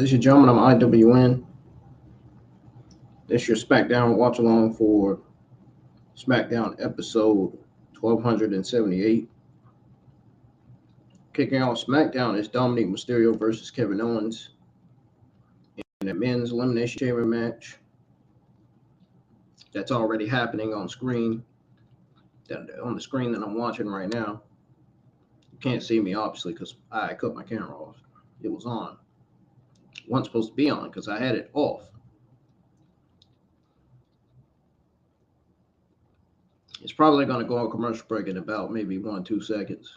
Ladies and gentlemen, I'm IWN. This is your SmackDown watch along for SmackDown episode 1278. Kicking off SmackDown is Dominic Mysterio versus Kevin Owens in a men's Elimination Chamber match. That's already happening on screen. On the screen that I'm watching right now. You can't see me obviously because I cut my camera off. It was on. It wasn't supposed to be on because I had it off. It's probably going to go on commercial break in about maybe 1-2 seconds.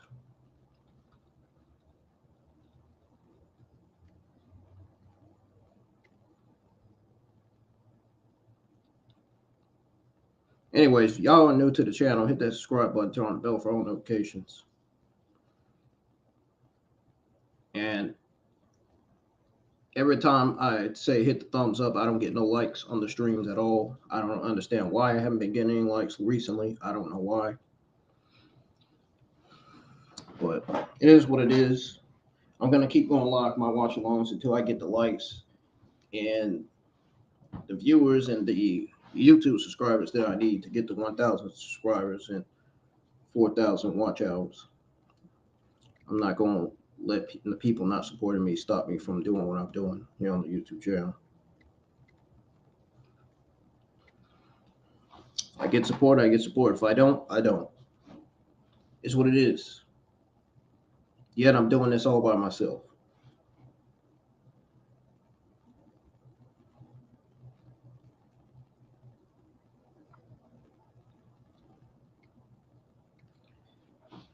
Anyways, if y'all are new to the channel, hit that subscribe button, turn on the bell for all notifications. And every time I say hit the thumbs up, I don't get no likes on the streams at all. I don't understand why I haven't been getting any likes recently. I don't know why. But it is what it is. I'm going to keep going live my watch alongs until I get the likes and the viewers and the YouTube subscribers that I need to get to 1,000 subscribers and 4,000 watch hours. I'm not going to let the people not supporting me stop me from doing what I'm doing here on the YouTube channel. I get support, I get support. If I don't, I don't. It's what it is. Yet I'm doing this all by myself.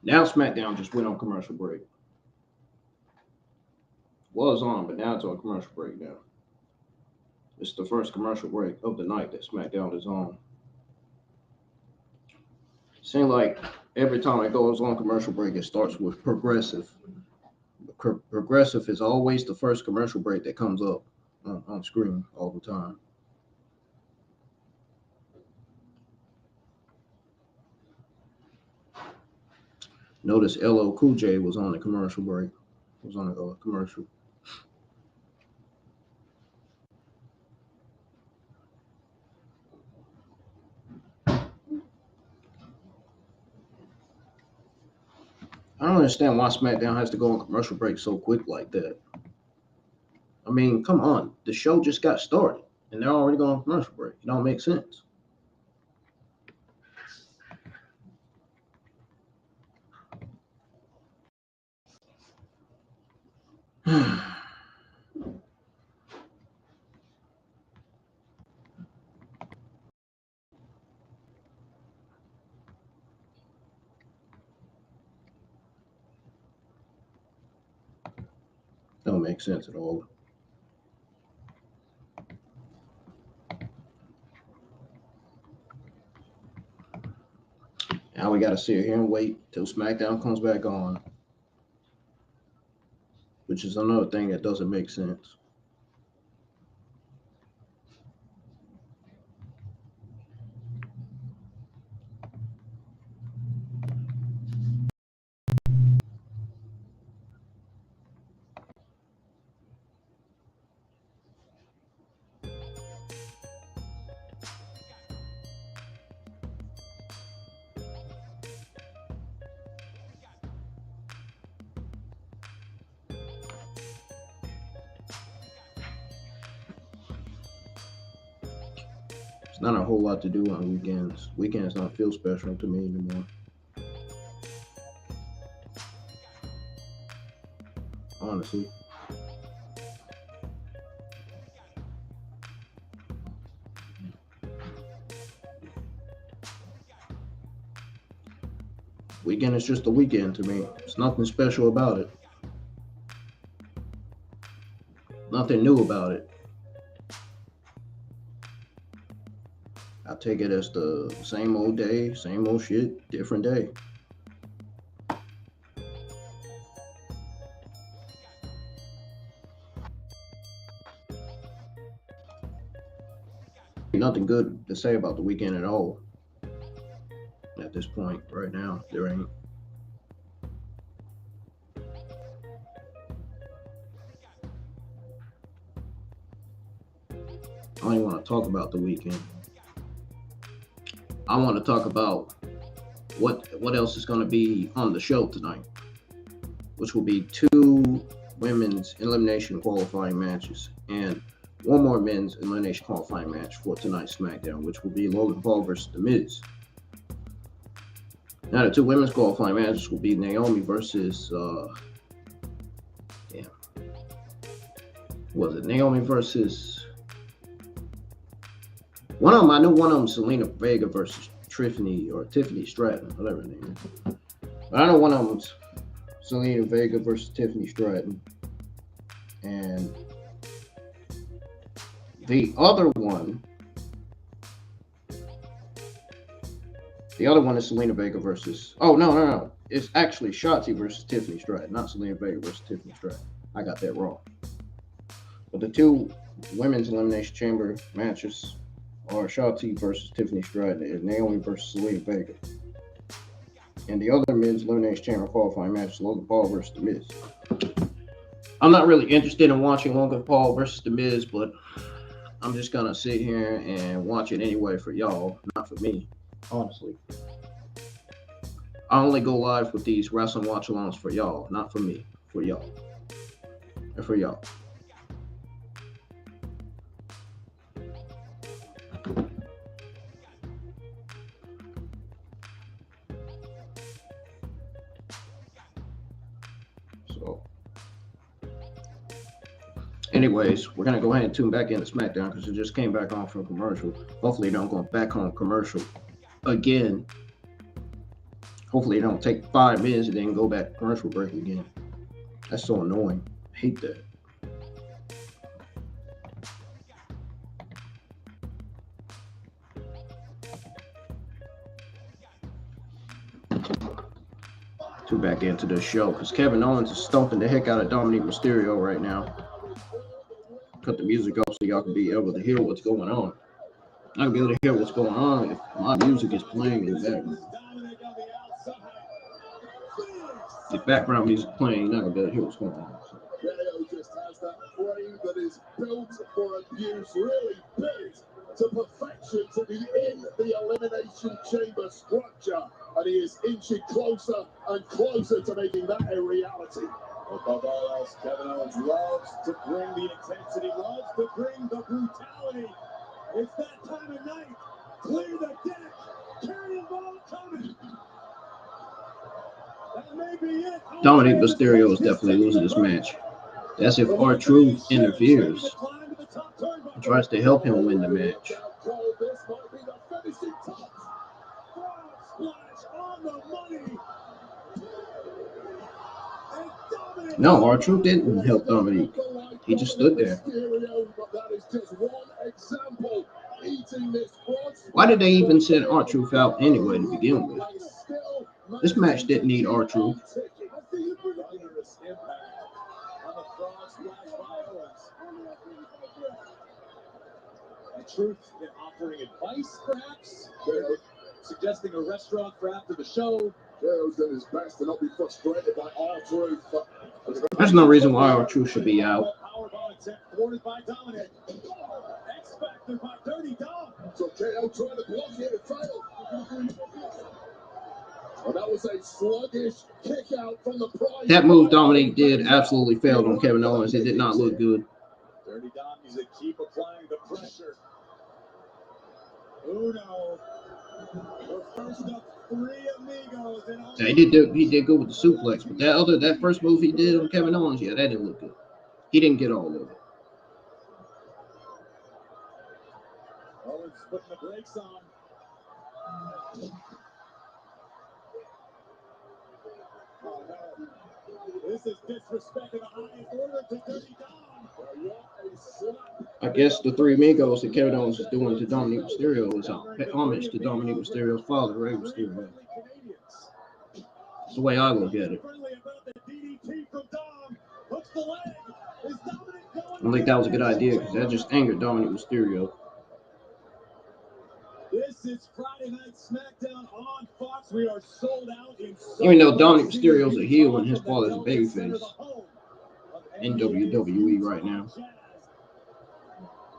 Now SmackDown just went on commercial break. Was on, but now it's on commercial break now. It's the first commercial break of the night that SmackDown is on. Seems like every time it goes on commercial break, it starts with Progressive. Progressive is always the first commercial break that comes up on screen all the time. Notice LL Cool J was on the commercial break. Was on a commercial. I don't understand why SmackDown has to go on commercial break so quick like that. I mean, come on. The show just got started, and they're already going on commercial break. It don't make sense. Don't make sense at all. Now we got to sit here and wait till SmackDown comes back on, which is another thing that doesn't make sense. It's not a whole lot to do on weekends. Weekends don't feel special to me anymore. Honestly. Weekend is just a weekend to me. There's nothing special about it. Nothing new about it. I take it as the same old day, same old shit, different day. Nothing good to say about the weekend at all. At this point, right now, there ain't. don't even want to talk about the weekend. I want to talk about what else is going to be on the show tonight, which will be 2 women's elimination qualifying matches and 1 more men's elimination qualifying match for tonight's SmackDown, which will be Logan Paul versus The Miz. Now, the 2 women's qualifying matches will be Naomi versus Naomi versus one of them. I know one of them, Selena Vega versus Tiffany Stratton, whatever her name is. But I know one of them's Selena Vega versus Tiffany Stratton, and the other one is Selena Vega versus. Oh no! It's actually Shotzi versus Tiffany Stratton, not Selena Vega versus Tiffany Stratton. I got that wrong. But the 2 women's elimination chamber matches are Shotzi versus Tiffany Stratton and Naomi versus Selena Vega. And the other men's elimination chamber qualifying match is Logan Paul versus The Miz. I'm not really interested in watching Logan Paul versus The Miz, but I'm just gonna sit here and watch it anyway for y'all, not for me, honestly. I only go live with these wrestling watch-alongs for y'all, not for me, for y'all. And for y'all. Anyways, we're going to go ahead and tune back into SmackDown because it just came back on from commercial. Hopefully, they don't go back on commercial again. Hopefully, they don't take 5 minutes and then go back to commercial break again. That's so annoying. I hate that. Tune back into the show because Kevin Owens is stomping the heck out of Dominic Mysterio right now. Cut the music off so y'all can be able to hear what's going on. I can be able to hear what's going on if my music is playing in the background. If background music playing, you're not gonna be able to hear what's going on. Just has that frame that is built for abuse, really built to perfection to be in the Elimination Chamber structure, and he is inching closer and closer to making that a reality. Above all else, Kevin Owens loves to bring the intensity, loves to bring the brutality. It's that time of night. Clear the deck. Cannonball coming. That may be it. Dominic Mysterio is definitely losing this match. That's if R-Truth interferes and tries to help him win the match. This might be the finishing touch. Frog splash on the money. No, R-Truth didn't help Dominic. He just stood there. Why did they even send R-Truth out anyway to begin with? This match didn't need R-Truth. Truth offering advice, perhaps, suggesting a restaurant for after the show. Joe's done his best to not be frustrated by R-Truth. There's no reason why R-Truth should be out. By Dominic. X-Factor by Dirty Dom. So KO trying to block here to fail. Well, that was a sluggish kick out from the prize. That move Dominic did absolutely failed on Kevin Owens. It did not look good. Dirty Dom needs to keep applying the pressure. Uno. First up, 3 amigos. Yeah, he did good with the suplex, but that first move he did on Kevin Owens, yeah, that didn't look good. He didn't get all of it. Owens putting the brakes on. Oh no. This is disrespect in the highest order to Dirty Dom. I guess the 3 amigos that Kevin Owens is doing to Dominic Mysterio is homage to Dominic Mysterio's father, Rey Mysterio. That's the way I look at it. I don't think that was a good idea because that just angered Dominic Mysterio. This is Friday Night SmackDown on Fox. We are sold out in Even though Dominic Mysterio's a heel and his father's a babyface in WWE right now.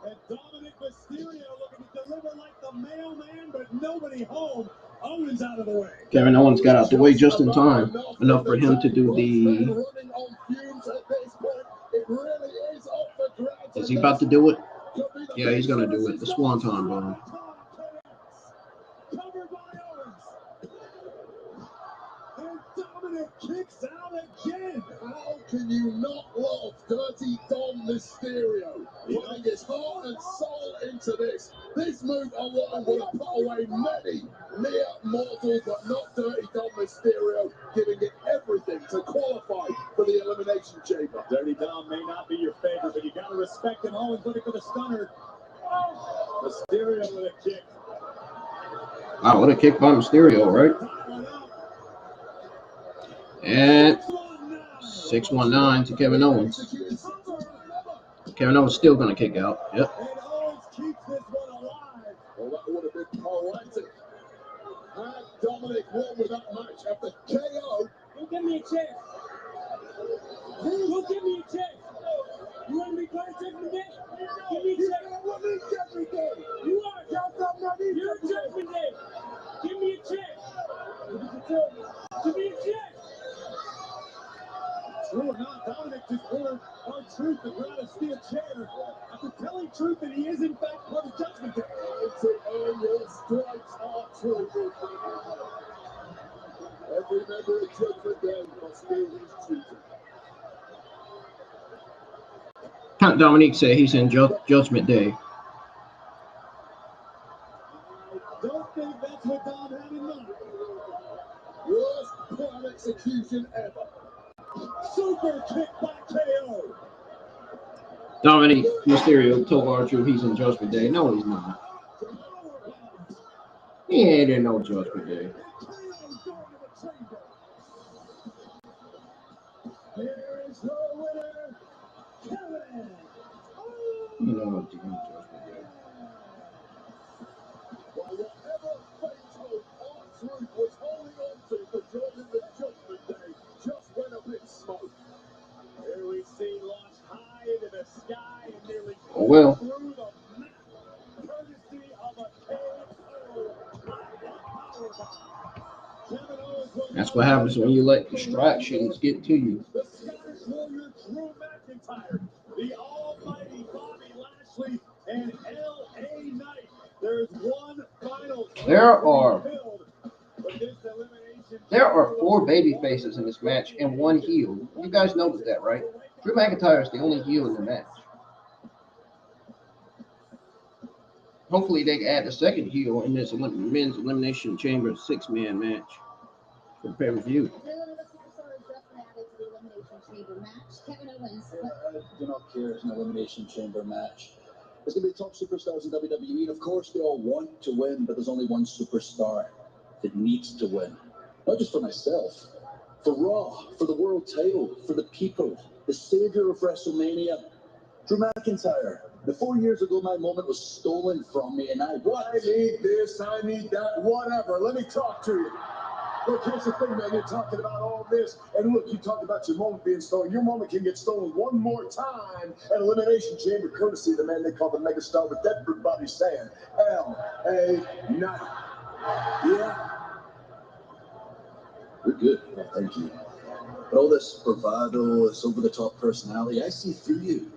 And Dominic Mysterio looking to deliver like the mailman, but nobody home. Owens out of the way. Kevin Owens got out the way just in time, enough for him to do the. Is he about to do it? Yeah, he's gonna do it. The Swanton Bomb. Covered by Owens. And Dominic kicks out again. How can you not love Dirty Dom Mysterio? Putting his heart and soul into this. This move alone would have put away many mere mortals, but not Dirty Dom Mysterio, giving it everything to qualify for the Elimination Chamber. Dirty Dom may not be your favorite, but you got to respect him. Owens looking for the stunner. Mysterio with a kick. Wow, what a kick by Mysterio, right? And 619 to Kevin Owens. Kevin Owens still gonna kick out. Yep. And Owens keeps this one alive. Well, that would have been poetic. Had Dominic won with that match after KO. Go give me a check. Go give me a check. You want me to play check today? Give me a check. You are. You're a judgment day. Give me a check. Give me a check. True or not, Dominic just ordered our Truth to grab a steel chair after telling Truth that he is in fact part of Judgment Day. To earn your stripes are true. Every member of Judgment Day must do his duty. Count Dominique say he's in Judgment Day. I don't think that's what Dom had in mind. Worst plan execution ever. Super kick by KO. Dominic Mysterio told R-Truth he's in Judgment Day. No, he's not. He ain't in no Judgment Day. Here is your winner, Kevin. You know what to do in Judgment Day. Well, whatever fate R-Truth was holding on to for joining the Judgment Day just went up in smoke. Here we see launched high into the sky and nearly Oh well. through the map, courtesy of a KO powerbomb. Kevin Owens will That's what happens when you let distractions get to you. the Scottish Warrior Drew McIntyre, the almighty Bobby Lashley, and L.A. Knight. There's one final. There are 4 baby faces in this match and 1 heel. You guys noticed that, right? Drew McIntyre is the only heel in the match. Hopefully they add a second heel in this men's Elimination Chamber 6-man match for the pay-per-view. I do not care. It's an Elimination Chamber match. There's going to be top superstars in WWE, and of course they all want to win, but there's only one superstar that needs to win. Not just for myself, for Raw, for the world title, for the people, the savior of WrestleMania, Drew McIntyre. 4 years ago, my moment was stolen from me, and I need this, I need that, whatever. Let me talk to you. Look, here's the thing, man. You're talking about all this, and look, you talked about your moment being stolen. Your moment can get stolen one more time at Elimination Chamber, courtesy of the man they call the megastar with everybody saying L.A. Knight. Yeah. We're good. Well, thank you. But all this bravado, this over-the-top personality, I see through you.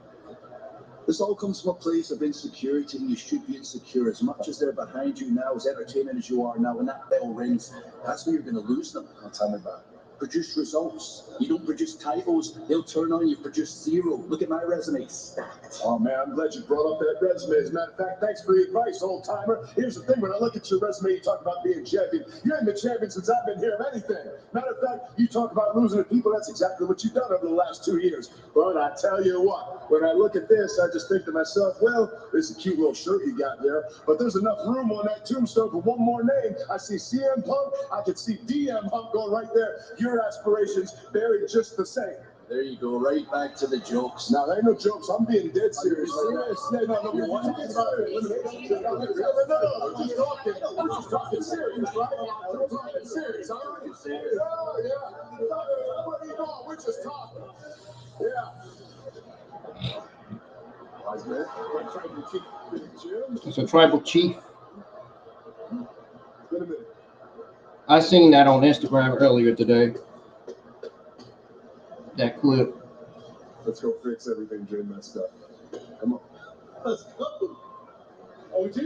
This all comes from a place of insecurity, and you should be insecure. As much as they're behind you now, as entertaining as you are now, when that bell rings, that's when you're going to lose them. Now tell me about it. Produce results. You don't produce titles, they'll turn on you. Produce 0. Look at my resume, stacked. Oh, man, I'm glad you brought up that resume. As a matter of fact, thanks for the advice, old-timer. Here's the thing, when I look at your resume, you talk about being champion. You haven't been champion since I've been here of anything. Matter of fact, you talk about losing to people. That's exactly what you've done over the last 2 years. But I tell you what, when I look at this, I just think to myself, well, this is a cute little shirt you got there, but there's enough room on that tombstone for one more name. I see CM Punk, I can see DM Punk going right there. Your aspirations buried just the same. There you go, right back to the jokes. Now, there ain't no jokes. I'm being dead serious. No, you're talking about elimination. No, we're just talking. We're just talking serious, right? We're talking serious. All right? Oh, yeah. What are you doing? We're just talking. Yeah. man. My tribal chief, Big Jim. It's a tribal chief. Wait a minute. I seen that on Instagram earlier today. That clip. Let's go fix everything Jim messed up. Come on. Let's go. OG.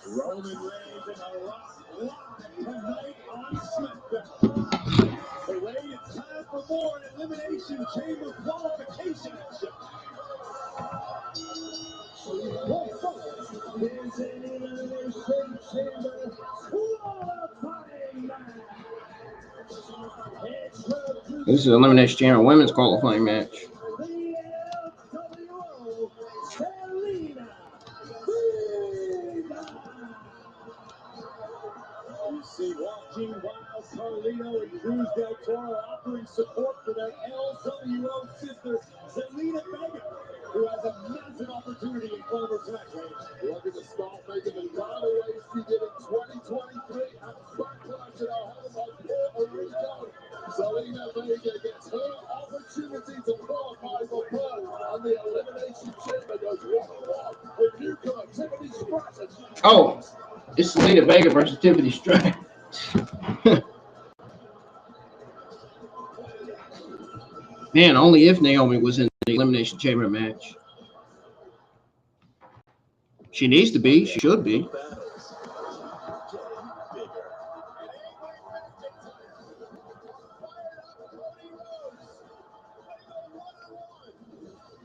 Roman Reigns and The Rock live tonight on SmackDown. The way it's time for more Elimination Chamber qualification action. What follows is an Elimination Chamber qualifying match. This is Elimination Chamber Women's Qualifying Match. You see Walking Wild, Carlito, and Cruz del Toro offering support for their LWO sister, Zelina Vega, who has a massive opportunity in front of her tonight, Reigns. Looking to start making the kind of ways she did in 2023 at Backlash in her home of Puerto Rico. Zelina Vega gets her opportunity to qualify for Perth, and the Elimination Chamber goes 1-1 with newcomer Tiffany Stratton. Oh, it's Zelina Vega versus Tiffany Stratton. Man, only if Naomi was in the Elimination Chamber match. She needs to be. She should be.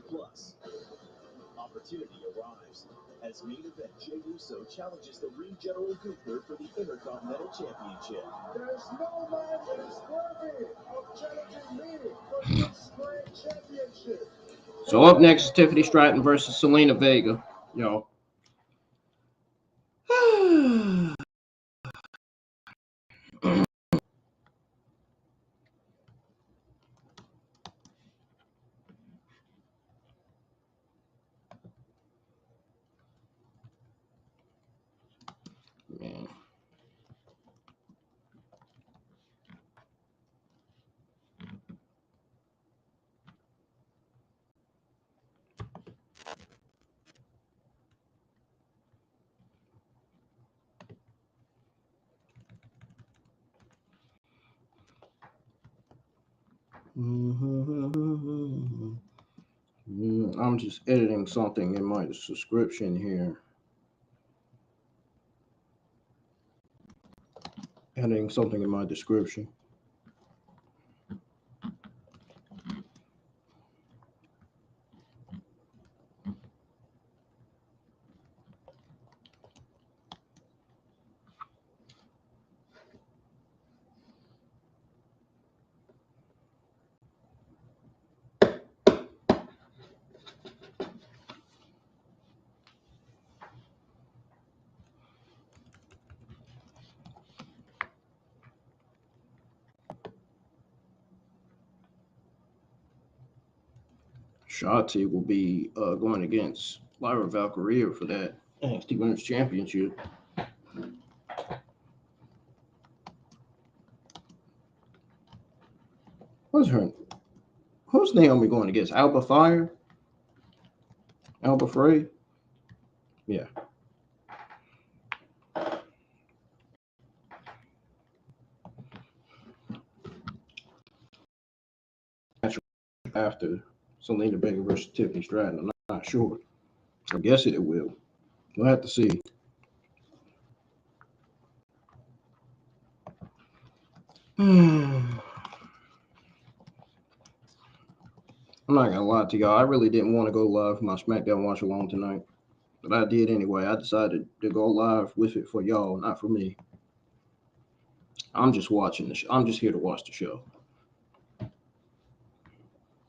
Plus, opportunity arrives as main event Jey Uso challenges the Ring General Gunther for the Intercontinental Championship. There's no man that is worthy of challenging me for this great championship. So up next is Tiffany Stratton versus Zelina Vega. Yo. Man. I'm just editing something in my subscription here. Editing something in my description. Shotzi will be going against Lyra Valkyria for that NXT Women's Championship. Who's Naomi going against? Alba Fire? Alba Frey? Yeah. After Zelina Vega versus Tiffany Stratton, I'm not sure. I guess it will. We'll have to see. I'm not gonna lie to y'all. I really didn't want to go live for my SmackDown watch along tonight, but I did anyway. I decided to go live with it for y'all, not for me. I'm just watching the show. I'm just here to watch the show.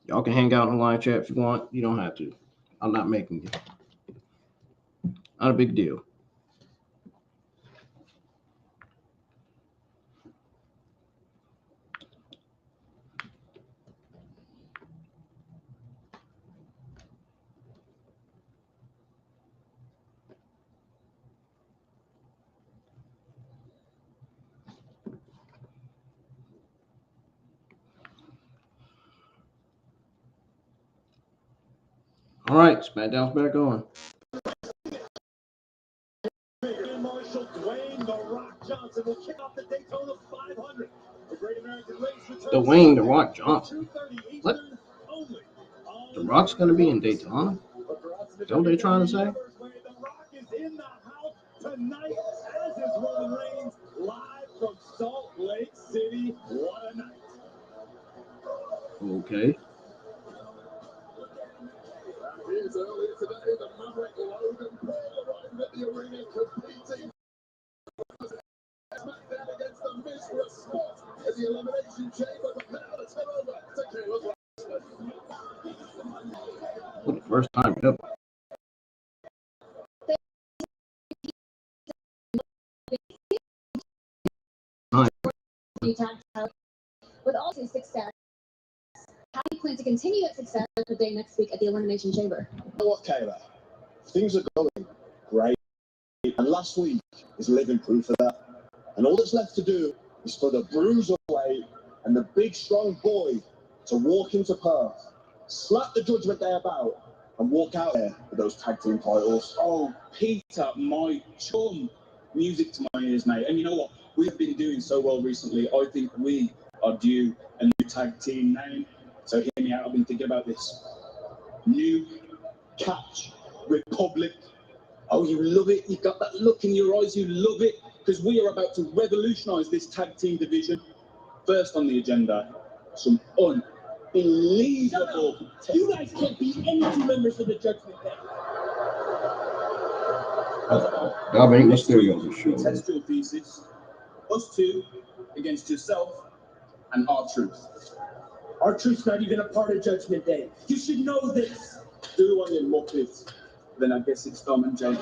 Y'all can hang out in the live chat if you want. You don't have to. I'm not making it. Not a big deal. All right, SmackDown's back on. Marshall Dwayne "The Rock" Johnson will kick off the Daytona 500. The Great American Race returns Dwayne "The Rock" Johnson. 2:30 What? Eastern only on The Rock's gonna be in Daytona? Is that what they're trying to say? The Rock is in the house tonight, as is Roman Reigns, live from Salt Lake City. What a night! Okay. Here's earlier today, the Maverick Logan Paul arrived at the arena competing SmackDown against the Miz for a spot in the Elimination Chamber. But now let's head over to Caleb Wrestling. For the first time ever. With all his success, how do you plan to continue that success the day next week at the Elimination Chamber? You know what, Kayla? Things are going great. And last week is living proof of that. And all that's left to do is for the bruiserweight and the big strong boy to walk into Perth, slap the Judgment Day about, and walk out there with those tag team titles. Oh, Peter, my chum. Music to my ears, mate. And you know what? We've been doing so well recently. I think we are due a new tag team name. So hear me out. I've been thinking about this. New Catch Republic. Oh, you love it. You got that look in your eyes. You love it. Because we are about to revolutionize this tag team division. First on the agenda, some unbelievable. You guys can't beat any two members of the Judgment Day. Dominic Mysterio for sure. Test your thesis. Us two against yourself and R-Truth. R-Truth's not even a part of Judgment Day. You should know this. Do on your muppet. Then I guess it's Dom and Jay.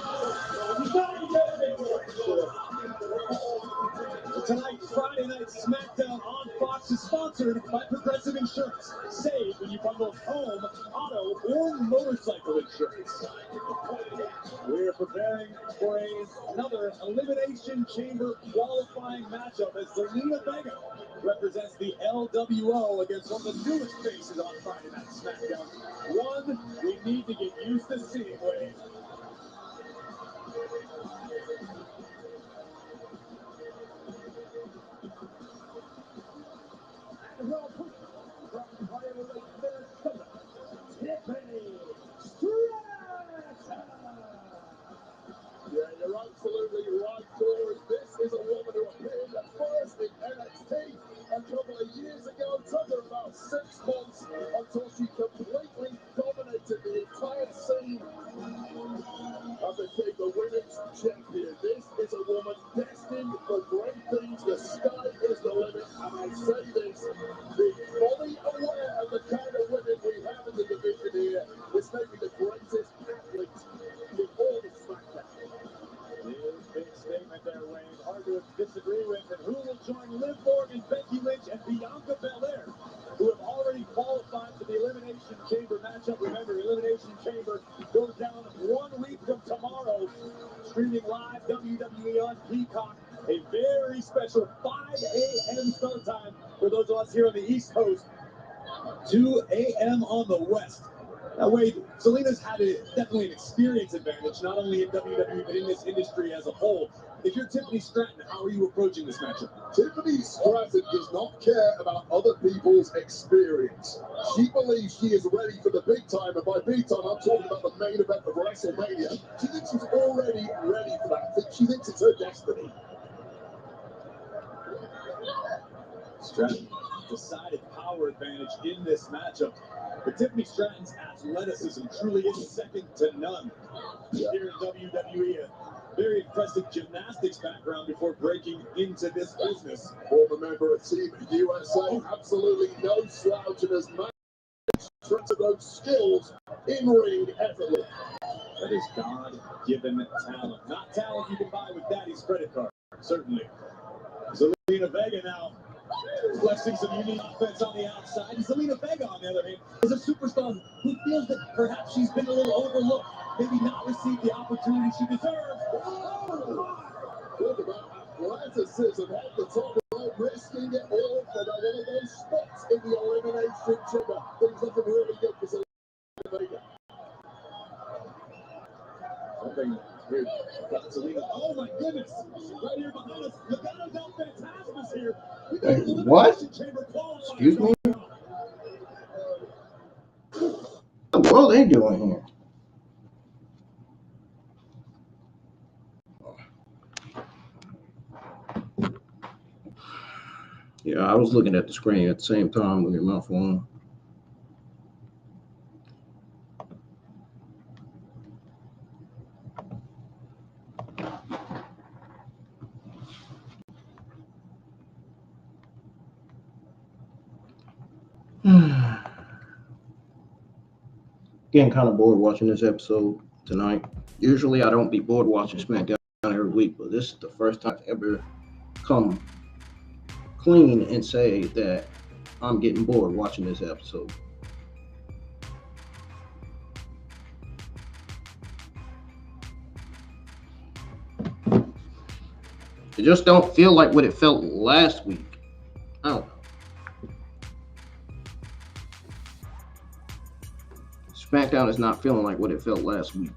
Tonight, Friday Night SmackDown on Fox is sponsored by Progressive Insurance. Save when you bundle home, auto, or motorcycle insurance. We're preparing for another Elimination Chamber qualifying matchup as Zelina Vega represents the LWO against one of the newest faces on Friday Night SmackDown. One we need to get used to seeing, Wade. Well, from Minnesota, Tiffany Stratton. Yeah, you're absolutely right, Corey. This is a woman who appeared at first in NXT a couple of years ago. Took her about 6 months until she completely dominated the entire scene and became the women's champion. This is a woman destined for great things. The sky is the limit, and I say this being fully aware of the kind of women we have in the division here. This may be the greatest athlete in all of SmackDown. Big statement there, Wayne. Hard to disagree with. And who will join Liv Morgan, Becky Lynch, and Bianca Belair, who have already qualified for the Elimination Chamber matchup? Remember, Elimination Chamber goes down 1 week from tomorrow. Streaming live WWE on Peacock. A very special 5 a.m. start time for those of us here on the East Coast. 2 a.m. on the West. Now, Wade, Zelina's had definitely an experience advantage, not only in WWE, but in this industry as a whole. If you're Tiffany Stratton, how are you approaching this matchup? Tiffany Stratton does not care about other people's experience. She believes she is ready for the big time, and by big time, I'm talking about the main event of WrestleMania. She thinks she's already ready for that. She thinks it's her destiny. Stratton, decided power advantage in this matchup. But Tiffany Stratton's athleticism truly is second to none here in WWE. A very impressive gymnastics background before breaking into this business. Former member of Team USA, absolutely no slouch in his match. Stratton those skills in ring effortlessly. That is God-given talent. Not talent you can buy with daddy's credit card, certainly. Zelina Vega now flexing some unique offense on the outside. Zelina Vega, on the other hand, is a superstar who feels that perhaps she's been a little overlooked, maybe not received the opportunity she deserves. Talk about athleticism at the top rope, risking it all for one of those spots in the Elimination Chamber. Things looking really good for Zelina Vega. helping here. Oh my goodness! Right here behind us, Legado del Fantasma's here. Wait, what? Excuse me? What the world are they doing here? Yeah, I was looking at the screen at the same time looking at my phone. Getting kind of bored watching this episode tonight. Usually I don't be bored watching SmackDown every week, but this is the first time I've ever come clean and say that I'm getting bored watching this episode. It just don't feel like what it felt last week. I don't know. SmackDown is not feeling like what it felt last week.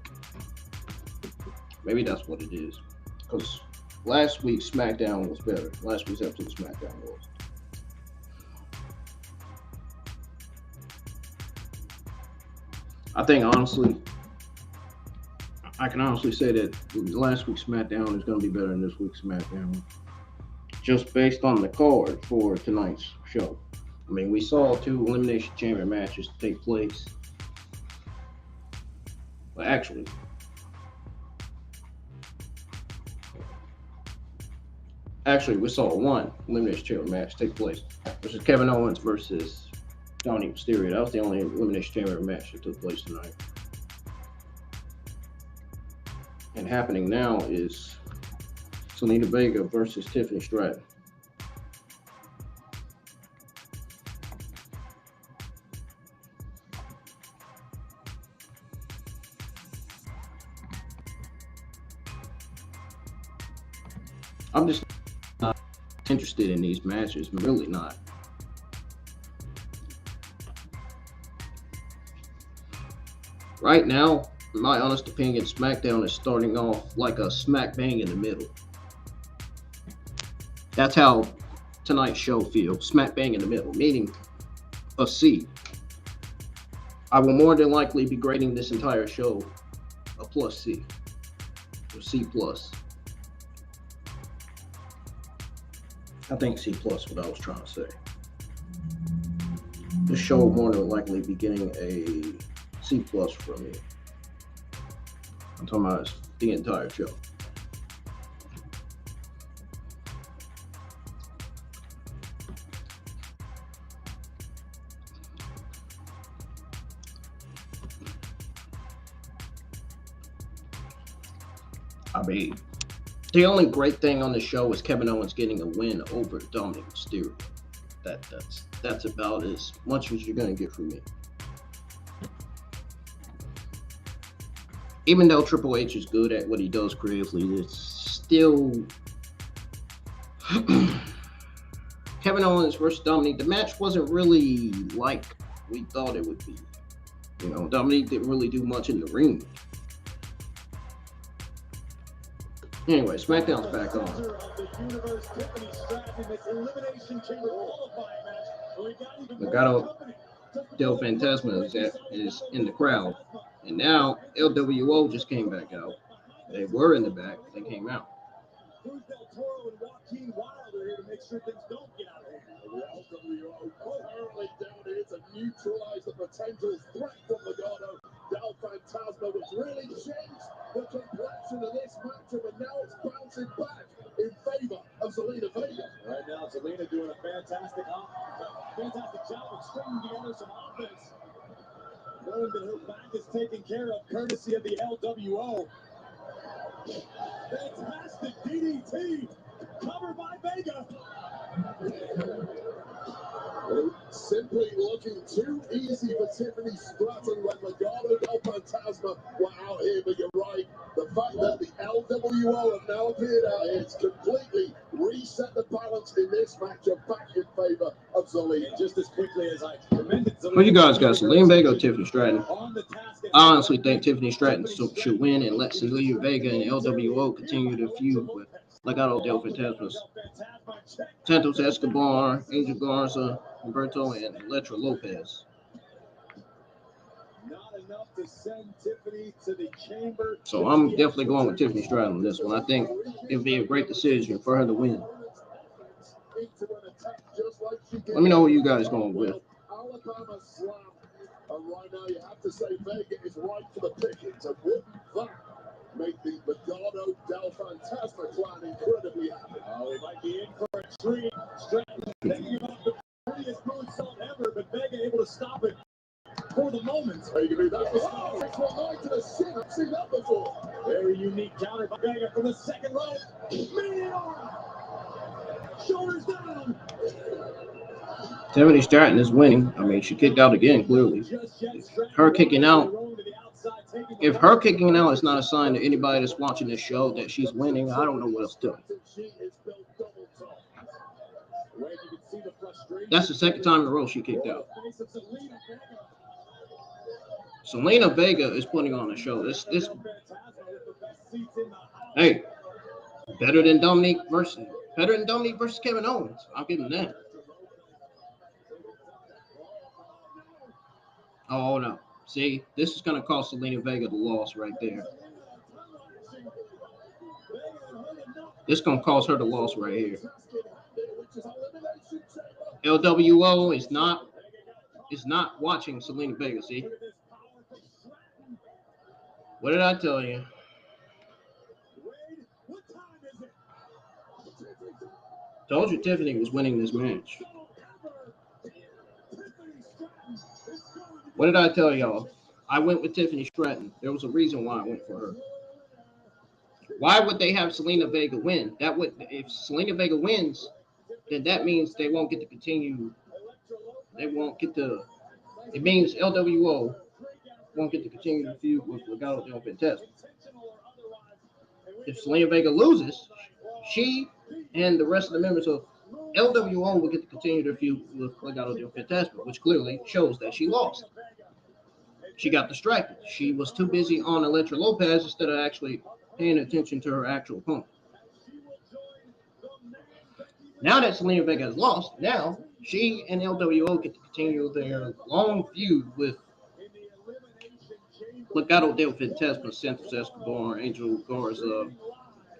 Maybe that's what it is. Because last week's SmackDown was better. Last week's episode of SmackDown was. I think honestly, I can honestly say that last week's SmackDown is going to be better than this week's SmackDown. Just based on the card for tonight's show. I mean, we saw 2 Elimination Chamber matches take place. Well, actually, we saw 1 Elimination Chamber match take place, which is Kevin Owens versus Dominic Mysterio. That was the only Elimination Chamber match that took place tonight. And happening now is Zelina Vega versus Tiffany Stratton. I'm just not interested in these matches. I'm really not. Right now, in my honest opinion, SmackDown is starting off like a smack bang in the middle. That's how tonight's show feels. Smack bang in the middle, meaning a C. I will more than likely be grading this entire show a plus C. Or C plus. I think C plus what I was trying to say. The show will more than likely be getting a C plus from me. I'm talking about the entire show. I mean, the only great thing on the show is Kevin Owens getting a win over Dominic Mysterio. That's about as much as you're gonna get from me. Even though Triple H is good at what he does creatively, it's still Kevin Owens versus Dominic. The match wasn't really like we thought it would be. You know, Dominic didn't really do much in the ring. Anyway, SmackDown's back on. Legado del Fantasma is in the crowd. And now LWO just came back out. They were in the back. They came out. Currently down here to neutralize the potential threat from Legado del Fantasma, which really changed the complexion of this matchup, and now it's bouncing back in favor of Zelina Vega. Right now, Zelina doing a fantastic job of stringing together some offense. Knowing that her back is taken care of courtesy of the LWO. Fantastic DDT covered by Vega. Simply looking too easy for Tiffany Stratton when Legado del Fantasma were out here, but you're right. The fact that the LWO have now appeared out here, it's completely reset the balance in this matchup back in favor of Zelina. Just as quickly as I commended Zelina. What you guys got, Zelina Vega or Tiffany Stratton? On the task I honestly think Tiffany Stratton should win and let Zelina Vega and LWO continue their feud with Legado del Fantasma, Santos Escobar, Angel Garza, Humberto, and Elektra Lopez. So I'm definitely going with Tiffany Stratton on this one. I think it'd be a great decision for her to win. Let me know who you guys going with. Alabama slam. And right now you have to say Vega is right for the pickings. And wouldn't that make the Legado del Fantasma clan incredibly happy? Oh, he might be in for a treat. Stratton taking off the prettiest moonsault ever, but Vega able to stop it for the moment. Are you going to do that? Oh, 619 to the shin. I've seen that before. Very unique counter by Vega from the second row. Meteor! Shoulders down. Tiffany Stratton is winning. I mean, she kicked out again, clearly. Her kicking out, if her kicking out is not a sign to anybody that's watching this show that she's winning, I don't know what else to do. That's the second time in a row she kicked out. Zelina Vega is putting on a show. This hey, better than Dominique versus Kevin Owens. I'll give him that. Oh no. See, this is gonna cost Zelina Vega the loss right there. This is gonna cost her the loss right here. LWO is not watching Zelina Vega, see? What did I tell you? Told you Tiffany was winning this match. What did I tell y'all? I went with Tiffany Stratton. There was a reason why I went for her. Why would they have Zelina Vega win? That would, if Zelina Vega wins, then that means they won't get to continue. They won't get to. It means LWO won't get to continue the feud with Legado del Fantasma. If Zelina Vega loses, she and the rest of the members of LWO will get to continue their feud with Legado del Fantasma, which clearly shows that she lost. She got distracted. She was too busy on Elektra Lopez instead of actually paying attention to her actual opponent. Now that Zelina Vega has lost, now she and LWO get to continue their long feud with Legado del Fantasma, Santos Escobar, Angel Garza,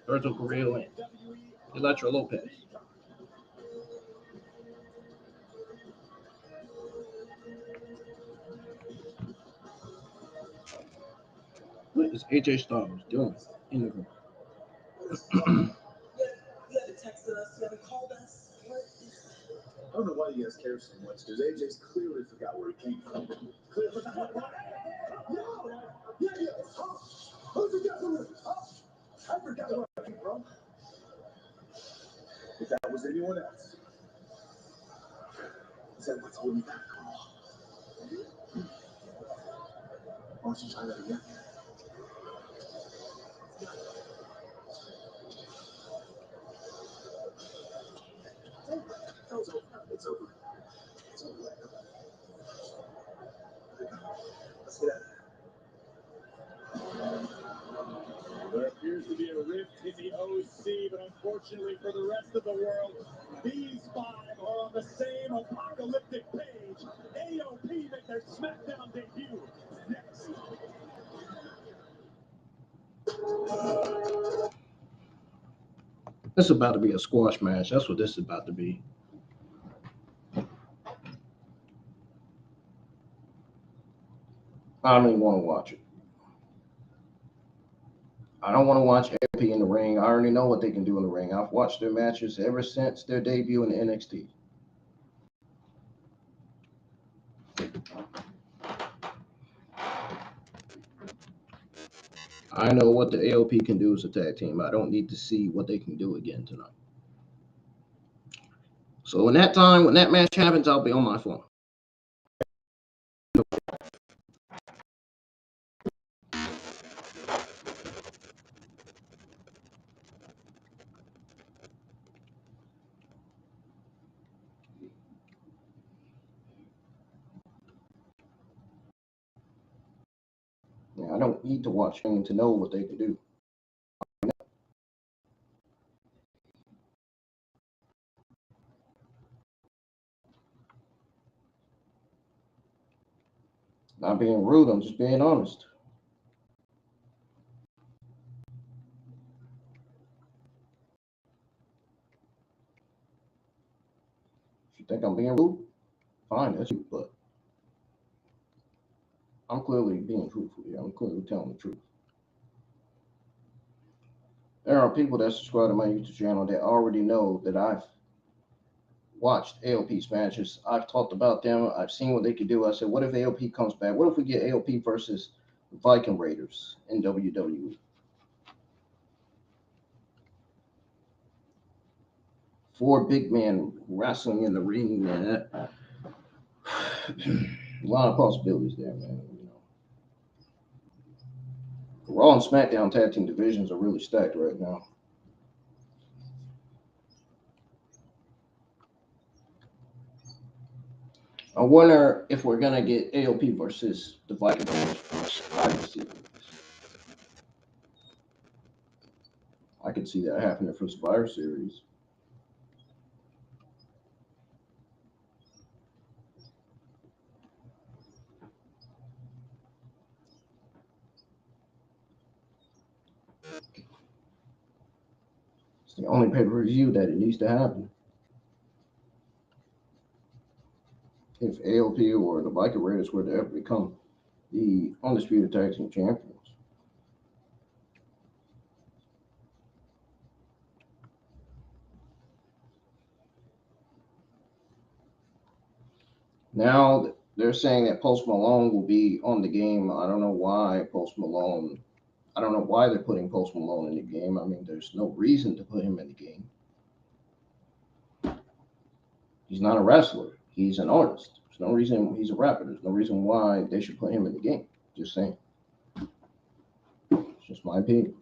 Humberto Carrillo, and Elektra Lopez. What is AJ Styles doing in the room? You haven't texted us. You haven't called us. What is that? I don't know why you guys care so much, because AJ's clearly forgot where he came from. Clearly forgot. Yeah. Who's the guy? I forgot where I came from. If that was anyone else, is that what's holding me back? Why don't you try that again? It's over. Let's get out of here. There appears to be a rift in the OC, but unfortunately for the rest of the world, these five are on the same apocalyptic page. AOP make their SmackDown debut next. This is about to be a squash match. That's what this is about to be. I don't even want to watch it. I don't want to watch AOP in the ring. I already know what they can do in the ring. I've watched their matches ever since their debut in the NXT. I know what the AOP can do as a tag team. I don't need to see what they can do again tonight. So when that match happens, I'll be on my phone. Yeah, I don't need to watch him to know what they can do. Not being rude, I'm just being honest. If you think I'm being rude, fine, that's you. But I'm clearly being truthful here. I'm clearly telling the truth. There are people that subscribe to my YouTube channel that already know that I've watched AOP's matches. I've talked about them. I've seen what they could do. I said, what if AOP comes back? What if we get AOP versus the Viking Raiders in WWE? Four big men wrestling in the ring, man. A lot of possibilities there, man. You know, the Raw and SmackDown tag team divisions are really stacked right now. I wonder if we're gonna get AOP versus the Viking Raiders for Survivor Series. I could see that happening for Survivor Series. It's the only pay-per-view that it needs to happen. If AOP or the Viking Raiders were to ever become the undisputed tag team champions. Now they're saying that Post Malone will be on the game. I don't know why they're putting Post Malone in the game. I mean, there's no reason to put him in the game. He's not a wrestler. He's an artist. There's no reason he's a rapper. There's no reason why they should put him in the game. Just saying. It's just my opinion.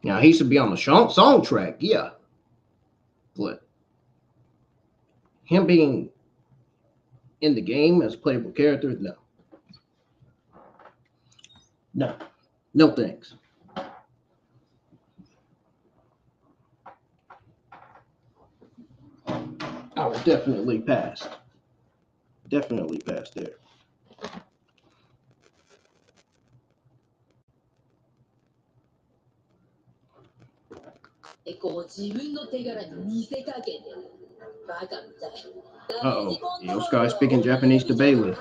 Now he should be on the song track, yeah. But him being in the game as a playable character, no. No. No thanks. I would definitely pass. Definitely pass there. こう自分の手柄に見せかけてバカみたい。 Uh-oh. Yo, Sky speaking Japanese to Bailey.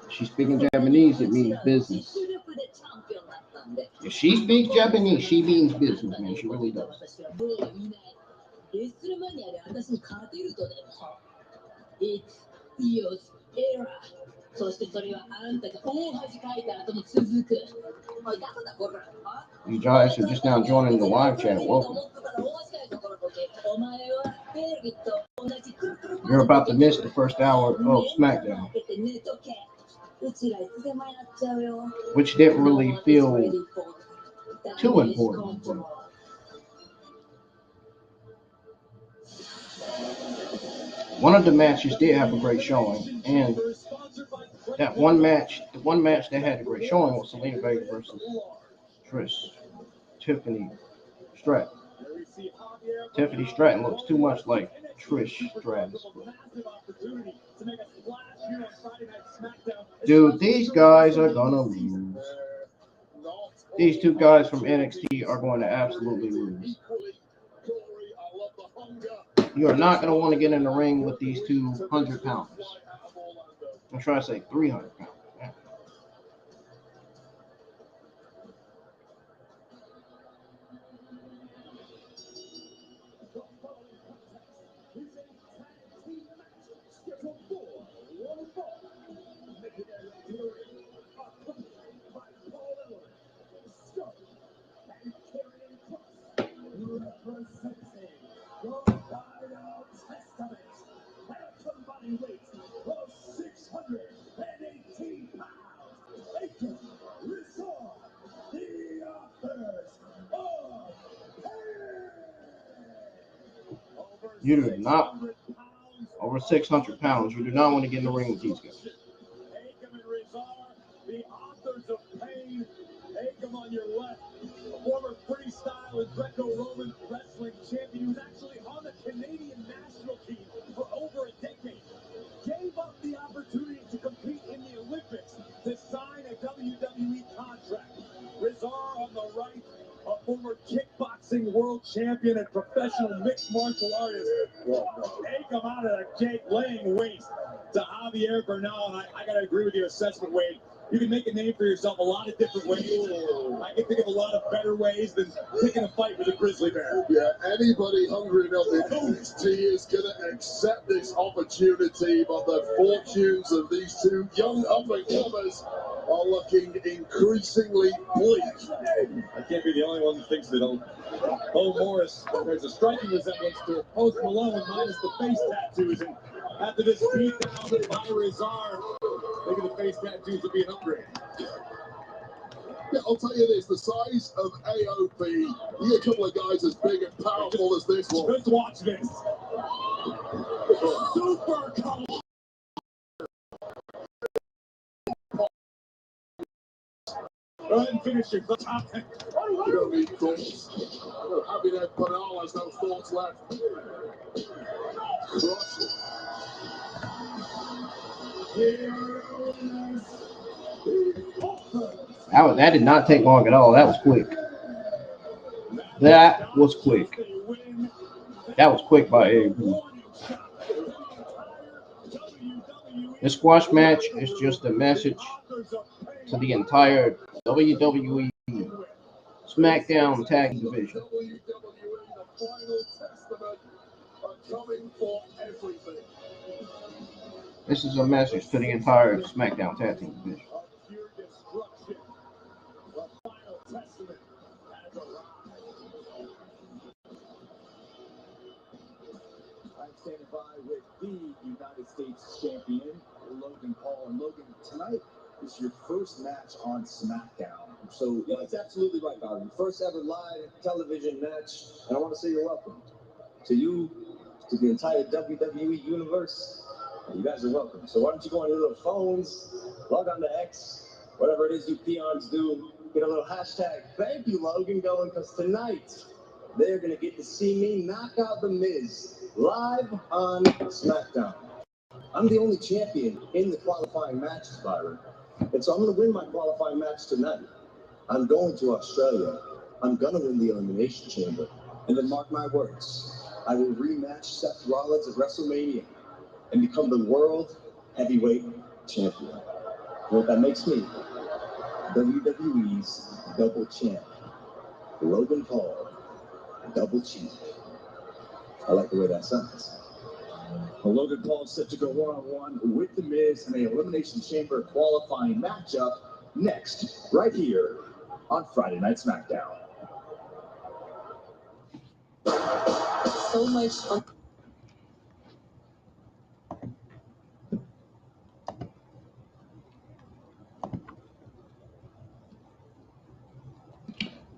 She's speaking Japanese, it means business. If she speaks Japanese, she means business, man. She really does. そしてそれはあんたが大恥かいた後も続く。おい、だからこら。You guys are just now joining the live chat. Welcome. You're about to miss the first hour of SmackDown, which didn't really feel too important. But one of the matches did have a great showing, and the one match that had a great showing was Selena Vega versus Tiffany Stratton. Tiffany Stratton looks too much like Trish Stratus. Dude, these guys are gonna lose. These two guys from NXT are going to absolutely lose. You are not going to want to get in the ring with these 200 pounders. I'm trying to say 300 pounders. Man. You do not, over 600 pounds, you do not want to get in the ring with these guys. Akam and Rizar, the authors of pain. Akam on your left, a former freestyle and Greco-Roman wrestling champion who's actually on the Canadian national team for over a decade. Gave up the opportunity to compete in the Olympics to sign a WWE contract. Rizar on the right, a former kickboxing world champion and professional mixed martial artist. Akam out of the gate, laying waste to Javier Bernal. And I got to agree with your assessment, Wade. You can make a name for yourself a lot of different ways. I can think of a lot of better ways than picking a fight with a grizzly bear. Yeah, anybody hungry enough in NXT is going to accept this opportunity, but the fortunes of these two young up-and-comers are looking increasingly bleak. I can't be the only one who thinks that Bo Morris bears a striking resemblance to Post Malone minus the face tattoos. And after this beatdown by Rizar, maybe the face tattoos will be an upgrade. Yeah, I'll tell you this, the size of AOP, you get a couple of guys as big and powerful as this one. Just watch this. Super color. Go ahead and finish your top. You don't need thoughts. Happy that Bernal has no thoughts left. Cross it. That did not take long at all. That was quick. That was quick. That was quick by AOP. This squash match is just a message to the entire WWE SmackDown tag division. WWE, the final testament, are coming for everything. This is a message to the entire SmackDown tag team division. Pure destruction. The final testament has arrived. I'm standing by with the United States champion, Logan Paul. And Logan, tonight is your first match on SmackDown. So yeah, that's absolutely right, Bobby. First ever live television match, and I want to say you're welcome. To you, to the entire WWE Universe, you guys are welcome. So why don't you go on your little phones, log on to X, whatever it is you peons do, get a little hashtag thank you, Logan, going, because tonight they're going to get to see me knock out The Miz live on SmackDown. I'm the only champion in the qualifying matches, Byron. And so I'm going to win my qualifying match tonight. I'm going to Australia. I'm going to win the Elimination Chamber. And then mark my words, I will rematch Seth Rollins at WrestleMania and become the World Heavyweight Champion. You know what that makes me? WWE's double champ. Logan Paul, double champ. I like the way that sounds. Well, Logan Paul is set to go one-on-one with The Miz in an Elimination Chamber qualifying matchup next, right here on Friday Night SmackDown. So much fun.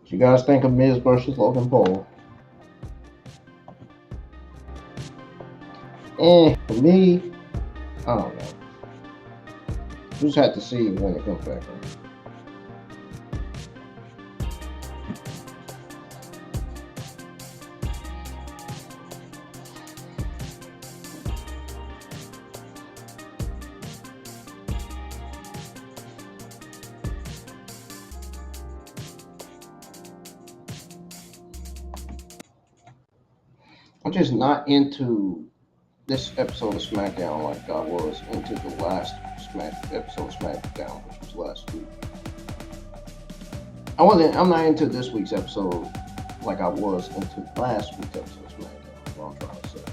What you guys think of Miz versus Logan Paul? For me, I don't know. We just have to see when it comes back on. I'm just not into this episode of SmackDown like I was into the last episode of SmackDown, which was last week. I'm not into this week's episode like I was into last week's episode of SmackDown. That's what I'm trying to say.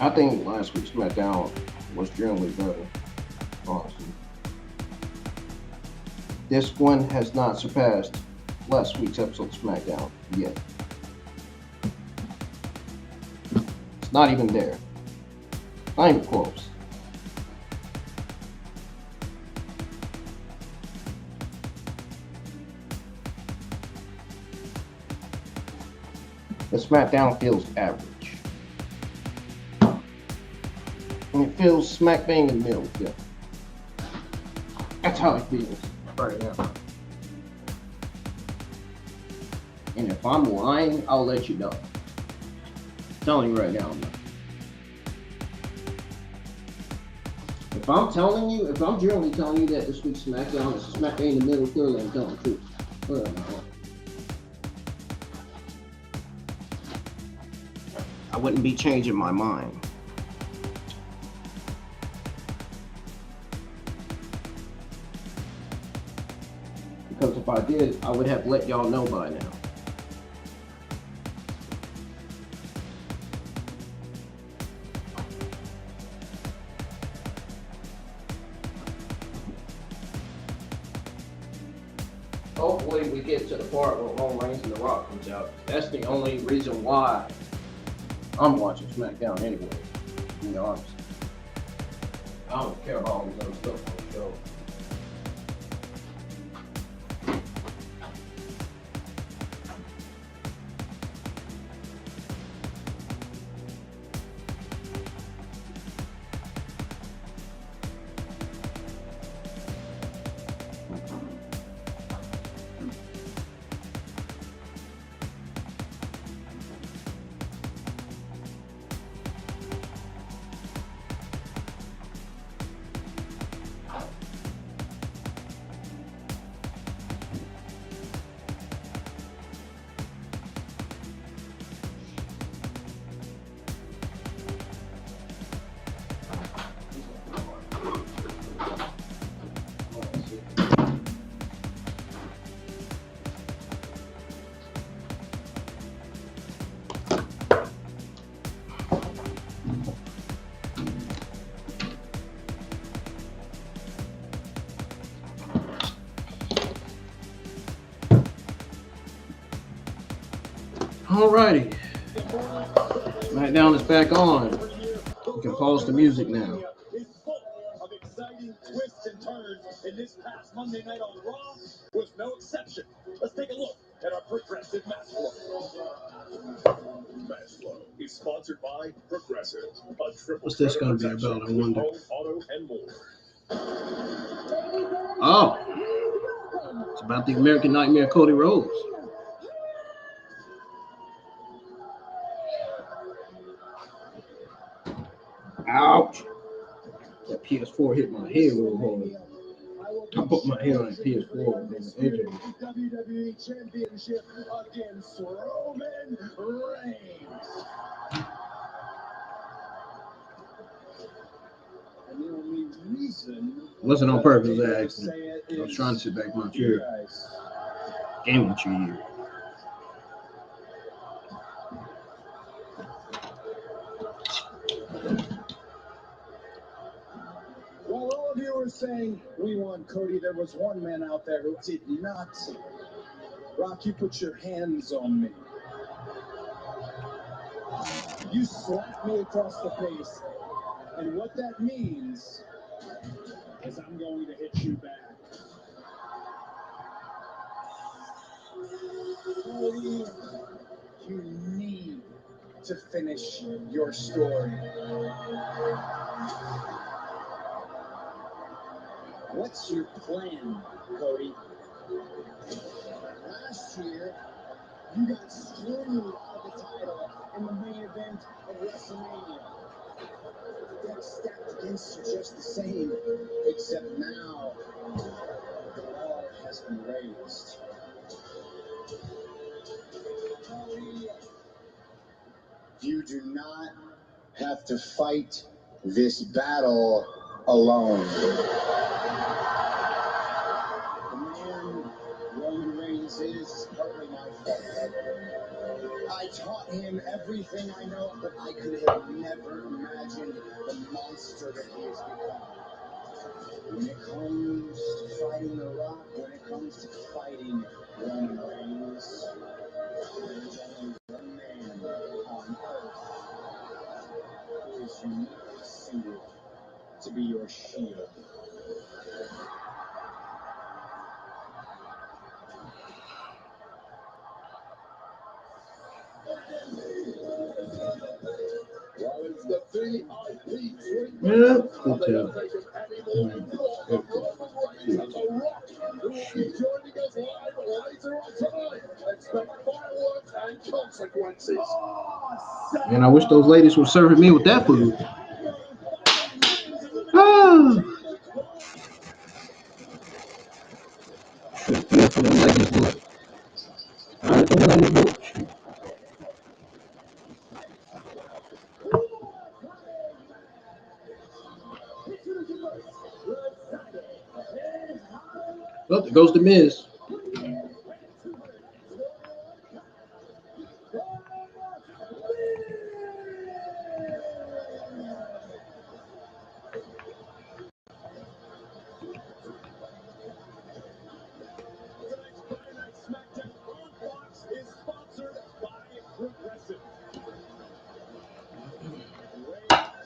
I think last week's SmackDown was generally better, honestly. This one has not surpassed last week's episode of SmackDown yet. It's not even there. Not even close. The SmackDown feels average. And it feels smack bang in the middle. Yeah. That's how it feels right now. And if I'm lying, I'll let you know. I'm telling you right now, I'm not. If I'm generally telling you that this week's SmackDown is smack bang in the middle, clearly I'm telling the truth. Clearly I'm not. I wouldn't be changing my mind. Because if I did, I would have let y'all know by now. Hopefully we get to the part where Rollins and The Rock comes out. That's the only reason why I'm watching SmackDown anyway, to be honest. I don't care about all this other stuff on the show. Alrighty. SmackDown is back on. You can pause the music now. Is full of exciting twists and turns, and this past Monday night on Raw was no exception. Let's take a look at our Progressive Match Flow. Match Flow is sponsored by Progressive. A triple What's this credit going to be protection about, I with wonder? home, auto, and more. Oh, it's about the American Nightmare, Cody Rhodes. Ouch. That PS4 hit my head real hard. I put my head on that PS4 and then the edge of it. WWE Championship against Roman Reigns. And the only reason It wasn't on purpose, it was an accident. I was trying to sit back in my chair. Gaming chair. While all of you were saying we want Cody, there was one man out there who did not. Rock, you put your hands on me. You slapped me across the face. And what that means is I'm going to hit you back. Cody, you need to finish your story. What's your plan, Cody? Last year, you got screwed out of the title in the main event of WrestleMania. The deck stacked against you just the same, except now the bar has been raised. Cody, you do not have to fight this battle alone. The man Roman Reigns is partly my fault. I taught him everything I know, but I could have never imagined the monster that he has become. When it comes to fighting The Rock, when it comes to fighting Roman Reigns, there's only one man on earth who is uniquely suited to be your shield. VIP treatment. Yeah, And they hotel. don't take them anymore. You've got Roman Reigns and The Rock, who will be joining us live later on tonight. Expect fireworks and consequences. And I wish those ladies were serving me with that food. Ah. Well, there goes the Miz. Tonight's SmackDown on Fox is sponsored by Progressive.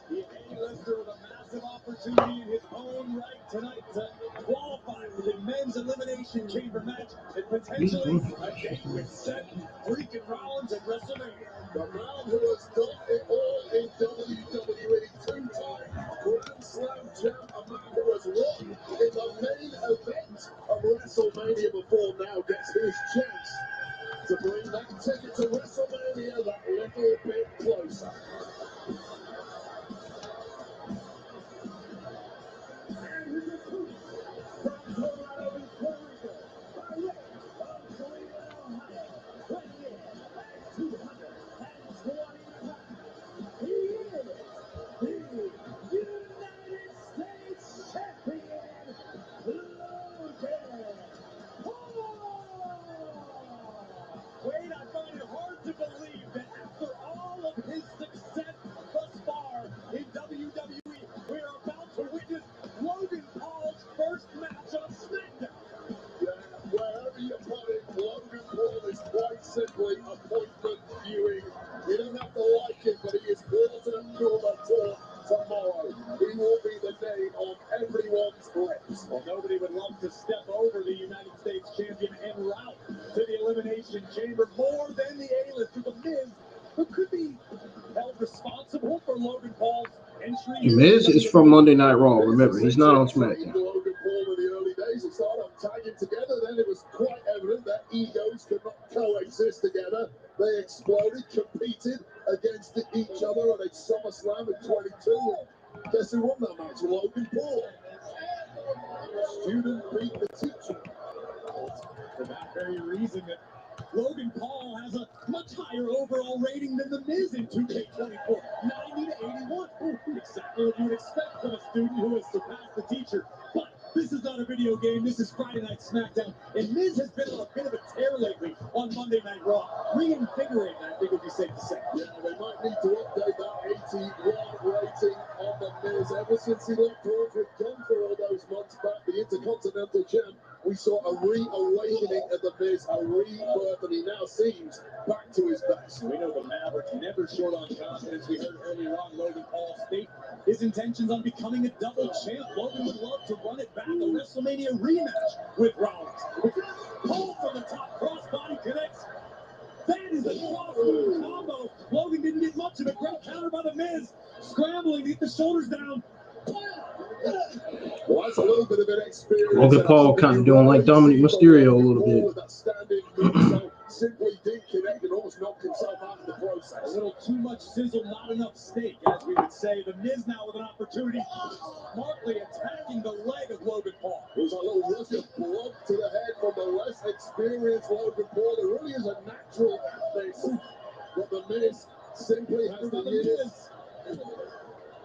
The A-lister with a massive opportunity in his own right tonight to qualify for the men's elimination chamber match and potentially a date with Seth, freaking Rollins at WrestleMania. The man who has done it all in WWE, two-time Grand Slam champ, a man who has won in the main event of WrestleMania before now gets his chance to bring that ticket to WrestleMania that little bit closer. Wade, I find it hard to believe that after all of his success thus far in WWE, we are about to witness Logan Paul's first match on SmackDown. Yeah, wherever you put it, Logan Paul is quite simply appointment viewing. You don't have to like it, but he is water cooler talk tomorrow. He will be the name on everyone's lips. Well, nobody would love to step over the United States champion en route to the Elimination Chamber more than the A-lister, The Miz, who could be held responsible for Logan Paul's entry. The Miz is from Monday Night Raw. Remember, he's not on SmackDown. Logan Paul in the early days, they started off tagging together. Then it was quite evident that egos could not coexist together. They exploded, competed against each other at a SummerSlam in 22. Guess who won that match? Logan Paul. Student beat the teacher. For that very reason that Logan Paul has a much higher overall rating than The Miz in 2K24, 90 to 81. Exactly what you would expect from a student who has surpassed the teacher. But this is not a video game. This is Friday Night SmackDown. And Miz has been on a bit of a tear lately on Monday Night Raw. Reinvigorating, I think would be safe to say. Yeah, they might need to update that 81 rating on the Miz. Ever since he left Raw with Gunther all those months back, the Intercontinental Champ, we saw a reawakening of the Miz, a rebirth, and he now seems back to his best. We know the Maverick never short on confidence. We heard earlier on Logan Paul state his intentions on becoming a double champ. Logan would love to run it back, a WrestleMania rematch with Rollins. Paul from the top, crossbody connects. That is a crossbody combo. Logan didn't get much of a great counter by the Miz. Scrambling to get the shoulders down. Well, that's a little bit of an experience. Logan Paul kind of doing like Dominic Mysterio a little bit. That standing move, so simply didn't connect and almost knocked himself out in the process. A little too much sizzle, not enough steak, as we would say. The Miz now with an opportunity, smartly attacking the leg of Logan Paul. There's a little rush of blood to the head from the less experienced Logan Paul. There really is a natural at this, but the Miz simply has the years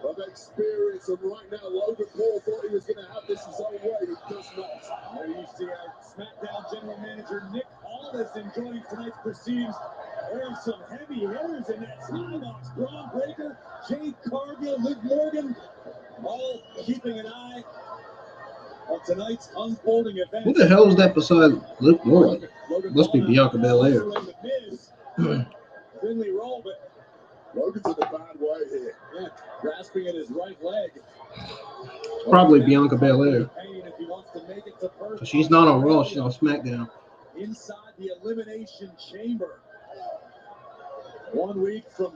of experience, and right now Logan Paul thought he was going to have this his own way. He does not. There you see our SmackDown General Manager Nick Aldis enjoying tonight's proceedings. There are some heavy hitters in that skybox. Braun Breaker, Jade Cargill, Liv Morgan, all keeping an eye on tonight's unfolding event. Who the hell is that beside Liv Morgan? Must be Bianca Belair. Finley roll, but Logan's in a bad way here. yeah, grasping at his right leg. Probably Bianca Belair. If he wants to make it to Perth. She's not on Raw, she's on SmackDown. Inside the Elimination Chamber. 1 week from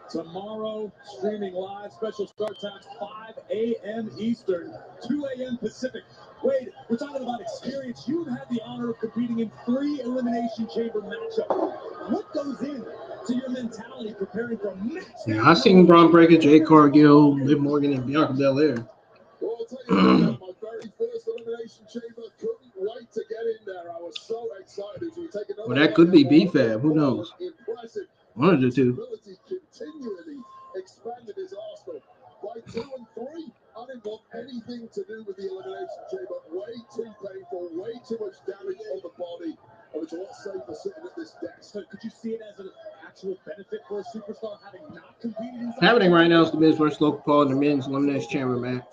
Tomorrow, streaming live, special start times 5 a.m. Eastern, 2 a.m. Pacific. Wade, we're talking about experience. You've had the honor of competing in 3 Elimination Chamber matchups. What goes in to your mentality preparing for a match? Yeah, I seen Braun Breaker, Jade Cargill, Liv Morgan, and Bianca Belair. Well, I'll tell you what, my very first Elimination Chamber, couldn't wait to get in there. I was so excited to take another. Well, that could be BFAB. Who knows? Impressive. One of the two. Ability continually expanded his arsenal. By 2 and 3, I didn't want anything to do with the Elimination Chamber. Way too painful, way too much damage on the body. I was a lot safer sitting at this desk. So could you see it as an actual benefit for a superstar having not competed inside? Happening right now is the Miz versus Logan Paul in the men's Elimination Chamber match.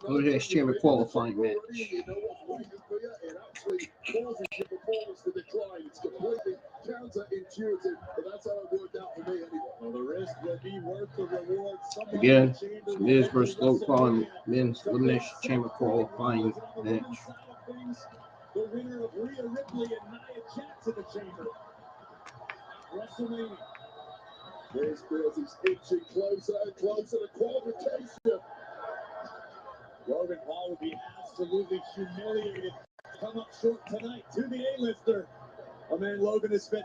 Elimination Chamber qualifying match. You know what's waiting for you? It actually causes your performance to decline. It's completely counterintuitive, but that's how it worked out for me anyway. Well, the risk will be worth the reward. Again, it's Miz versus Logan Paul in the men's Elimination Chamber qualifying match. The winner of Rhea Ripley and Nia Jax in the chamber. WrestleMania. This feels is inching closer and closer to qualification. Logan Paul will be absolutely humiliated. Come up short tonight to the A-lister. A man Logan has spent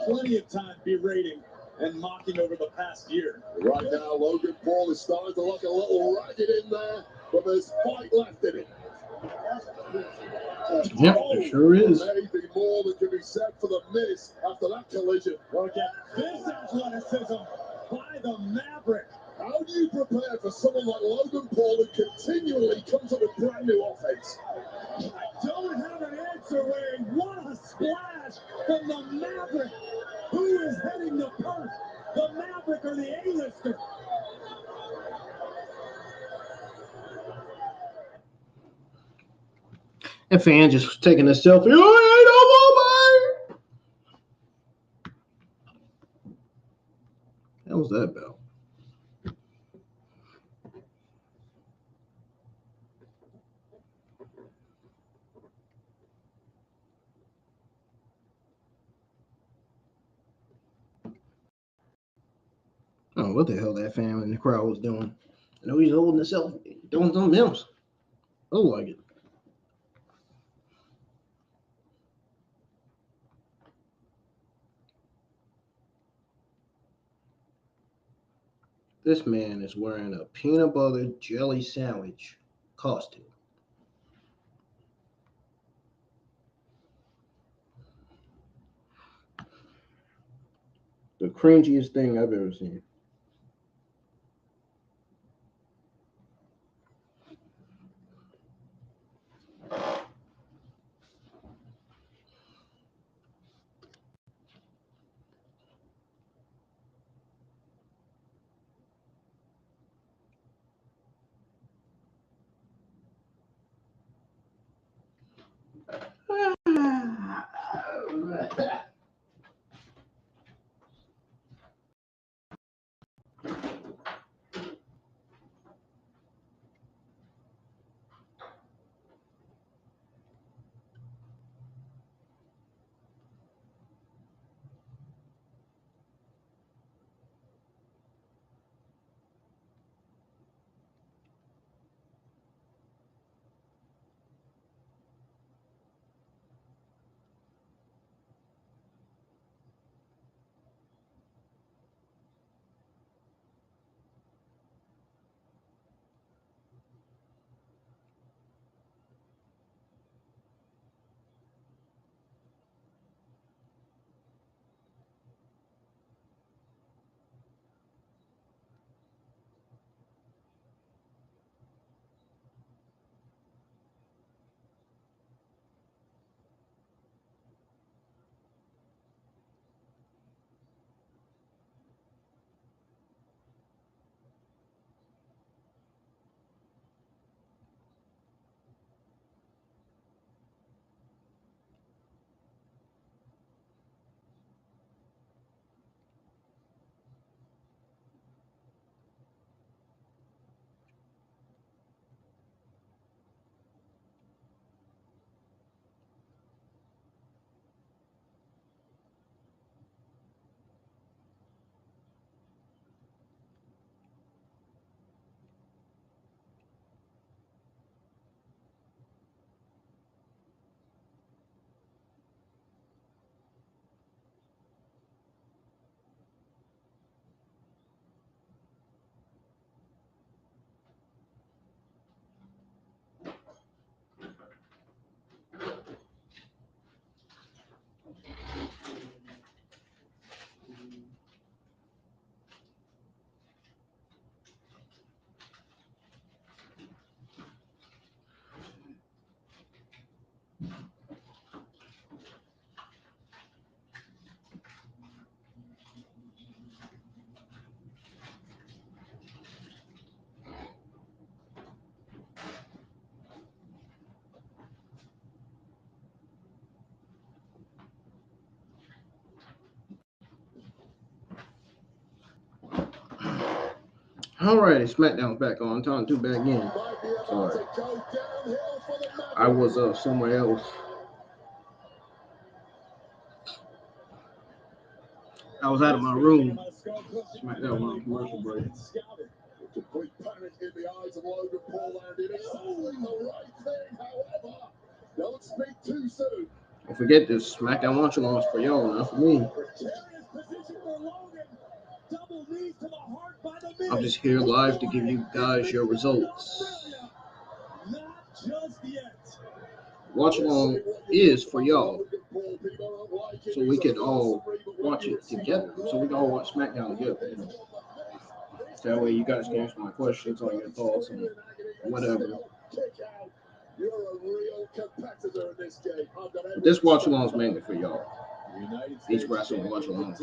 plenty of time berating and mocking over the past year. Right now, Logan Paul is starting to look a little ragged in there, but there's fight left in it. Yep, it sure is. Maybe more than can be said for the Miz after that collision. Look at this athleticism by the Maverick. How do you prepare for someone like Logan Paul who continually comes up with brand new offense? I don't have an answer, Wayne. What a splash from the Maverick. Who is heading to Perth? The Maverick or the A-lister? That fan just taking a selfie. Oh, ain't no more. What was that about? I don't know what the hell that fan in the crowd was doing. I know he's holding himself, doing something else. I don't like it. This man is wearing a peanut butter jelly sandwich costume. The cringiest thing I've ever seen. Alrighty, SmackDown's back on. Time to back in. Sorry. I was somewhere else. I was out of my room. SmackDown on commercial break. Complete panic in the eyes of Logan Paul, and it is only the right thing. However, don't speak too soon. Don't forget this SmackDown watch alongs for y'all, not for me. I'm just here live to give you guys your results. Watch along is for y'all, so we can all watch it together. So we can all watch SmackDown together. You know? That way, you guys can answer my questions on your thoughts and whatever. But this watch along is mainly for y'all. These wrestling watch alongs,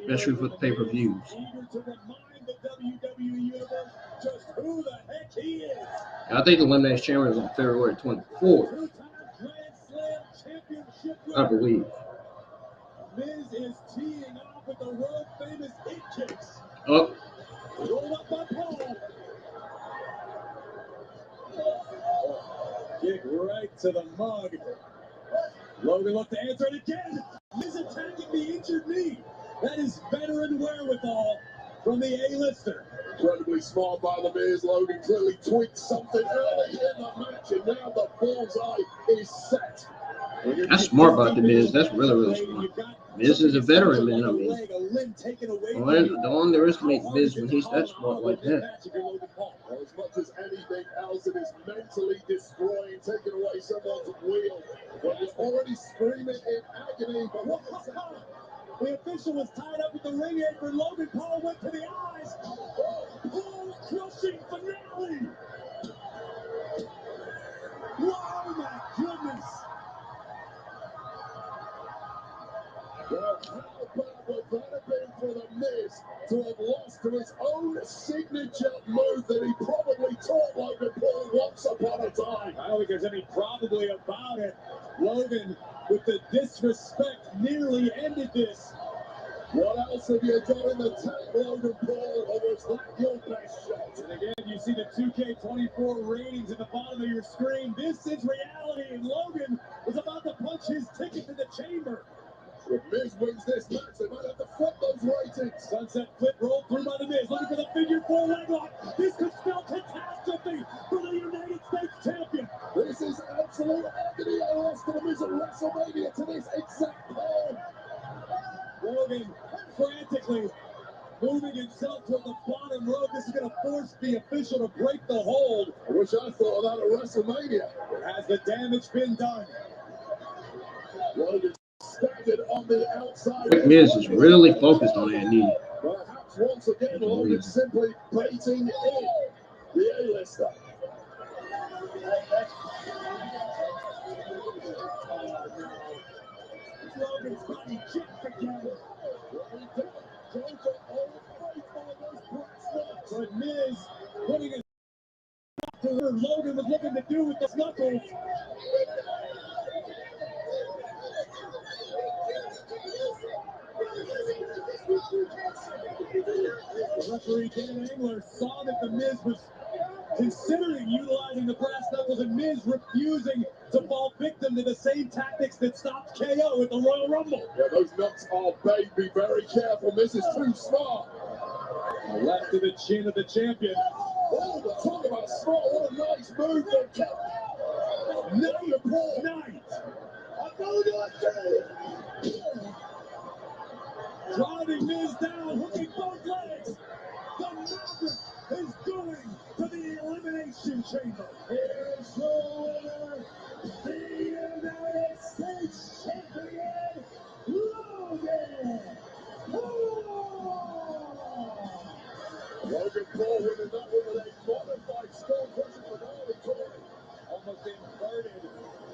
especially for the pay-per-views. I think the Elimination Chamber is on February 24th. I believe. Miz is teeing off with the world famous hit kicks. Oh. Rolled up by Paul. Kick right to the mug. Logan looks to answer it again. Miz attacking the injured knee. That is veteran wherewithal from the A-lister. Incredibly smart by the Miz. Logan clearly tweaked something early in the match, and now the bullseye is set. That's smart about the Miz. That's really, really smart. Miz is a veteran, man. I mean, don't underestimate Miz when he's that smart like that. As much as anything else, it is mentally destroying, taking away someone's wheel. When you're already screaming in agony. The official was tied up with the ring apron. Logan Paul went to the eyes. Paul crushing finale. Wow, my goodness. Well, how bad would that have been for the Miz to have lost to his own signature move that he probably taught Logan Paul once upon a time? I don't think there's any probably about it. Logan, with the disrespect, nearly ended this. What else have you done in the tank, Logan Paul, or was that your best shot? And again, you see the 2K24 ratings at the bottom of your screen. This is reality, and Logan is about to punch his ticket to the chamber. If Miz wins this match, they might have to flip those ratings. Sunset flip rolled through by the Miz, looking for the figure four leg lock. This could spell catastrophe for the United States champion. This is absolute agony. I lost to the Miz at WrestleMania to this exact point. Logan frantically moving himself toward the bottom rope. This is going to force the official to break the hold. I wish I thought of that at WrestleMania. Has the damage been done? Logan staggered on the outside. Miz is really focused on that knee. Perhaps once again, Logan simply baiting in the A-lister. Logan's body kicked again. But Miz putting his to where Logan was looking to do with the knuckles. Referee Dan Engler saw that the Miz was considering utilizing the brass knuckles, and Miz refusing to fall victim to the same tactics that stopped KO at the Royal Rumble. Yeah, those nuts are big. Be very careful. Miz is too smart. The left to the chin of the champion. Oh, talk about smart. What a nice move there, Kevin. Night. I'm going to driving Miz down, hooking both legs. The Maverick is going to the Elimination Chamber. Here's the winner, the United States champion, Logan Paul. Logan Paul winning that one with a modified Storm version of Harley Corey. Almost inverted.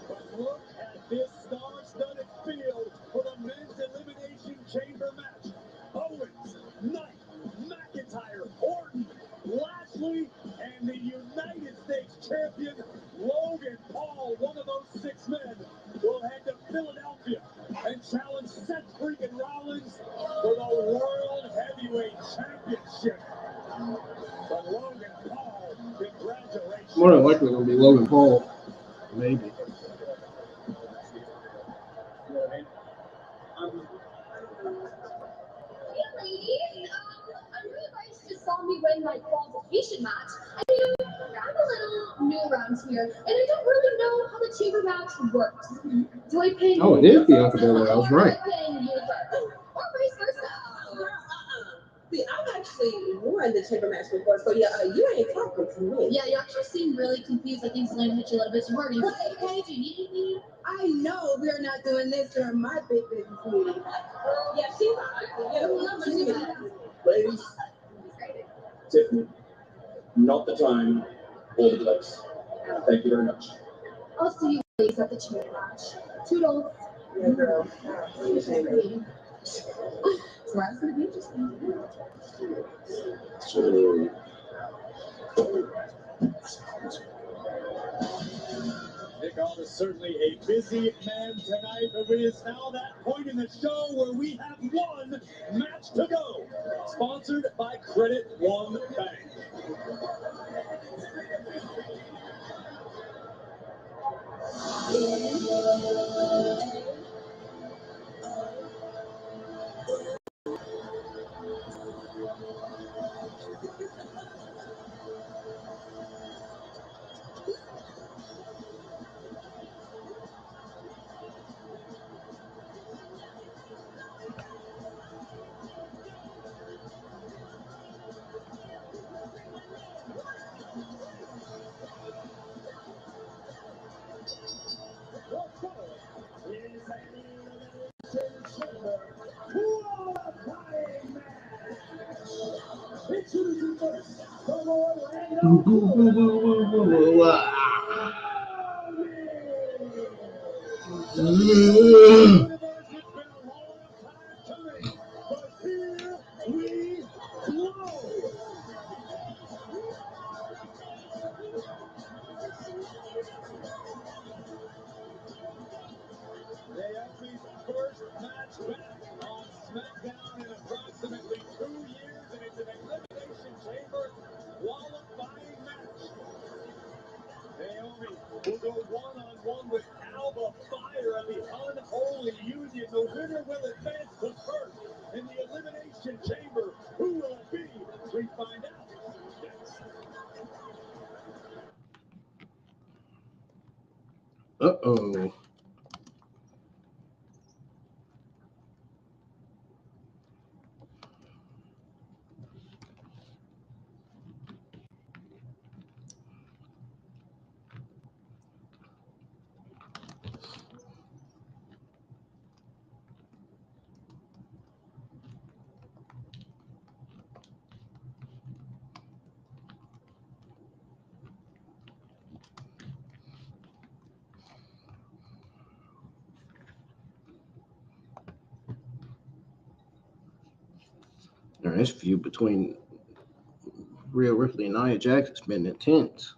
But look at this star-studded field for the men's Elimination Chamber match. Owens, Knight, McIntyre, Orton, Lashley, and the United States champion, Logan Paul, one of those 6 men, will head to Philadelphia and challenge Seth freaking Rollins for the World Heavyweight Championship. But Logan Paul, congratulations. More than likely going to be Logan Paul. Maybe. Hey, ladies. I know you guys just saw me win my qualification match. And I'm a little new around here, and I don't really know how the chamber match works. Do I pin Oh, it is Bianca Belair. I was right. Or pin you first? Or vice versa? See, I've actually won the chamber match before, so yeah, you ain't talking to me. Yeah, you actually seem really confused. I think Selena hit you a little bit too hard. Are you okay? Do you need anything? I know we're not doing this during my big business meeting. Yeah, she's fine. Ladies, Tiffany, not the time or the place. Thank you very much. I'll see you ladies at the chamber match. Toodles. Yeah, girl. Tomorrow's gonna be interesting. Nick Aldis is certainly a busy man tonight, but it is now that point in the show where we have one match to go. Sponsored by Credit One Bank. Naomi's first match back on SmackDown in approximately 2 years, and it's an Elimination Chamber qualifying match. Naomi will go one-on-one with Alba Fire at the Unholy Union. The winner will advance to Perth in the Elimination Chamber. Who will it be? We find out next. Uh-oh. Now, this feud between Rhea Ripley and Nia Jax has been intense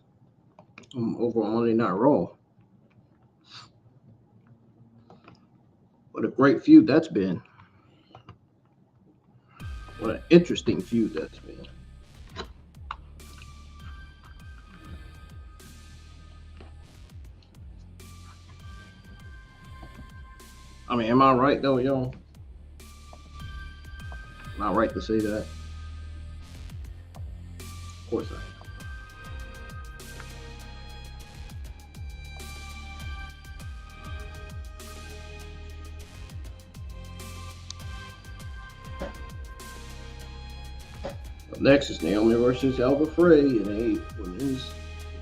over on Monday Night Raw. What a great feud that's been. What an interesting feud that's been. I mean, am I right though, y'all? Am I right to say that? Of course I am. Up next is Naomi versus Alba Frey in a women's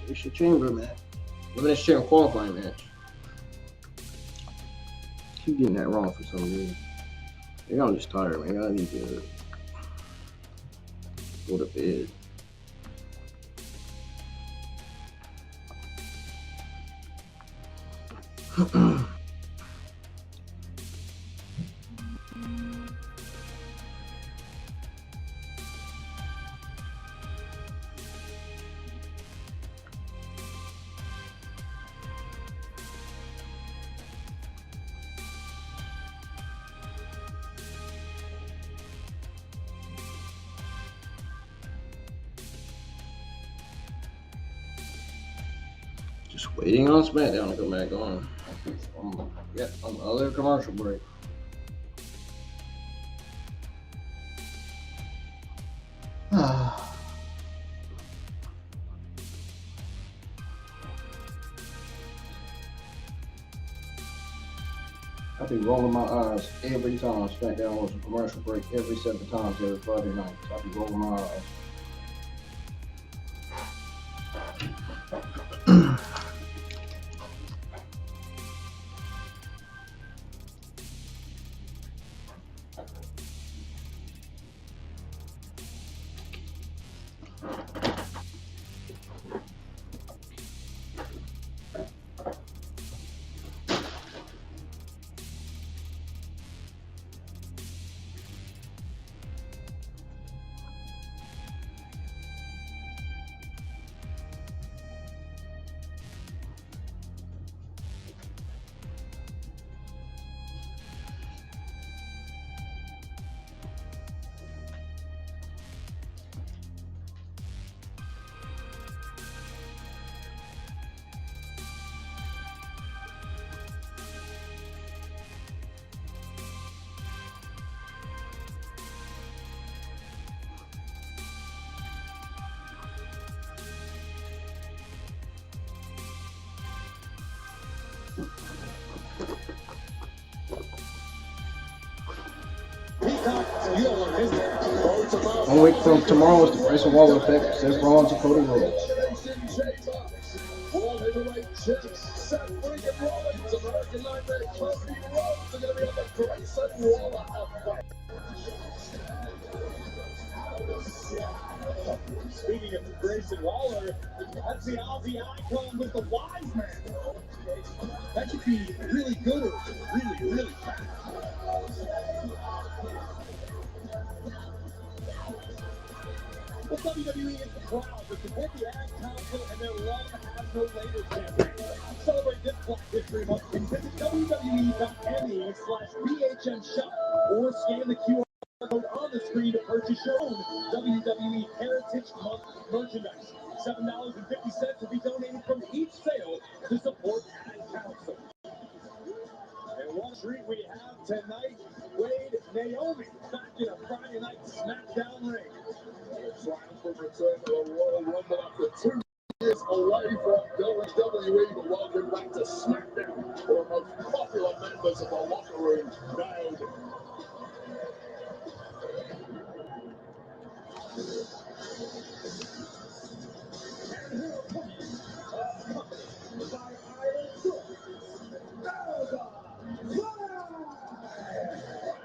Elimination Chamber match. Elimination Chamber qualifying match. Keep getting that wrong for some reason. Maybe I'm just tired, man. I need to go to bed. Just waiting on SmackDown to come back on. Yet another commercial break. I be rolling my eyes every time SmackDown was a commercial break, every 7 times every Friday night. I be rolling my eyes. One week from tomorrow is the Grayson Waller effect, Seth Rollins and Cody Rhodes. World Heavyweight Champ Seth freaking Rollins, American Nightmare Cody Rhodes are going to be on the Grayson Waller effect. Speaking of Grayson Waller, that's the Aussie icon with the wise man. That could be really good or really, really bad. Well, WWE is proud to support the Ad Council and their Love Has No Labels campaign. Celebrate this Black History Month and visit WWE.me/BHM shop or scan the QR code on the screen to purchase your own WWE Heritage Month merchandise. $7.50 will be donated from each sale to support Ad Council. And one treat we have tonight, Wade Naomi back in a Friday night SmackDown ring. Triumphant return to the Royal Rumble after 2 years away from WWE, but welcome back to SmackDown for the most popular members of the locker room, Naomi.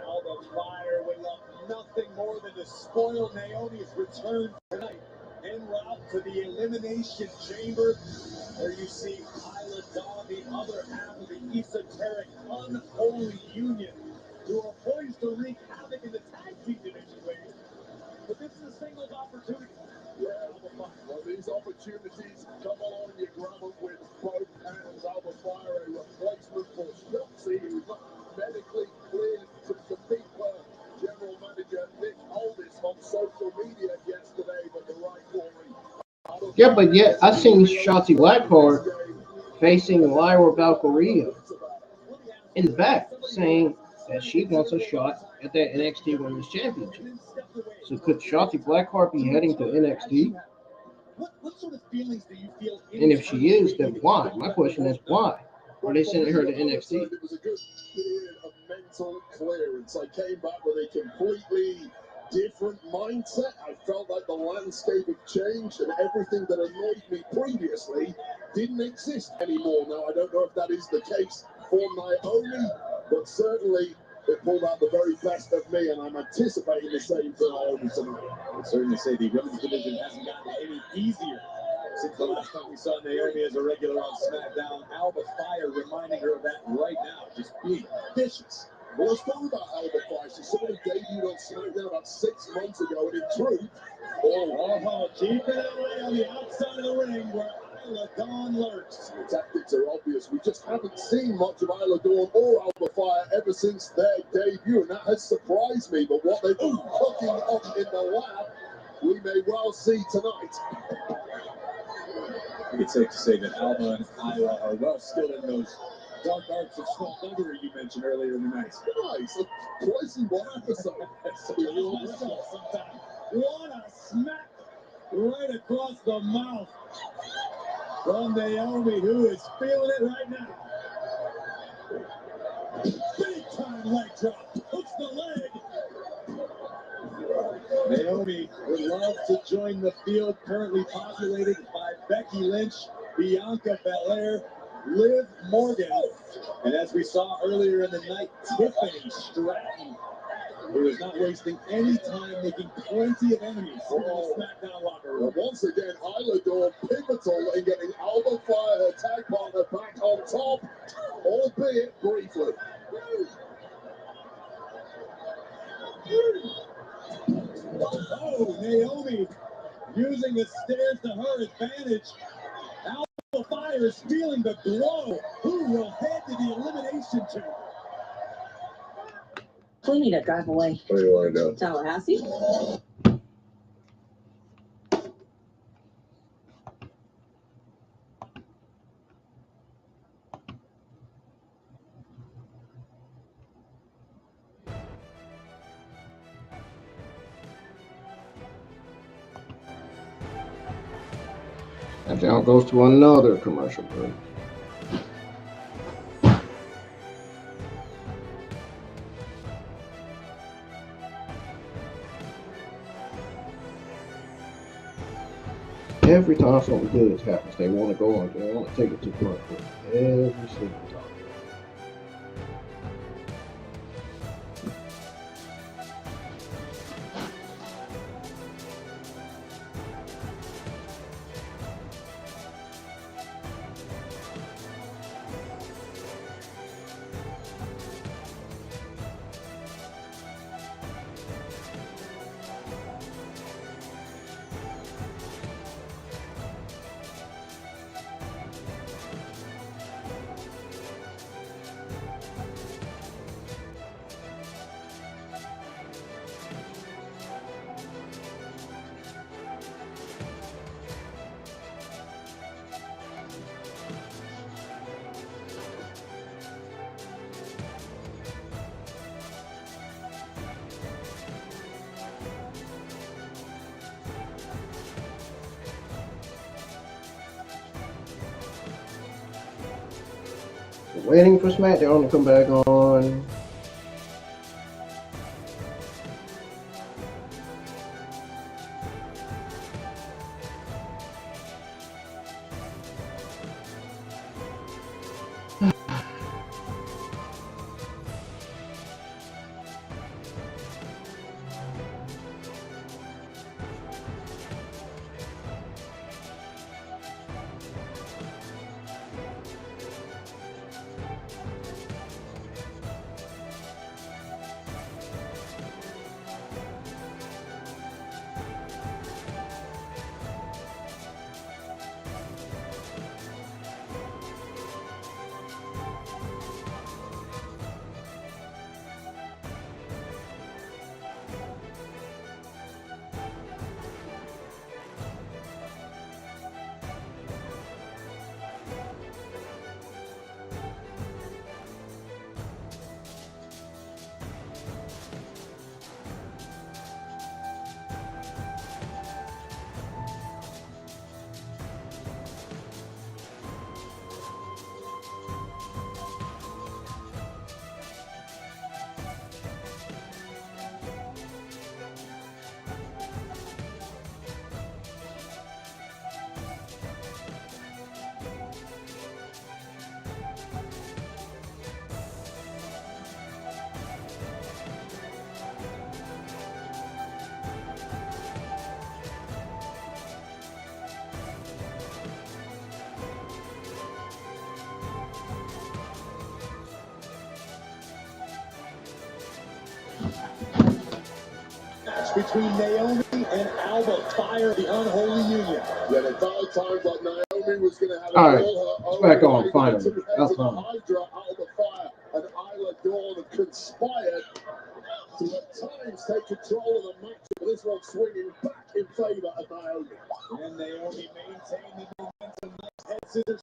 Alba Fire would love nothing more than to spoil Naomi's return tonight en route to the Elimination Chamber, where you see Isla Dawn, the other half of the esoteric unholy union, who are poised to wreak havoc in the tag team division, Wade. But this is a singles opportunity. Yeah, well, these opportunities come along, you grab them with both hands. Alba Fire, a replacement for Shotzi, who's not medically cleared to compete for General Manager Nick Aldis on social media yesterday, but the right glory. Yeah, but yet I seen Shotzi Blackheart facing Lyra Valkyria in the back saying that she wants a shot at that NXT Women's Championship. So could Shotzi Blackheart be heading to NXT? What sort of feelings do you feel? And if she is, then why? My question is why? Are they sending her to NXT? It was a good period of mental clearance. I came back with a completely different mindset. I felt like the landscape had changed and everything that annoyed me previously didn't exist anymore. Now, I don't know if that is the case for Naomi, but certainly it pulled out the very best of me, and I'm anticipating the same for Naomi tonight. I would certainly say the women's division hasn't gotten any easier since the last time we saw Naomi as a regular on SmackDown. Alba Fire reminding her of that right now, just being vicious. Well, let's talk about Alba Fire. She sort of debuted on SmackDown about 6 months ago, and in truth, keep it away on the outside of the ring where Isla Dawn lurks. the tactics are obvious. We just haven't seen much of Isla Dawn or Alba Fire ever since their debut, and that has surprised me. But what they've been cooking up in the lab, we may well see tonight. think it's safe to say that Alba and Isla are well skilled in those dark arts of skullduggery you mentioned earlier in the night. Nice. Twice in one episode. What a smack right across the mouth from Naomi, who is feeling it right now. Big time leg drop. Hooks the leg. Naomi would love to join the field currently populated by Becky Lynch, Bianca Belair, Liv Morgan, and as we saw earlier in the night, Tiffany Stratton, who is not wasting any time making plenty of enemies in the SmackDown locker room. Once again, Isla Dawn pivotal in getting Alba Fire, her tag partner, back on top, albeit briefly. Oh, Naomi using the stairs to her advantage. Alba Fire is feeling the glow. Who will head to the Elimination Chamber? We need to drive away. What do you want to do? Tallahassee? And now goes to another commercial break. Every time something good happens, they want to go on. They want to take it to commercial. Every single time. Waiting for SmackDown to come back on. Between Naomi and Alba Fire, the unholy union. Yeah, the dark times like Naomi was going to have All right, all it's her back on finally. to That's the fine. Hydra, Alba Fire, and Isla Dawn have conspired to at times take control of the match. But this one swinging back in favor of Naomi. And Naomi maintained the momentum scissors.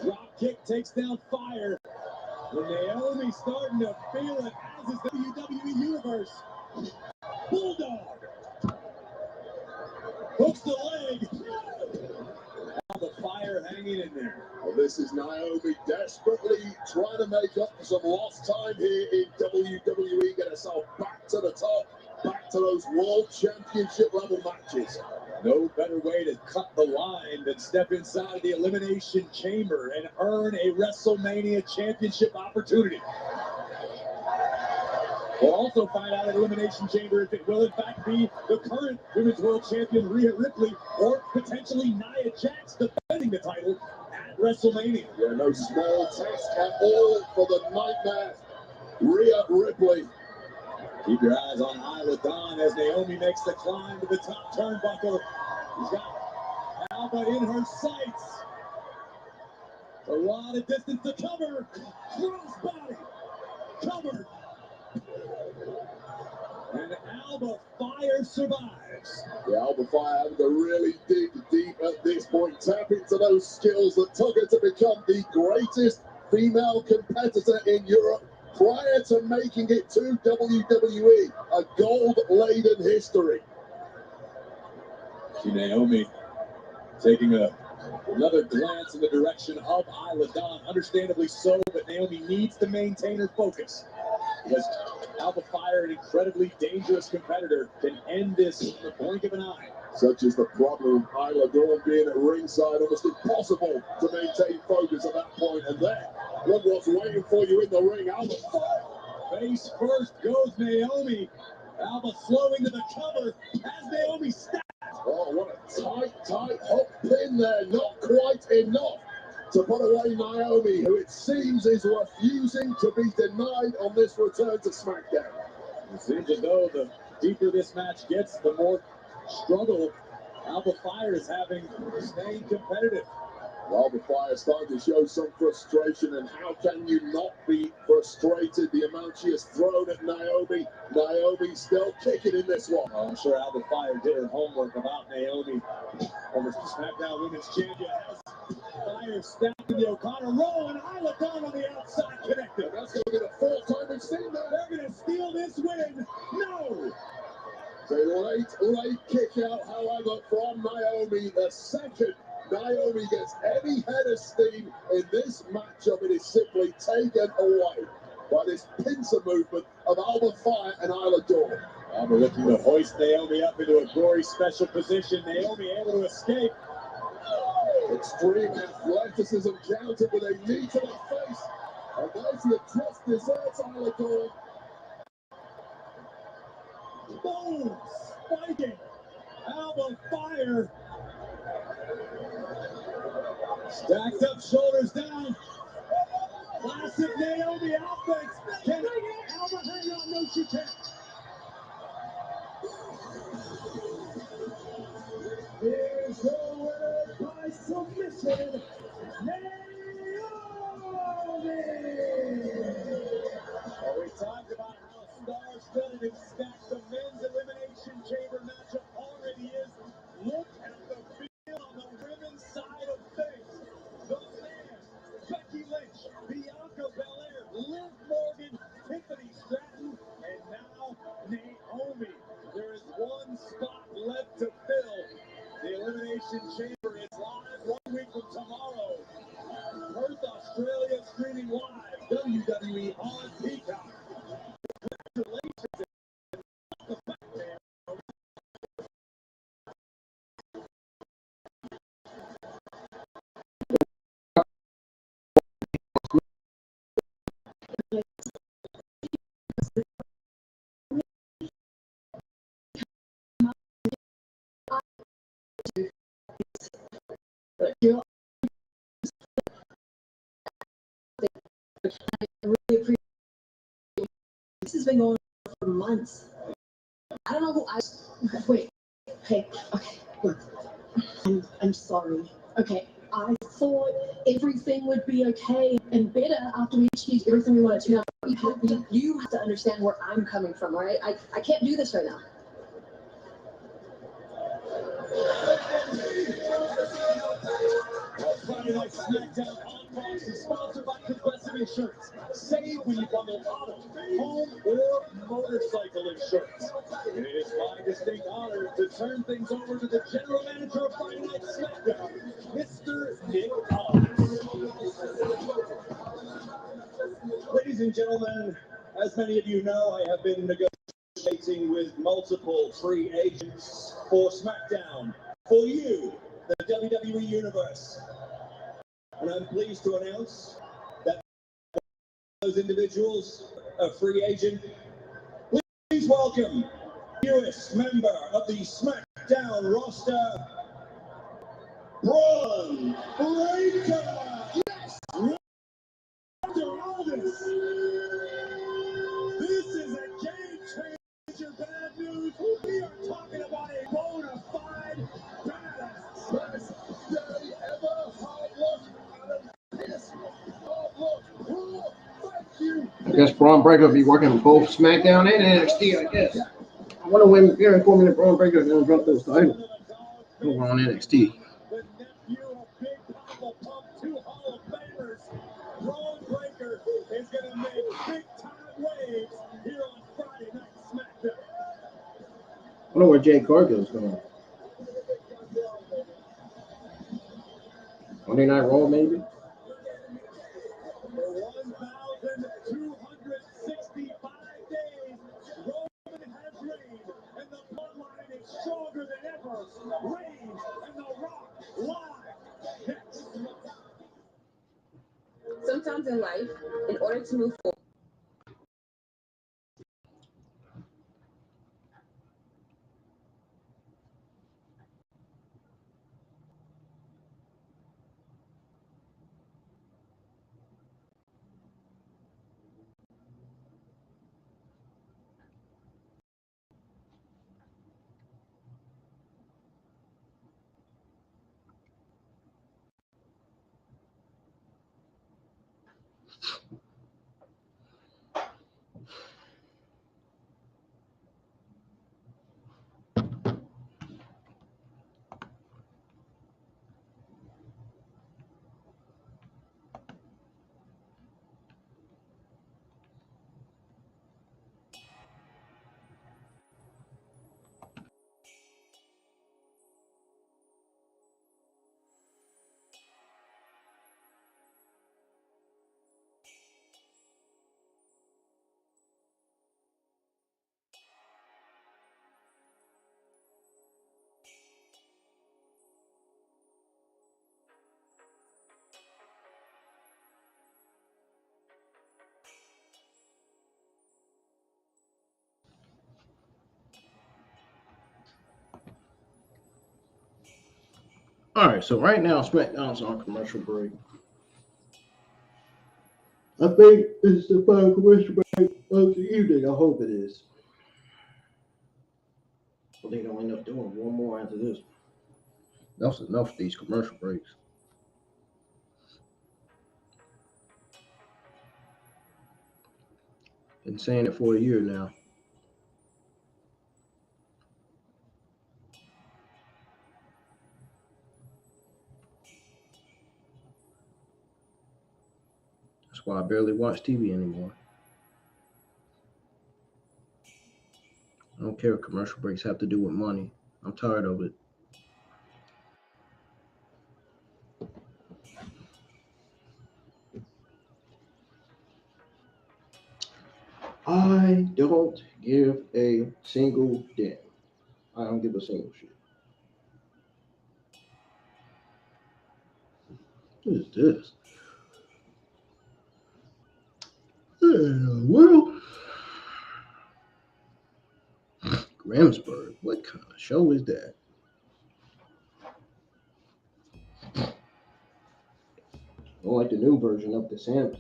Drop kick takes down Fire. And Naomi starting to feel it, as is WWE Universe. Bulldog. Hooks the leg. Now the Fire hanging in there. Well, this is Naomi desperately trying to make up for some lost time here in WWE, get herself back to the top, back to those World Championship level matches. No better way to cut the line than step inside the Elimination Chamber and earn a WrestleMania Championship opportunity. We'll also find out at Elimination Chamber if it will in fact be the current Women's World Champion Rhea Ripley or potentially Nia Jax defending the title at WrestleMania. Yeah, no small task at all for the nightmare Rhea Ripley. Keep your eyes on Isla Dawn as Naomi makes the climb to the top turnbuckle. She's got Alba in her sights. A lot of distance to cover. Crossbody. Covered. And Alba Fire survives. The Alba Fire having to really dig deep at this point, tap into those skills that took her to become the greatest female competitor in Europe prior to making it to WWE, a gold-laden history. See Naomi taking another glance in the direction of Isla Dawn, understandably so, but Naomi needs to maintain her focus because Alba Fire, an incredibly dangerous competitor, can end this in the blink of an eye. Such is the problem, Isla Dawn being at ringside, almost impossible to maintain focus at that point. And there, look what's waiting for you in the ring. Alba Fire. Face first goes Naomi. Alba slowing to the cover as Naomi stacks. Oh, what a tight hook pin there. Not quite enough to put away Naomi, who it seems is refusing to be denied on this return to SmackDown. It seems as though the deeper this match gets, the more struggle Alba Fire is having staying competitive. Alba Fire starting to show some frustration, and how can you not be frustrated? The amount she has thrown at Naomi. Naomi still kicking in this one. I'm sure Alba Fire did her homework about Naomi. Over to SmackDown Women's Champion as Fire stacked in the O'Connor roll, and Isla Dawn on the outside connected. And that's going to be the fourth time we've seen that. They're going to steal this win. No! A late kick out, however, from Naomi. The second Naomi gets any head of steam in this matchup, it is simply taken away by this pincer movement of Alba Fire and Isla Dawn. Alba looking to hoist Naomi up into a gory special position. Naomi able to escape. Extreme athleticism countered with a knee to the face. And there's the just desserts Isla Dawn. Boom! Spiking! Alba Fire! Stacked up, shoulders down. Classic Naomi offense. Can Alba hang on? No, she can't. Here's the winner by submission, Naomi! Well, we talked about how star-studded and stacked the men's Elimination Chamber matchup already is. Look at the field on the women's side of things. The fans, Becky Lynch, Bianca Belair, Liv Morgan, Tiffany Stratton, and now Naomi. There is one spot left to fill. The Elimination Chamber is live 1 week from tomorrow. Perth, Australia, streaming live. WWE on Peacock. Congratulations. I really appreciate it. This has been going on for months. I don't know who I wait. Okay, look. I'm sorry. Okay. I thought everything would be okay and better after we achieved everything we wanted to. Now, you have to understand where I'm coming from, all right? I can't do this right now. Friday Night SmackDown on Fox is sponsored by Progressive Insurance. Save when you bundle auto, home, or motorcycle insurance. And it is my distinct honor to turn things over to the general manager of Friday Night SmackDown, Mr. Nick Owens. Ladies and gentlemen, as many of you know, I have been negotiating with multiple free agents for SmackDown, for you, the WWE Universe. And I'm pleased to announce that those individuals, a free agent, please welcome newest member of the SmackDown roster, Braun Breaker. Yes! This is a game changer, bad news. We are talking about a bona fide badass. Best day ever. Hard work out of this. Hard work. Oh, thank you. I guess Braun Breaker will be working both SmackDown and NXT, I guess. I wonder when they're informing that Braun Breaker is going to drop those titles over on NXT. The nephew of Big Papa Pump, 2 Hall of Famers. Braun Breaker is going to make big time waves here on Friday Night SmackDown. I wonder where Jay Cargill's going. Monday Night Raw, maybe? For 1,265 days, Roman has reigned, and the bloodline is stronger than ever. Reigns and The Rock live next. Sometimes in life, in order to move forward, All right, so right now SmackDown's on commercial break. I think this is the final commercial break of the evening. I hope it is. I think I'll end up doing one more after this. That's enough of these commercial breaks. Been saying it for a year now. That's why I barely watch TV anymore. I don't care what commercial breaks have to do with money. I'm tired of it. I don't give a single damn. I don't give a single shit. What is this? Well, Gramsburg. What kind of show is that? I like the new version of the Samsons.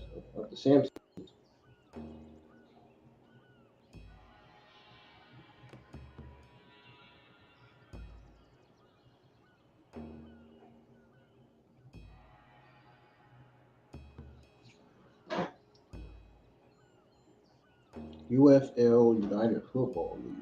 UFL United Football League.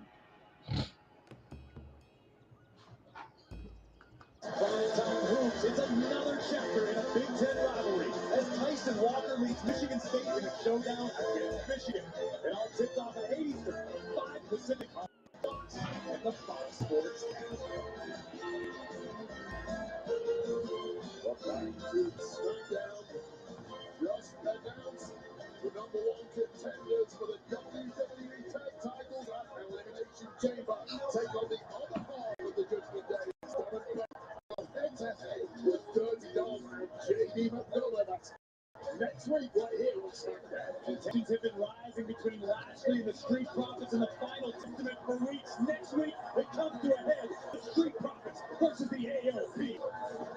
Primetime Hoops, it's another another chapter in a Big Ten rivalry as Tyson Walker leads Michigan State in a showdown against Michigan. It all tipped off at 8 Eastern, 5 Pacific on Fox and the Fox Sports app. Welcome back to SmackDown. Just announced the number one contenders for the WWE Tag Titles at Elimination Chamber take on the other half of the Judgment Day. Head to head with Dirty Dom and JD McDonough. That's next week right here on SmackDown. Tensions have been rising between Lashley and the Street Profits in the final tournament for weeks. Next week, it comes to a head. The Street Profits versus the AOP.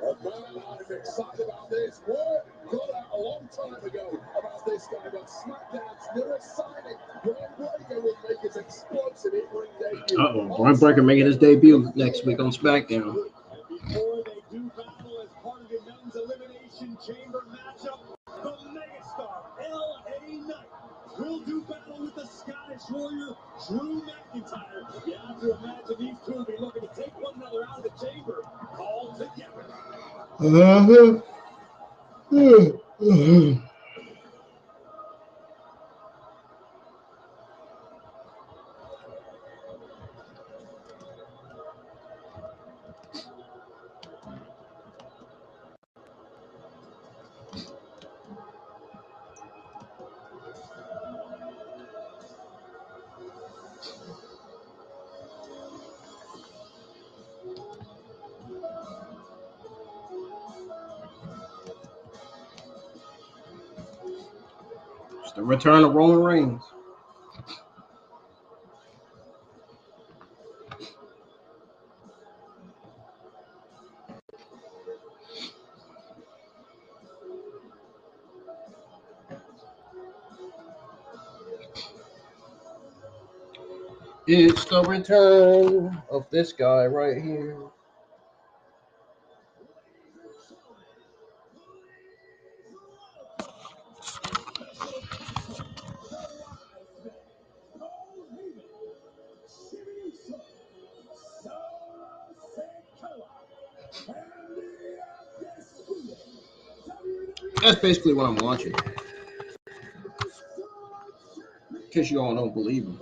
Oh man, I'm excited about this. Word got out a long time ago about this guy, but SmackDown's newest signing, Brian Breaker, will make his explosive in-ring debut. Brian Breaker making his debut next week on SmackDown. Before they do battle as part of the Men's Elimination Chamber matchup, the megastar L.A. Knight will do battle with the Scottish Warrior Drew McIntyre. You have to imagine these two will be looking to take one another out of the chamber all together. It's the return of Roman Reigns. It's the return of this guy right here. That's basically what I'm watching. In case you all don't believe me.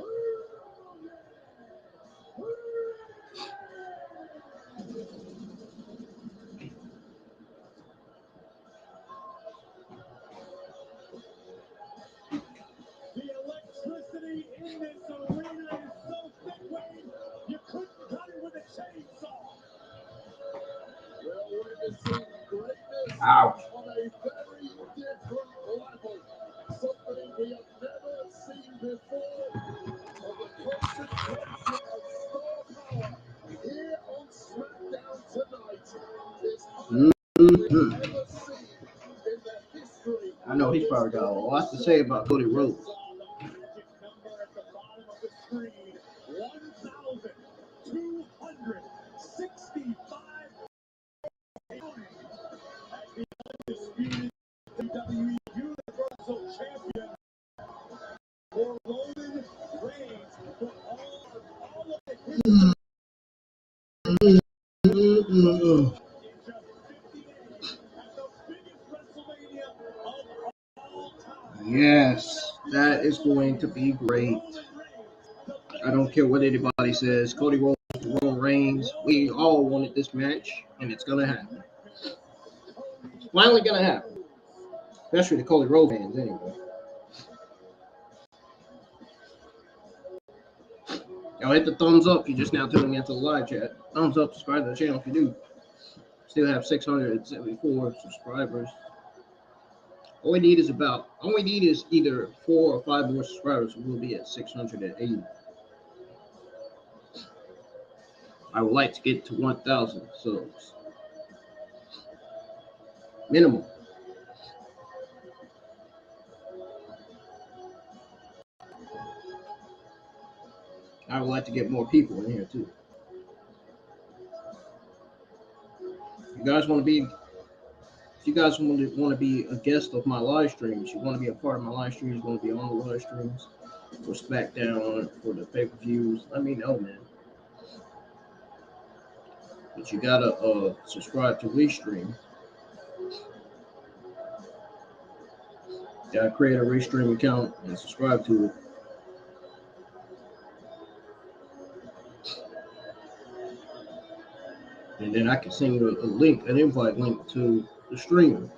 The electricity in this arena is so thick, Wayne, you couldn't cut it with a chainsaw. We're witnessing greatness Ouch. on a very different level. Something we have never seen before. Of the concentration of star power here on SmackDown tonight is unlike we've ever seen in the history. I know he's probably got a lot to say about Cody Rhodes. Saw the magic number at the bottom of the screen, 1,265 as the undisputed WWE Universal Champion for Roman Reigns for all of the history in just 50 days at the biggest WrestleMania of all time. Yes, that is going to be great. I don't care what anybody says. Cody Rhodes, Roman Reigns. We all wanted this match, and it's gonna happen. It's finally gonna happen. Especially the Cody Rhodes fans, anyway. Y'all hit the thumbs up if you're just now tuning into the live chat. Thumbs up, subscribe to the channel if you do. Still have 674 subscribers. All we need is either 4 or 5 more subscribers. We'll be at 680. I would like to get to 1,000 subs. Minimum. I would like to get more people in here too. If you guys want to be a guest of my live streams, you want to be a part of my live streams, you want to be on the live streams for SmackDown, for the pay-per-views, let me know, man. But you gotta subscribe to Restream. Gotta create a Restream account and subscribe to it. And then I can send you a link, an invite link to the stream.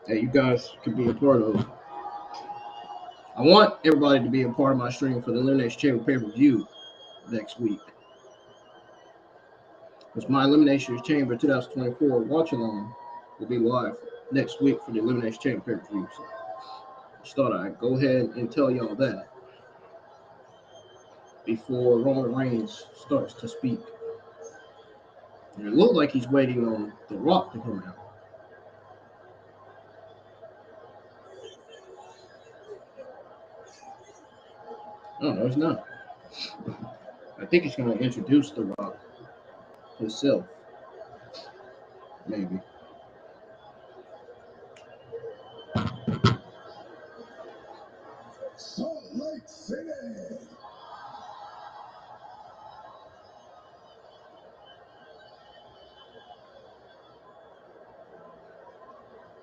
That you guys can be a part of. I want everybody to be a part of my stream for the Elimination Chamber pay-per-view next week. Because my Elimination Chamber 2024 watch-along will be live next week for the Elimination Chamber pay-per-view. So I just thought I'd go ahead and tell y'all that before Roman Reigns starts to speak. And it looked like he's waiting on The Rock to come out. Oh, no, he's not. I think he's going to introduce The Rock himself. Maybe. Salt Lake City.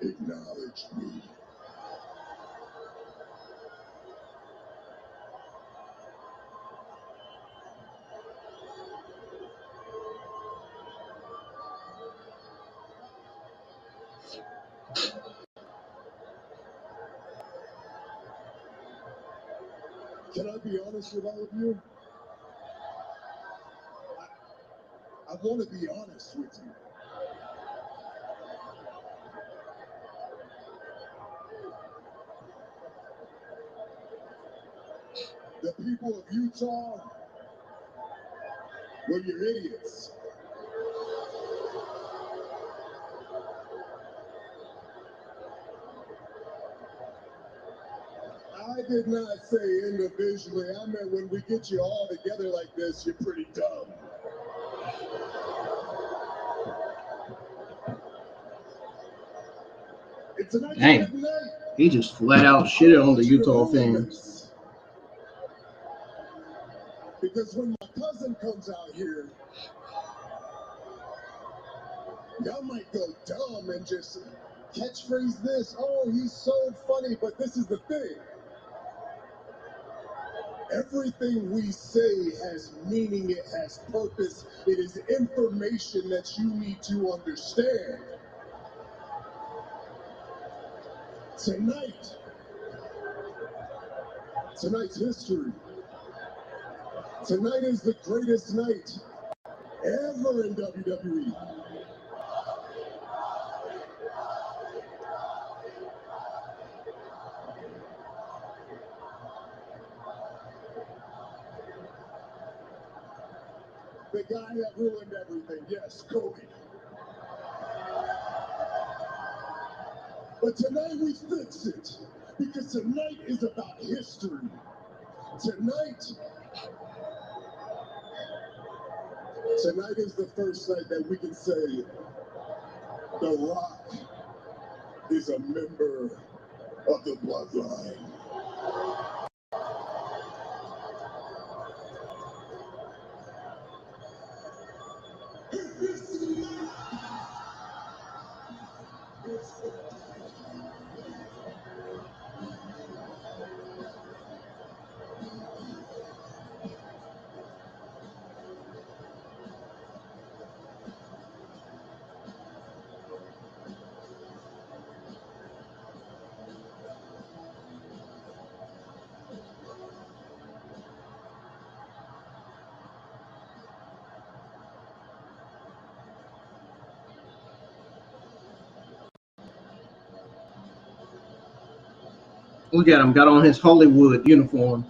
Acknowledge me. Can I be honest with all of you? I want to be honest with you. The people of Utah, well, you're idiots. I did not say individually. I meant when we get you all together like this, you're pretty dumb. It's an Dang. He just flat out shitted on the Utah fans. Because when my cousin comes out here, y'all might go dumb and just catchphrase this. Oh, he's so funny, but this is the thing. Everything we say has meaning, it has purpose, it is information that you need to understand. Tonight's history. Tonight is the greatest night ever in WWE. The guy that ruined everything, yes, Cody. But tonight we fix it, because tonight is about history. Tonight is the first night that we can say The Rock is a member of the bloodline. Look at him, got on his Hollywood uniform.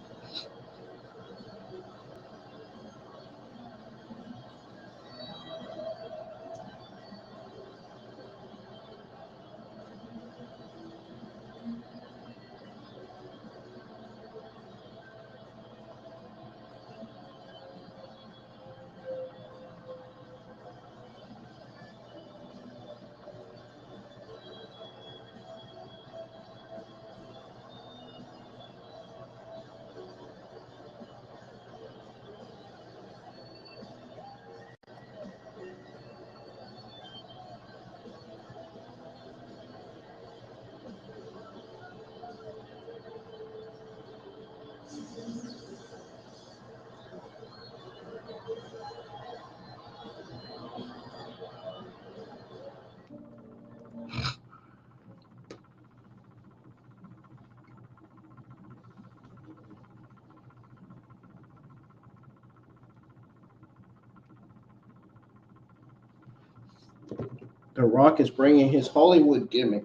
The Rock is bringing his Hollywood gimmick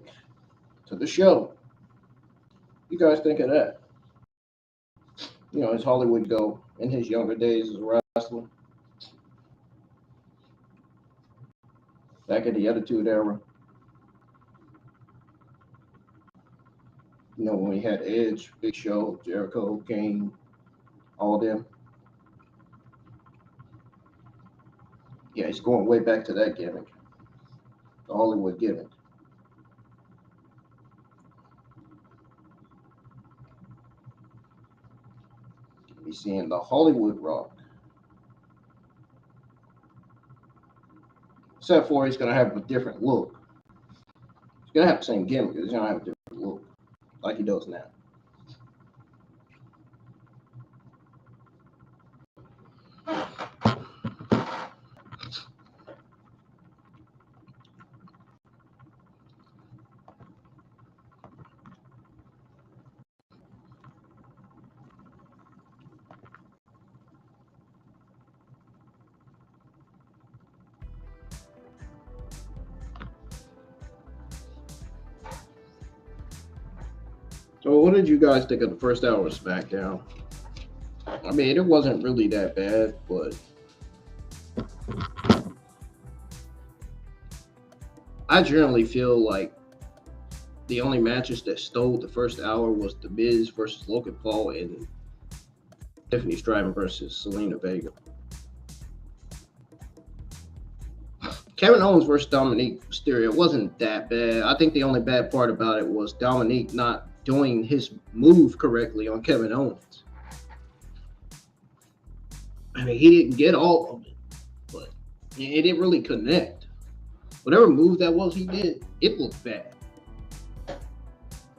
to the show. You guys think of that? You know, his Hollywood go in his younger days as a wrestler. Back in the Attitude Era. You know, when we had Edge, Big Show, Jericho, Kane, all of them. Yeah, he's going way back to that gimmick. The Hollywood gimmick. You're seeing the Hollywood Rock. Except for he's going to have a different look. He's going to have the same gimmick, he's going to have a different look. Like he does now. So what did you guys think of the first hour of SmackDown? I mean, it wasn't really that bad, but I generally feel like the only matches that stole the first hour was The Miz versus Logan Paul and Tiffany Stratton versus Selena Vega. Kevin Owens versus Dominic Mysterio wasn't that bad. I think the only bad part about it was Dominic not doing his move correctly on Kevin Owens. I mean, he didn't get all of it, but it didn't really connect. Whatever move that was he did, it looked bad.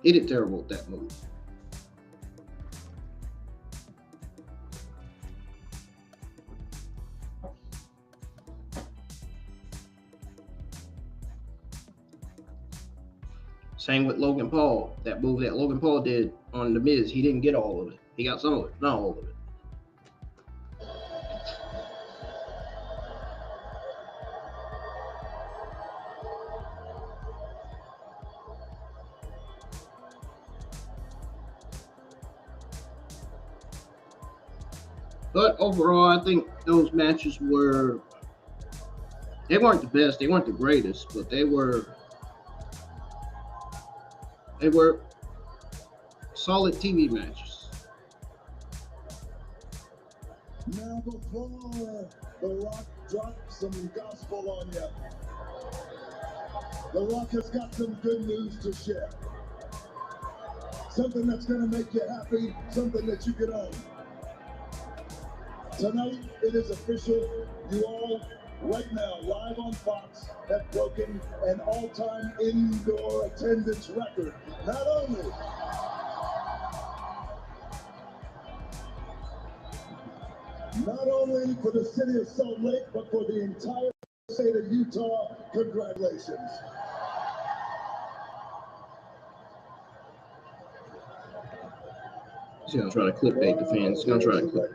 He did terrible with that move. Same with Logan Paul. That move that Logan Paul did on The Miz, he didn't get all of it. He got some of it, not all of it. But overall, I think those matches they weren't the best, they weren't the greatest, but they were solid TV matches. Now before The Rock drops some gospel on you, The Rock has got some good news to share. Something that's going to make you happy, something that you can own. Tonight, it is official. You all, right now, live on Fox, have broken an all-time indoor attendance record. Not only for the city of Salt Lake, but for the entire state of Utah. Congratulations. He's going to try to clickbait the fans. He's going to try to click.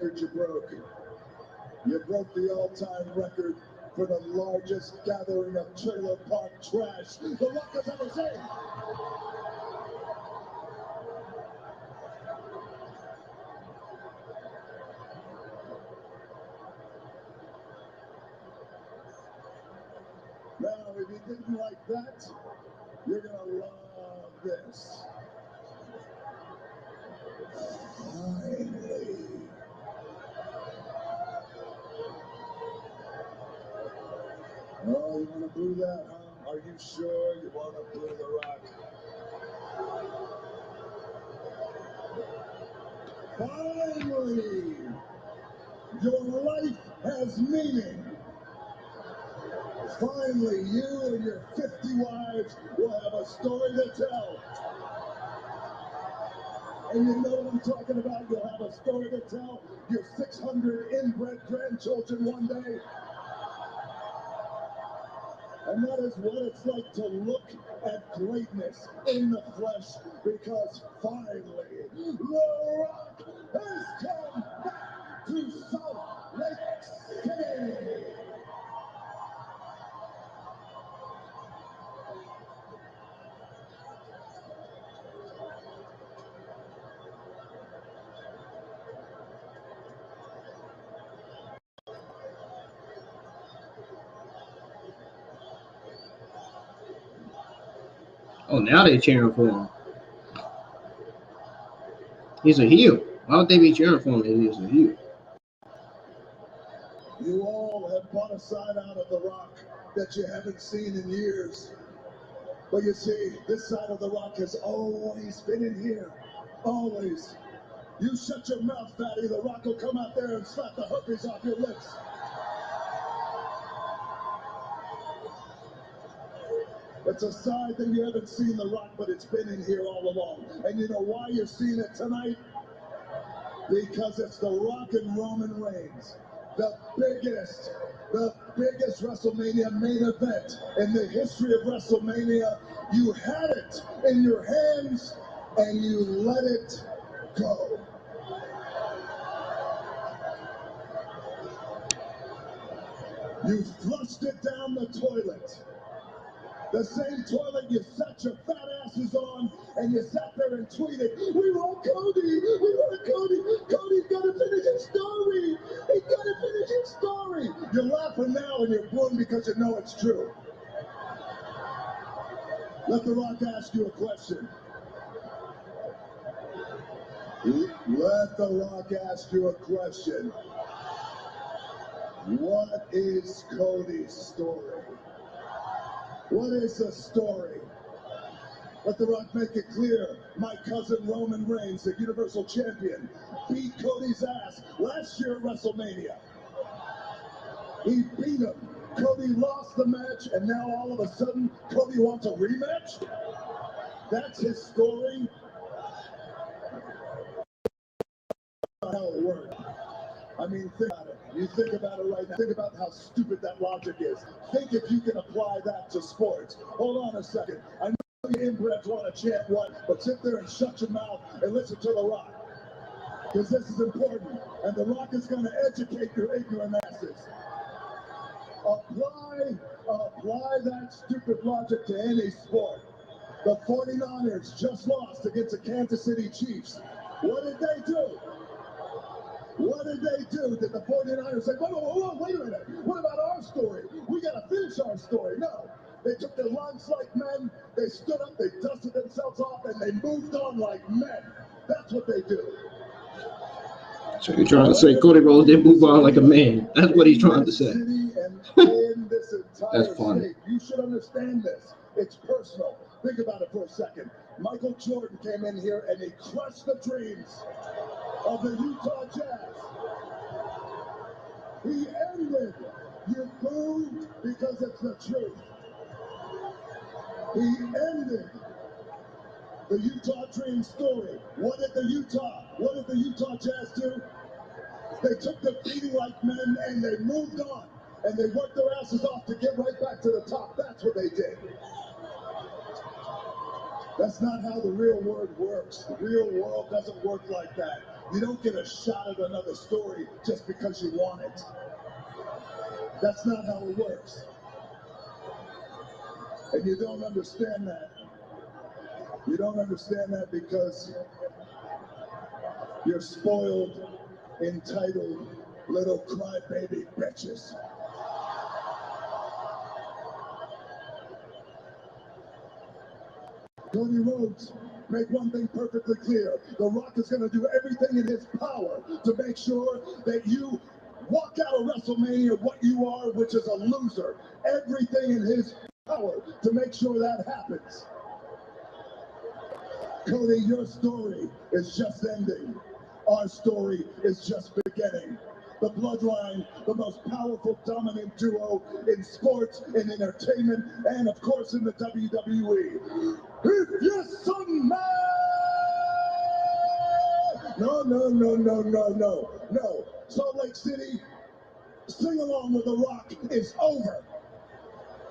You broke the all-time record for the largest gathering of trailer park trash The Rock has ever seen. Now, if you didn't like that, you're gonna love this. Finally. Oh, you want to boo that, huh? Are you sure you want to boo The Rock? Finally, your life has meaning. Finally, you and your 50 wives will have a story to tell. And you know what I'm talking about? You'll have a story to tell your 600 inbred grandchildren one day. And that is what it's like to look at greatness in the flesh, because finally, The Rock has come back to Salt Lake City. Oh, now they're cheering for him. He's a heel. Why would they be cheering for him if he's a heel? You all have bought a side out of The Rock that you haven't seen in years. But you see, this side of The Rock has always been in here. Always. You shut your mouth, fatty. The Rock will come out there and slap the herpes off your lips. It's a side that you haven't seen The Rock, but it's been in here all along. And you know why you're seeing it tonight? Because it's The Rock and Roman Reigns. The biggest WrestleMania main event in the history of WrestleMania. You had it in your hands and you let it go. You flushed it down the toilet. The same toilet you sat your fat asses on, and you sat there and tweeted, "We want Cody! We want Cody! Cody's got to finish his story! He's got to finish his story!" You're laughing now and you're booing because you know it's true. Let The Rock ask you a question. Let The Rock ask you a question. What is Cody's story? What is the story? Let The Rock make it clear. My cousin Roman Reigns, the Universal Champion, beat Cody's ass last year at WrestleMania. He beat him. Cody lost the match, and now all of a sudden, Cody wants a rematch? That's his story? That's how it worked. I mean, think about it. You think about it right now. Think about how stupid that logic is. Think if you can apply that to sports. Hold on a second. I know you inbreds want to chant what, but sit there and shut your mouth and listen to The Rock. Because this is important. And The Rock is going to educate your ignorant asses. Apply that stupid logic to any sport. The 49ers just lost against the Kansas City Chiefs. What did they do? What did they do? Did the 49ers say, whoa, wait a minute. What about our story? We got to finish our story. No. They took their lunch like men. They stood up, they dusted themselves off, and they moved on like men. That's what they do. So you're trying to say Cody Rhodes didn't move on like a man. That's what he's trying to say. That's funny. You should understand this. It's personal. Think about it for a second. Michael Jordan came in here and he crushed the dreams of the Utah Jazz. He ended. You booed because it's the truth. He ended the Utah Dream story. What did the Utah Jazz do? They took the beating like men and they moved on. And they worked their asses off to get right back to the top. That's what they did. That's not how the real world works. The real world doesn't work like that. You don't get a shot at another story just because you want it. That's not how it works. And you don't understand that. You don't understand that because you're spoiled, entitled, little crybaby bitches. Cody Rhodes, make one thing perfectly clear. The Rock is going to do everything in his power to make sure that you walk out of WrestleMania what you are, which is a loser. Everything in his power to make sure that happens. Cody, your story is just ending. Our story is just beginning. The Bloodline, the most powerful, dominant duo in sports, in entertainment, and of course in the WWE. If you're some man! No. Salt Lake City, sing along with The Rock is over.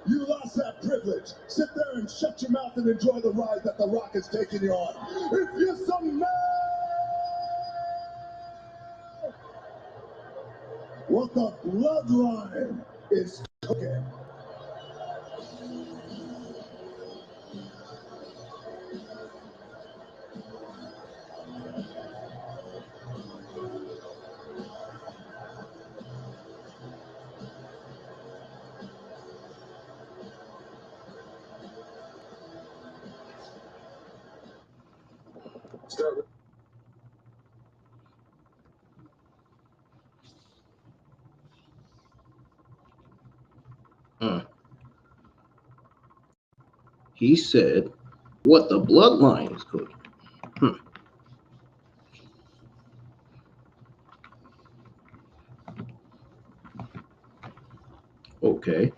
You lost that privilege. Sit there and shut your mouth and enjoy the ride that The Rock is taking you on. If you're some man! What the Bloodline is cooking. Start with He said, "What the bloodline is cooking." Okay.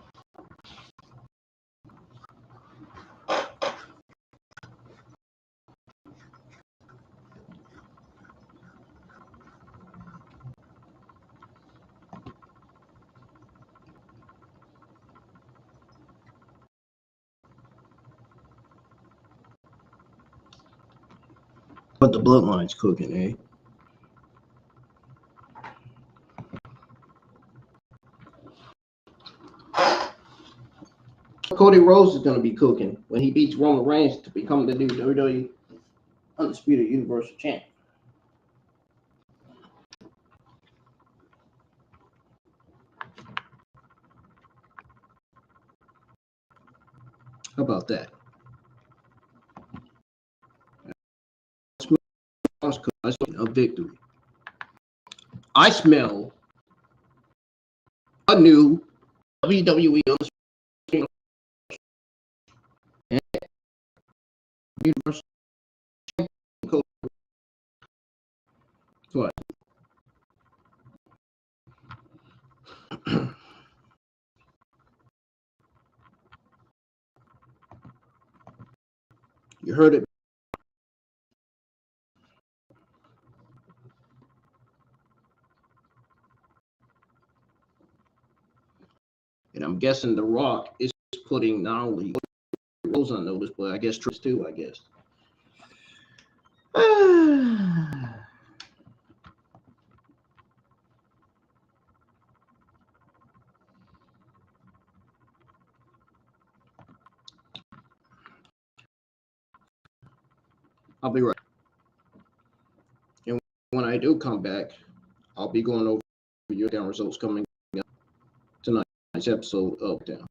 What the bloodline's cooking, eh? Cody Rhodes is going to be cooking when he beats Roman Reigns to become the new WWE Undisputed Universal Champ. How about that? I smell a victory. I smell a new WWE Universal Champion. What? You heard it. And I'm guessing The Rock is putting not only Rose on notice, but I guess Trish too, I guess. I'll be right. And when I do come back, I'll be going over your down results coming up tonight's episode of Down.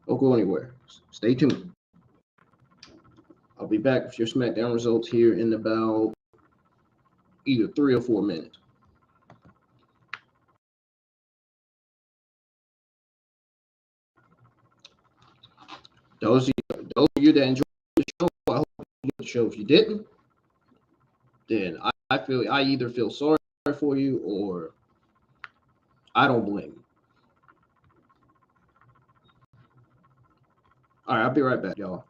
Don't go anywhere. Stay tuned. I'll be back with your SmackDown results here in about either 3 or 4 minutes. Those of you that enjoyed the show, I hope you enjoyed the show. If you didn't, then I either feel sorry for you or I don't blame you. All right, I'll be right back, y'all.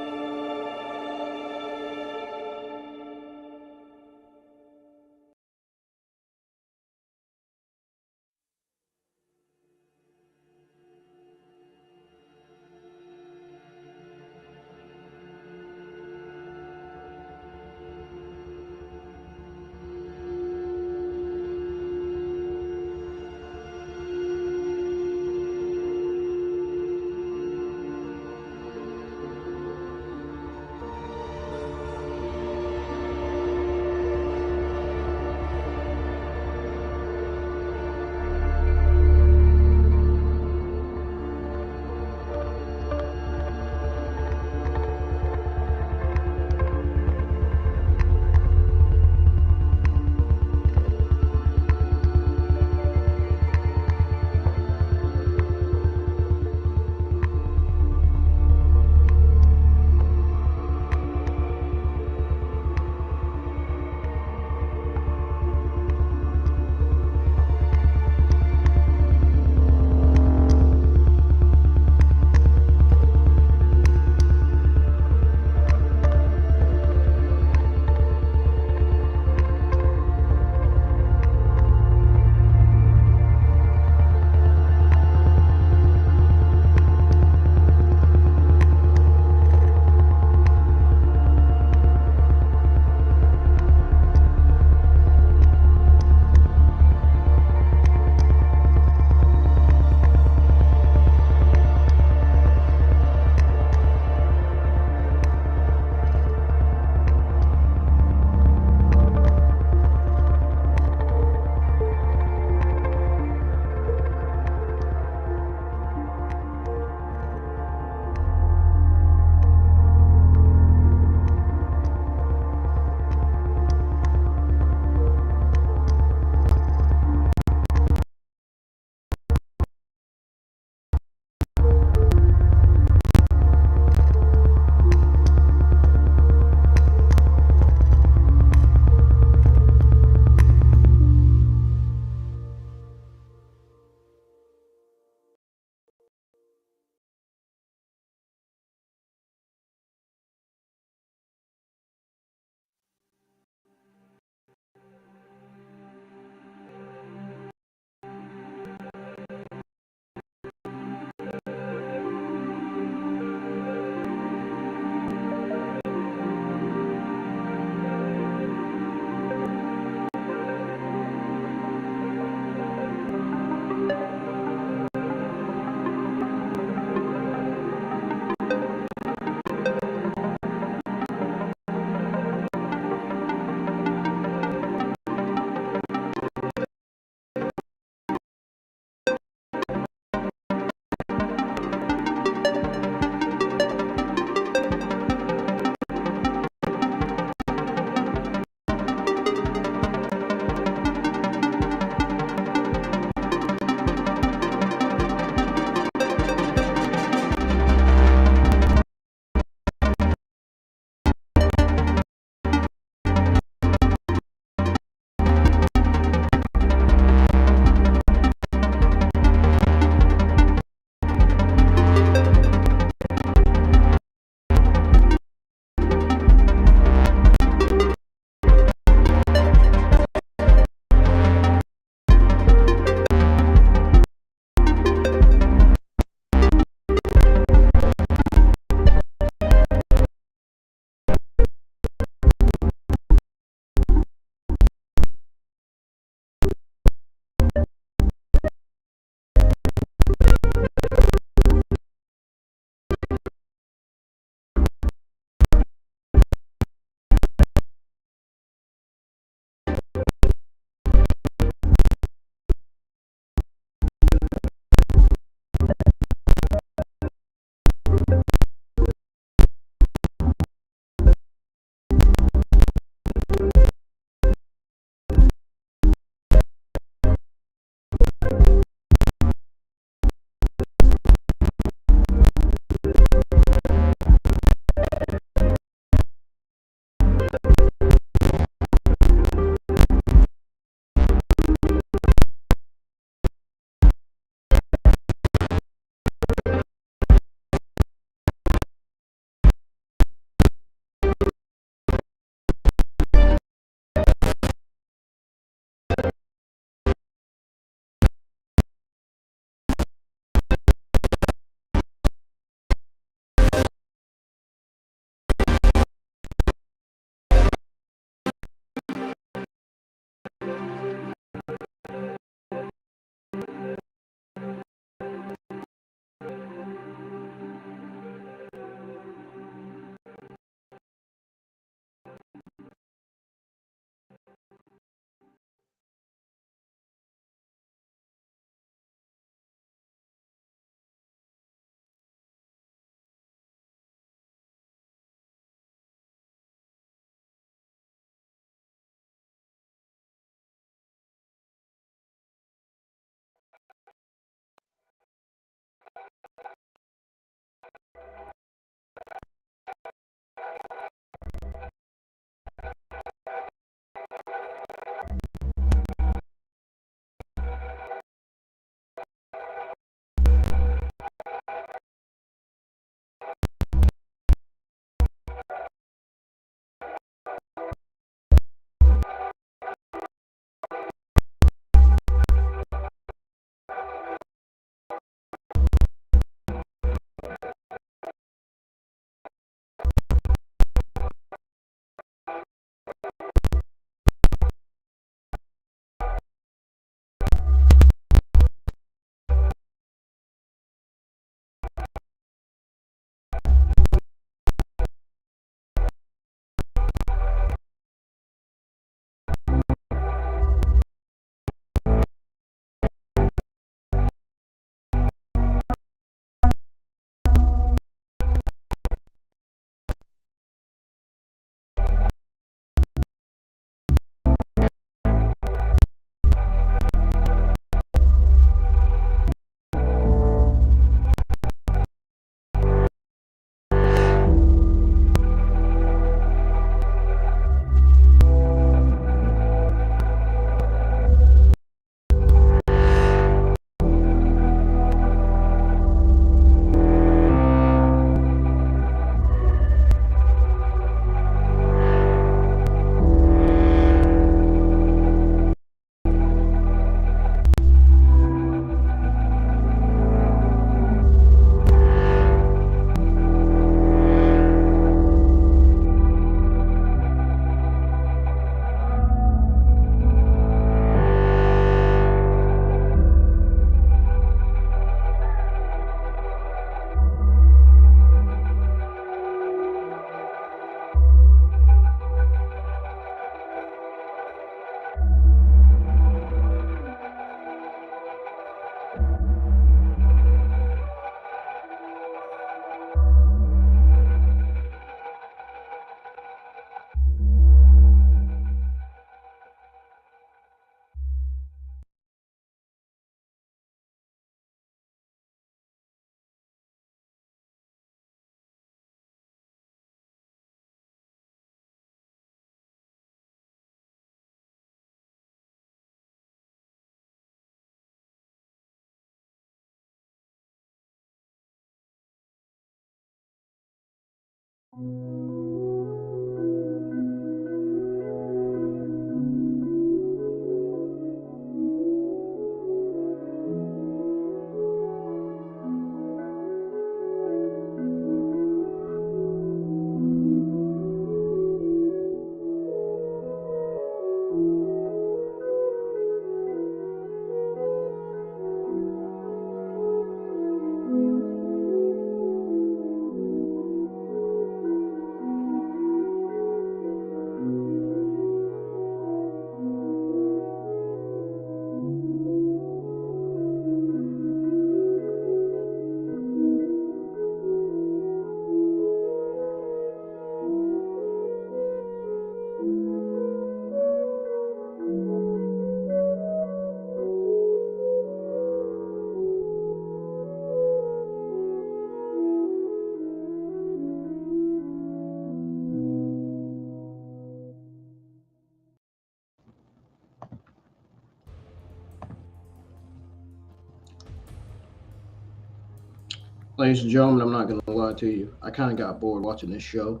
Ladies and gentlemen, I'm not going to lie to you. I kind of got bored watching this show.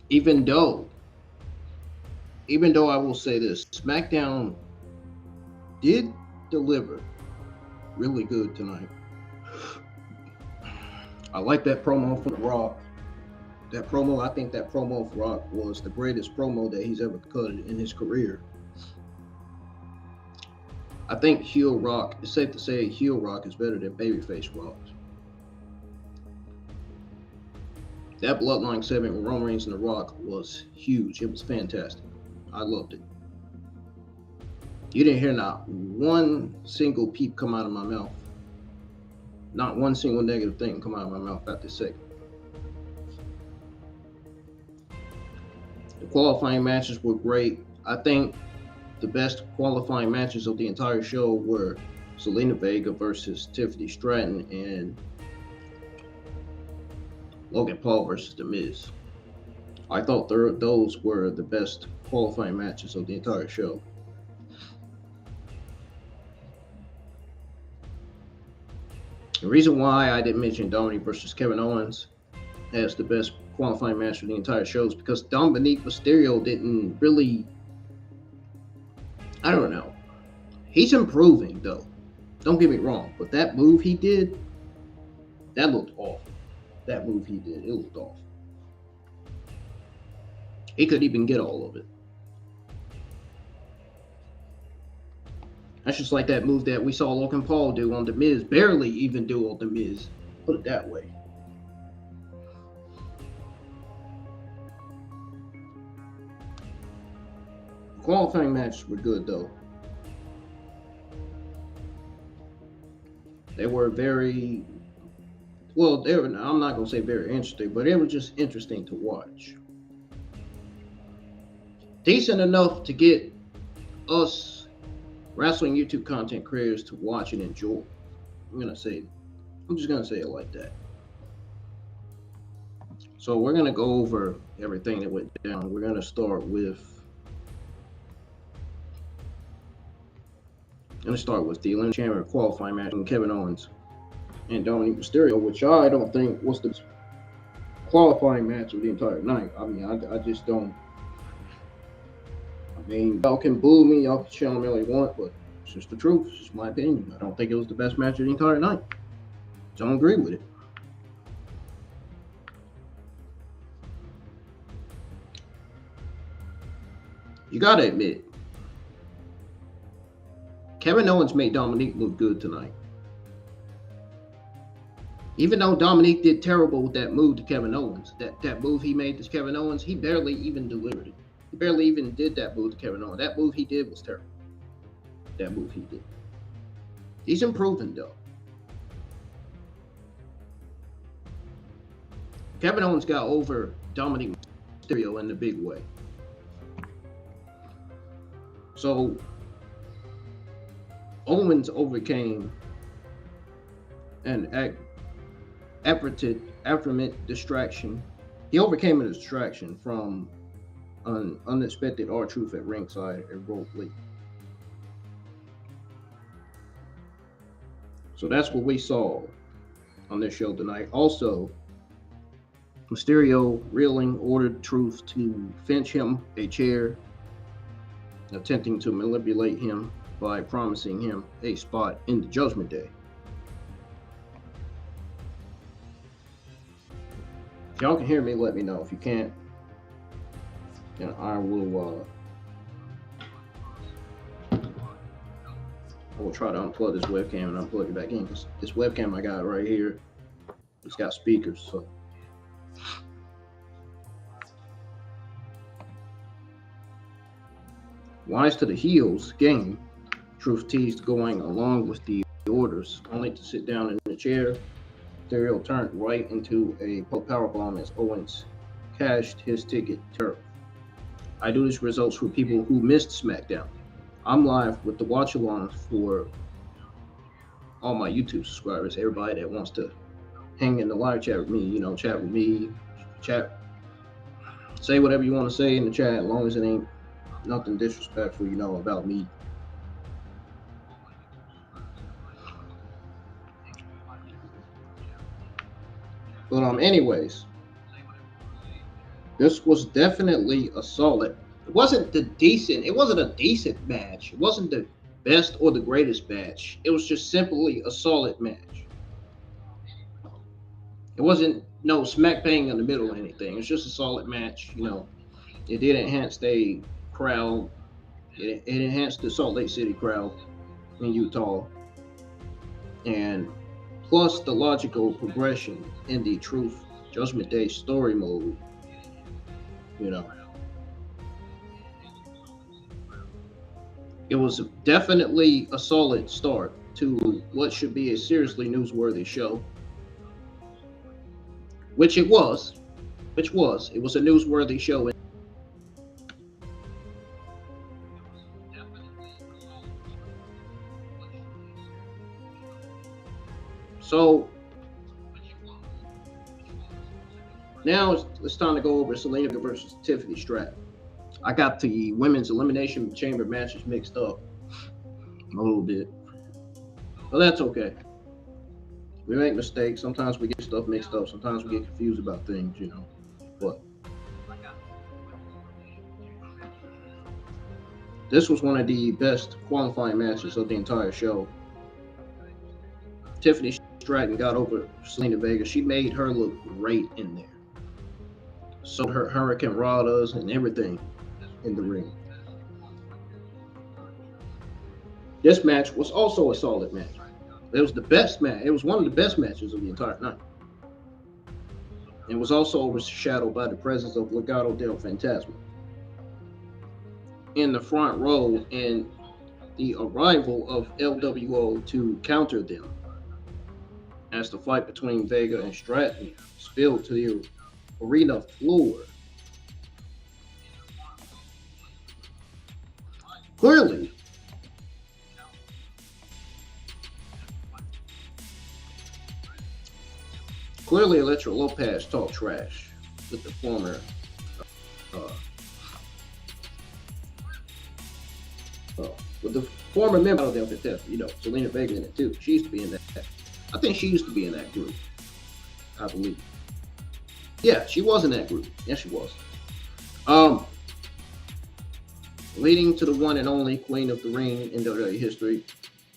Even though I will say this, SmackDown did deliver really good tonight. I like that promo from The Rock. I think that promo for Rock was the greatest promo that he's ever cut in his career. I think heel Rock, it's safe to say heel Rock is better than babyface Rock. That Bloodline segment with Roman Reigns and The Rock was huge. It was fantastic. I loved it. You didn't hear not one single peep come out of my mouth. Not one single negative thing come out of my mouth after segment. The qualifying matches were great. I think the best qualifying matches of the entire show were Zelina Vega versus Tiffany Stratton and Logan Paul versus The Miz. I thought those were the best qualifying matches of the entire show. The reason why I didn't mention Dominic versus Kevin Owens as the best qualifying match of the entire show is because Dominic Mysterio didn't really, I don't know. He's improving though. Don't get me wrong, but that move he did, that looked awful. That move he did, it looked awful. He couldn't even get all of it. That's just like that move that we saw Logan Paul do on The Miz, barely even do on The Miz. Put it that way. Qualifying matches were good though. They were very, well, they were, I'm not going to say very interesting, but they were just interesting to watch. Decent enough to get us wrestling YouTube content creators to watch and enjoy. I'm just going to say it like that. So we're going to go over everything that went down. We're going to start with the Elimination Chamber qualifying match between Kevin Owens and Dominic Mysterio, which I don't think was the qualifying match of the entire night. I mean, I just don't. I mean, y'all can boo me, y'all can show me all you want, but it's just the truth. It's just my opinion. I don't think it was the best match of the entire night. Don't agree with it. You gotta admit, Kevin Owens made Dominic look good tonight. Even though Dominic did terrible with that move to Kevin Owens, that move he made to Kevin Owens, he barely even delivered it. He barely even did that move to Kevin Owens. That move he did was terrible. That move he did. He's improving though. Kevin Owens got over Dominic Mysterio in a big way. So Owens overcame an affirmative distraction. He overcame a distraction from an unexpected R-Truth at ringside at Ripley. So that's what we saw on this show tonight. Also, Mysterio reeling ordered Truth to fetch him a chair, attempting to manipulate him by promising him a spot in the Judgment Day. If y'all can hear me, let me know. If you can't, then I will try to unplug this webcam and unplug it back in, because this webcam I got right here, it's got speakers. So wise to the heels game, Truth teased going along with the orders, only to sit down in the chair. Mysterio turned right into a powerbomb as Owens cashed his ticket to Perth. I do these results for people who missed SmackDown. I'm live with the watch-alongs for all my YouTube subscribers, everybody that wants to hang in the live chat with me, chat with me, say whatever you want to say in the chat, as long as it ain't nothing disrespectful, about me. But anyways, this was definitely a solid. It wasn't a decent match. It wasn't the best or the greatest match. It was just simply a solid match. It wasn't no smack bang in the middle or anything. It's just a solid match. It did enhance the crowd. It enhanced the Salt Lake City crowd in Utah, and plus the logical progression in the Truth Judgment Day story mode. It was definitely a solid start to what should be a seriously newsworthy show, which it was. It was a newsworthy show. So Now it's time to go over Selena versus Tiffany Stratton. I got the women's elimination chamber matches mixed up a little bit, but that's okay. We make mistakes. Sometimes we get stuff mixed up. Sometimes we get confused about things, you know. But this was one of the best qualifying matches of the entire show. Tiffany Stratton got over Selena Vega. She made her look great in there. So her Hurricane Radas and everything in the ring. This match was also a solid match. It was the best match. It was one of the best matches of the entire night. It was also overshadowed by the presence of Legado del Fantasma in the front row and the arrival of LWO to counter them as the fight between Vega and Stratton spilled to the arena floor. Clearly, Electra Lopez talked trash with the former member of the Fantastic, you know, Selena Vega in it too. She used to be in that. I think she used to be in that group, I believe. Yeah, she was in that group. Yes, she was. Leading to the one and only Queen of the Ring in WWE history,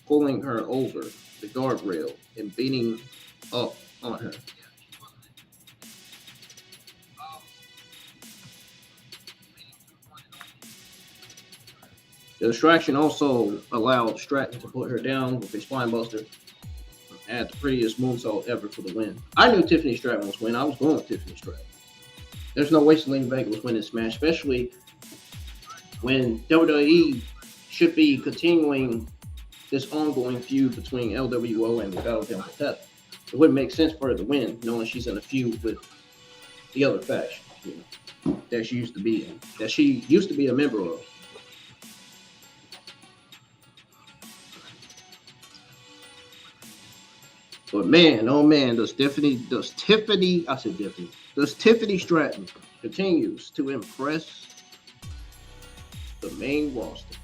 pulling her over the guardrail and beating up on her. The distraction also allowed Stratton to put her down with a spine buster at the prettiest moonsault ever for the win. I knew Tiffany Stratton was winning. I was going with Tiffany Stratton. There's no way Selena Vega was winning this match, especially when WWE should be continuing this ongoing feud between LWO and Legado del Fantasma. It wouldn't make sense for her to win, knowing she's in a feud with the other faction, you know, that she used to be a member of. But man, oh man, does Tiffany Stratton continues to impress the main roster.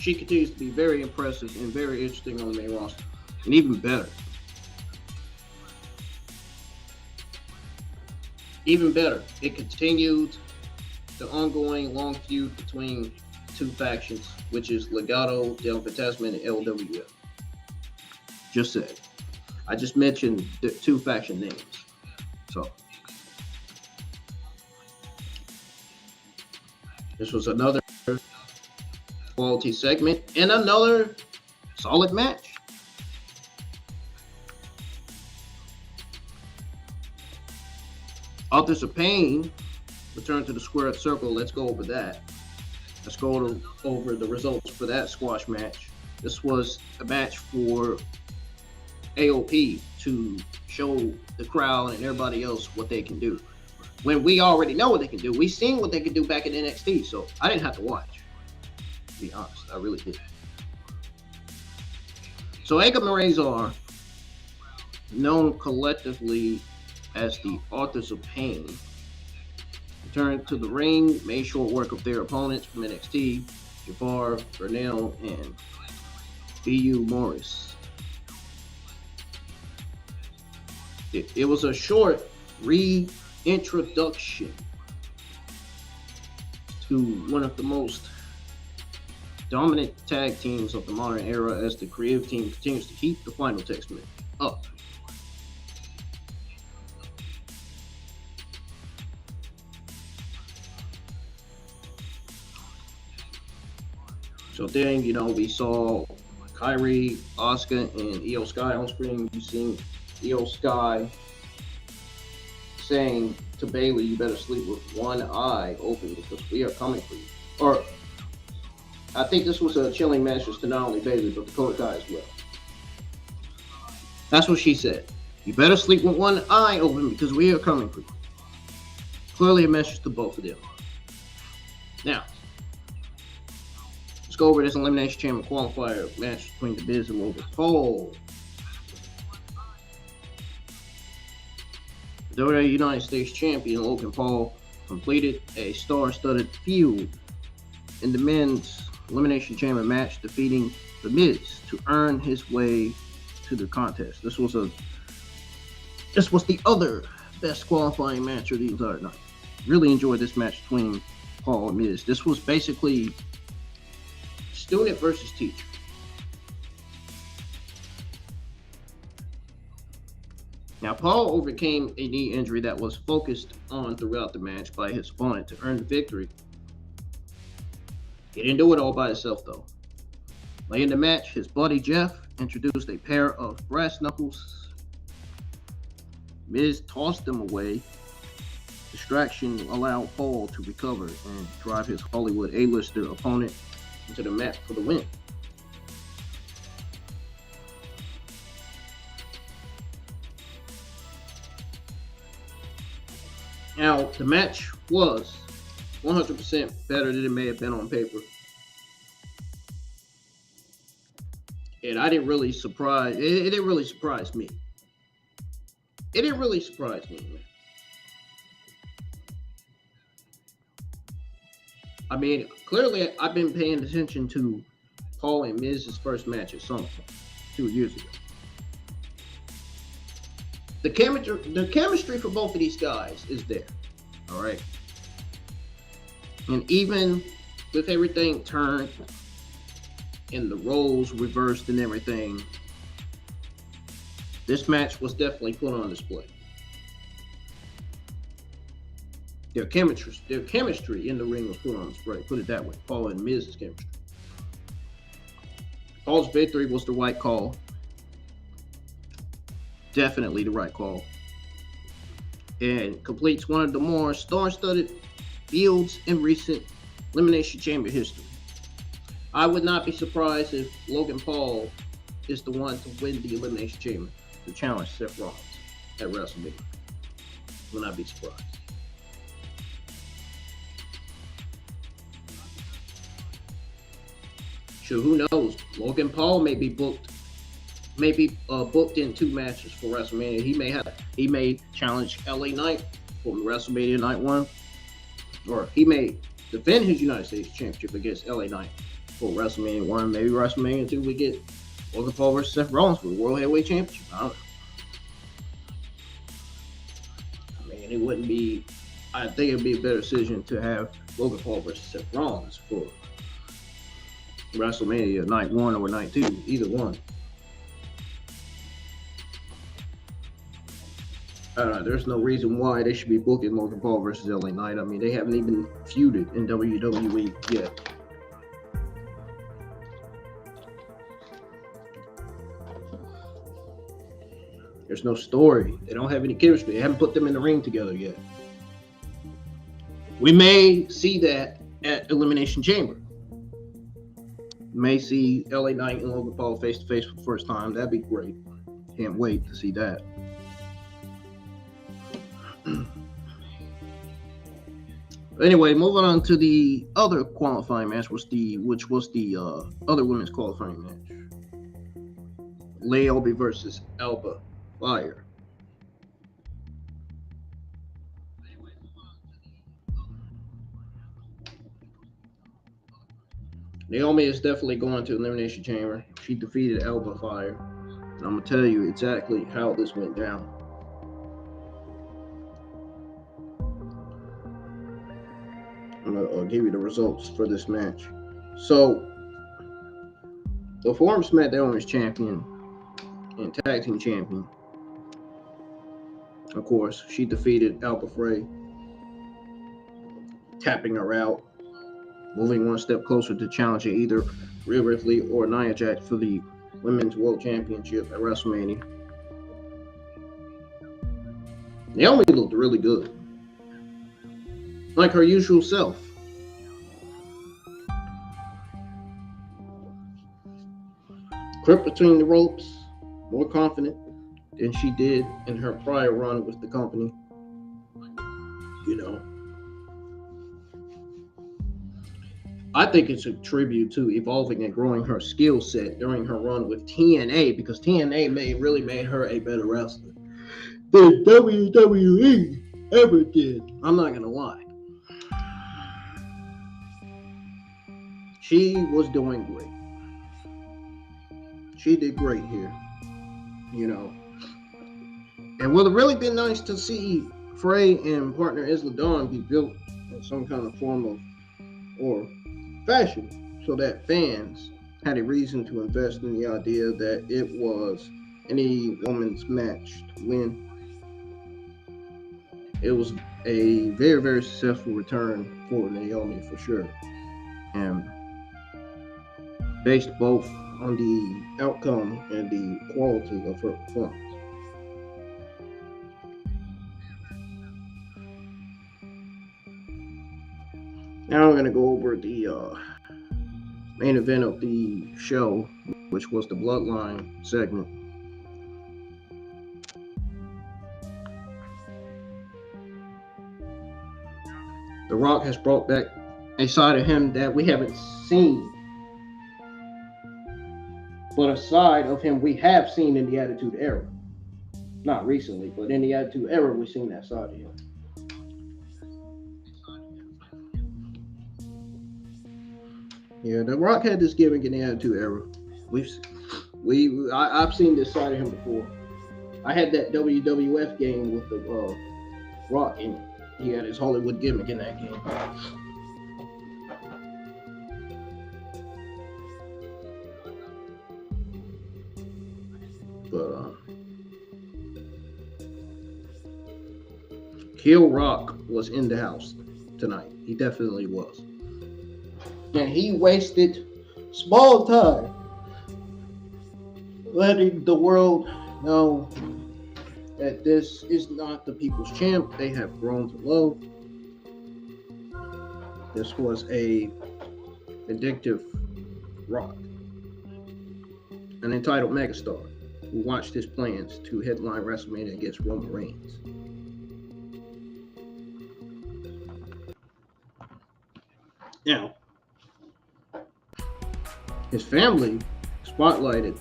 She continues to be very impressive and very interesting on the main roster. And even better. It continued the ongoing long feud between two factions, which is Legado del Fantasma and LWO. Just said. I just mentioned the two faction names. So this was another quality segment and another solid match. Authors of Pain return to the square circle. Let's go over that. Let's go over the results for that squash match. This was a match for AOP to show the crowd and everybody else what they can do. When we already know what they can do, we seen what they could do back in NXT, so I didn't have to watch. To be honest, I really did. So Akam and Razor, known collectively as the Authors of Pain, returned to the ring, made short work of their opponents from NXT, Jafar, Burnell, and B.U. Morris. It was a short reintroduction to one of the most dominant tag teams of the modern era as the creative team continues to keep the final testament up. So then, you know, we saw Kyrie, Asuka, and Io Sky on screen. You seen Io Sky saying to Bayley, you better sleep with one eye open because we are coming for you. Or I think this was a chilling message to not only Bayley, but the Dakota Kai as well. That's what she said. You better sleep with one eye open because we are coming for you. Clearly a message to both of them. Now, let's go over this Elimination Chamber qualifier match between The Miz and Logan Paul. WWE United States champion Logan Paul completed a star-studded feud in the men's Elimination Chamber match, defeating The Miz to earn his way to the contest. This was the other best qualifying match of the entire night. Really enjoyed this match between Paul and Miz. This was basically student versus teacher. Now, Paul overcame a knee injury that was focused on throughout the match by his opponent to earn the victory. He didn't do it all by himself, though. Late in the match, his buddy Jeff introduced a pair of brass knuckles. Miz tossed them away. Distraction allowed Paul to recover and drive his Hollywood A-lister opponent into the mat for the win. Now, the match was 100% better than it may have been on paper. And it didn't really surprise me. It didn't really surprise me, man. I mean, clearly I've been paying attention to Paul and Miz's first match at SummerSlam 2 years ago. The chemistry for both of these guys is there, all right? And even with everything turned and the roles reversed and everything, this match was definitely put on display. Their chemistry in the ring was put on display. Put it that way. Paul and Miz's chemistry. Paul's victory was the right call. Definitely the right call. And completes one of the more star-studded fields in recent Elimination Chamber history. I would not be surprised if Logan Paul is the one to win the Elimination Chamber to challenge Seth Rollins at WrestleMania. Would not be surprised. Sure, who knows? Logan Paul may be booked in 2 matches for WrestleMania. He may challenge LA Knight for WrestleMania Night 1, or he may defend his United States Championship against LA Knight for WrestleMania 1. Maybe WrestleMania 2 we get Logan Paul versus Seth Rollins for the World Heavyweight Championship. I don't know. I mean, I think it'd be a better decision to have Logan Paul versus Seth Rollins for WrestleMania Night 1 or Night 2, either one. There's no reason why they should be booking Logan Paul versus LA Knight. I mean, they haven't even feuded in WWE yet. There's no story. They don't have any chemistry. They haven't put them in the ring together yet. We may see that at Elimination Chamber. We may see LA Knight and Logan Paul face to face for the first time. That'd be great. Can't wait to see that. Anyway, moving on to the other qualifying match, which was the other women's qualifying match. Naomi versus Alba Fire. Naomi is definitely going to Elimination Chamber. She defeated Alba Fire. And I'm going to tell you exactly how this went down. I'm going to give you the results for this match. So, the former SmackDown Women's Champion and Tag Team Champion, of course, she defeated Alba Fire, tapping her out, moving one step closer to challenging either Rhea Ripley or Nia Jax for the Women's World Championship at WrestleMania. Naomi looked really good, like her usual self. Crept between the ropes, more confident than she did in her prior run with the company. You know, I think it's a tribute to evolving and growing her skill set during her run with TNA, because TNA really made her a better wrestler. than WWE ever did. I'm not gonna lie. She was doing great. She did great here, you know. And would have really been nice to see Frey and partner Isla Dawn be built in some kind of form of or fashion, so that fans had a reason to invest in the idea that it was any woman's match to win. It was a very, very successful return for Naomi for sure, and based both on the outcome and the quality of her performance. Now I'm going to go over the main event of the show, which was the Bloodline segment. The Rock has brought back a side of him that we haven't seen, but a side of him we have seen in the Attitude Era. Not recently, but in the Attitude Era, we've seen that side of him. Yeah, The Rock had this gimmick in the Attitude Era. I've seen this side of him before. I had that WWF game with the Rock in it. He had his Hollywood gimmick in that game. But Kill Rock was in the house tonight. He definitely was. And he wasted small time letting the world know that this is not the people's champ they have grown to love. This was a vindictive Rock, an entitled megastar who watched his plans to headline WrestleMania against Roman Reigns. Now, his family spotlighted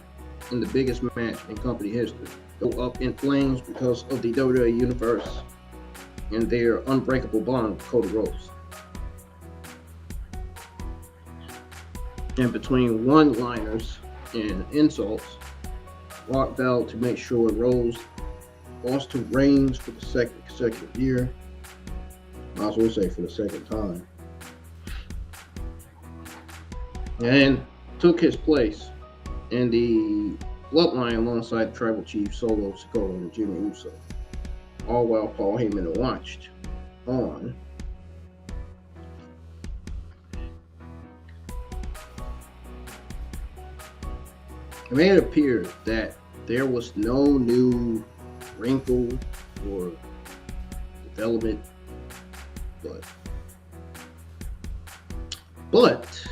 in the biggest match in company history go up in flames because of the WWE Universe and their unbreakable bond with Cody Rhodes. And between one-liners and insults, Rock vowed to make sure Rhodes lost to Reigns for the second consecutive year. Might as well say for the second time. And took his place in the Bloodline alongside Tribal Chief Solo Sikoa and Jimmy Uso, all while Paul Heyman watched on. It made it appear that there was no new wrinkle or development, but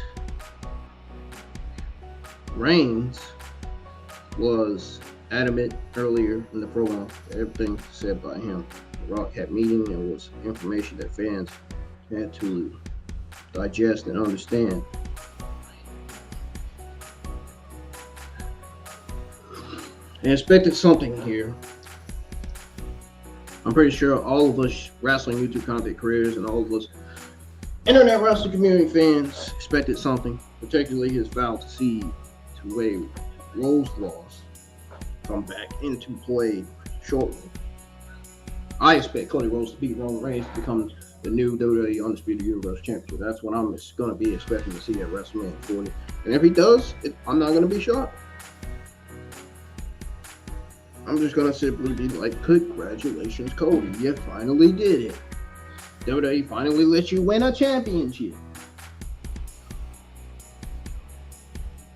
Reigns was adamant earlier in the program that everything said by him. The Rock had meaning and was information that fans had to digest and understand. I expected something here. I'm pretty sure all of us wrestling YouTube content creators and all of us internet wrestling community fans expected something, particularly his vow to cede to a Rhodes loss come back into play shortly. I expect Cody Rhodes to beat Roman Reigns to become the new WWE Undisputed Universe Champion. That's what I'm going to be expecting to see at WrestleMania 40. And if he does, I'm not going to be shocked. I'm just going to simply be like, congratulations, Cody. You finally did it. WWE finally let you win a championship.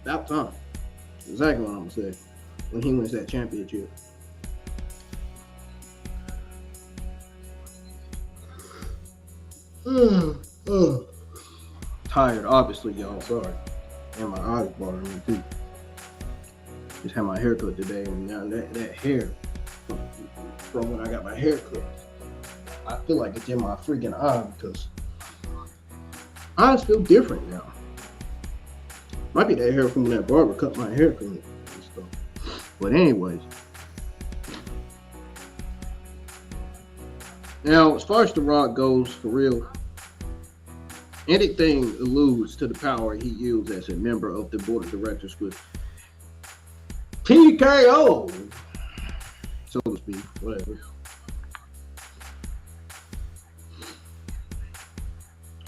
About time. Exactly what I'm going to say when he wins that championship. Tired, obviously, y'all. Sorry. And my eyes bothering me, too. Just had my hair cut today, and now that hair from when I got my hair cut, I feel like it's in my freaking eye because eyes feel different now. Might be that hair from when that barber cut my hair clean and stuff. But anyways, Now, as far as The Rock goes, for real, anything alludes to the power he used as a member of the board of directors with TKO, so to speak, whatever.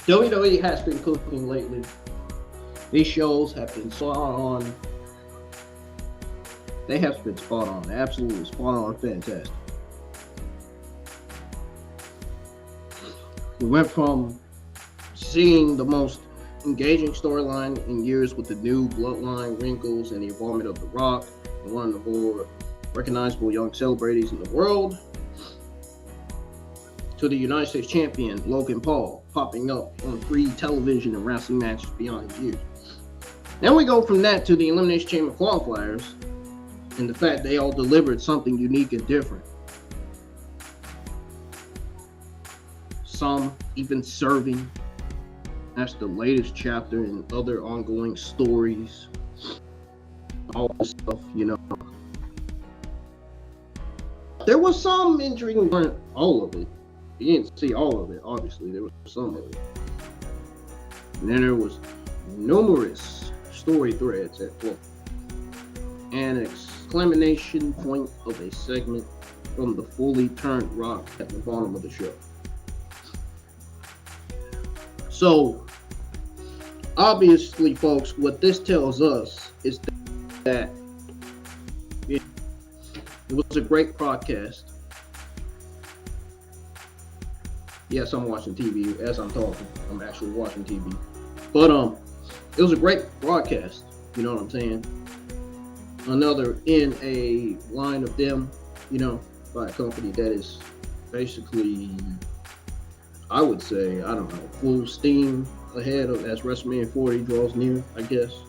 WWE has been cooking lately. These shows have been spot on. They have been spot on, absolutely spot on, fantastic. We went from seeing the most engaging storyline in years with the new bloodline wrinkles and the involvement of The Rock, and one of the more recognizable young celebrities in the world, to the United States champion Logan Paul popping up on free television and wrestling matches beyond his years. Then we go from that to the Elimination Chamber qualifiers and the fact they all delivered something unique and different. Some even serving as the latest chapter in other ongoing stories. All this stuff, you know. There was some intrigue, all of it. You didn't see all of it, obviously. There was some of it. And then there was numerous story threads at play. An exclamation point of a segment from the fully turned Rock at the bottom of the show. So, obviously, folks, what this tells us is that it was a great broadcast. Yes, I'm watching TV as I'm talking. I'm actually watching TV. But it was a great broadcast. You know what I'm saying? Another in a line of them, you know, by a company that is basically, I would say, I don't know, full steam ahead of as WrestleMania 40 draws near, I guess.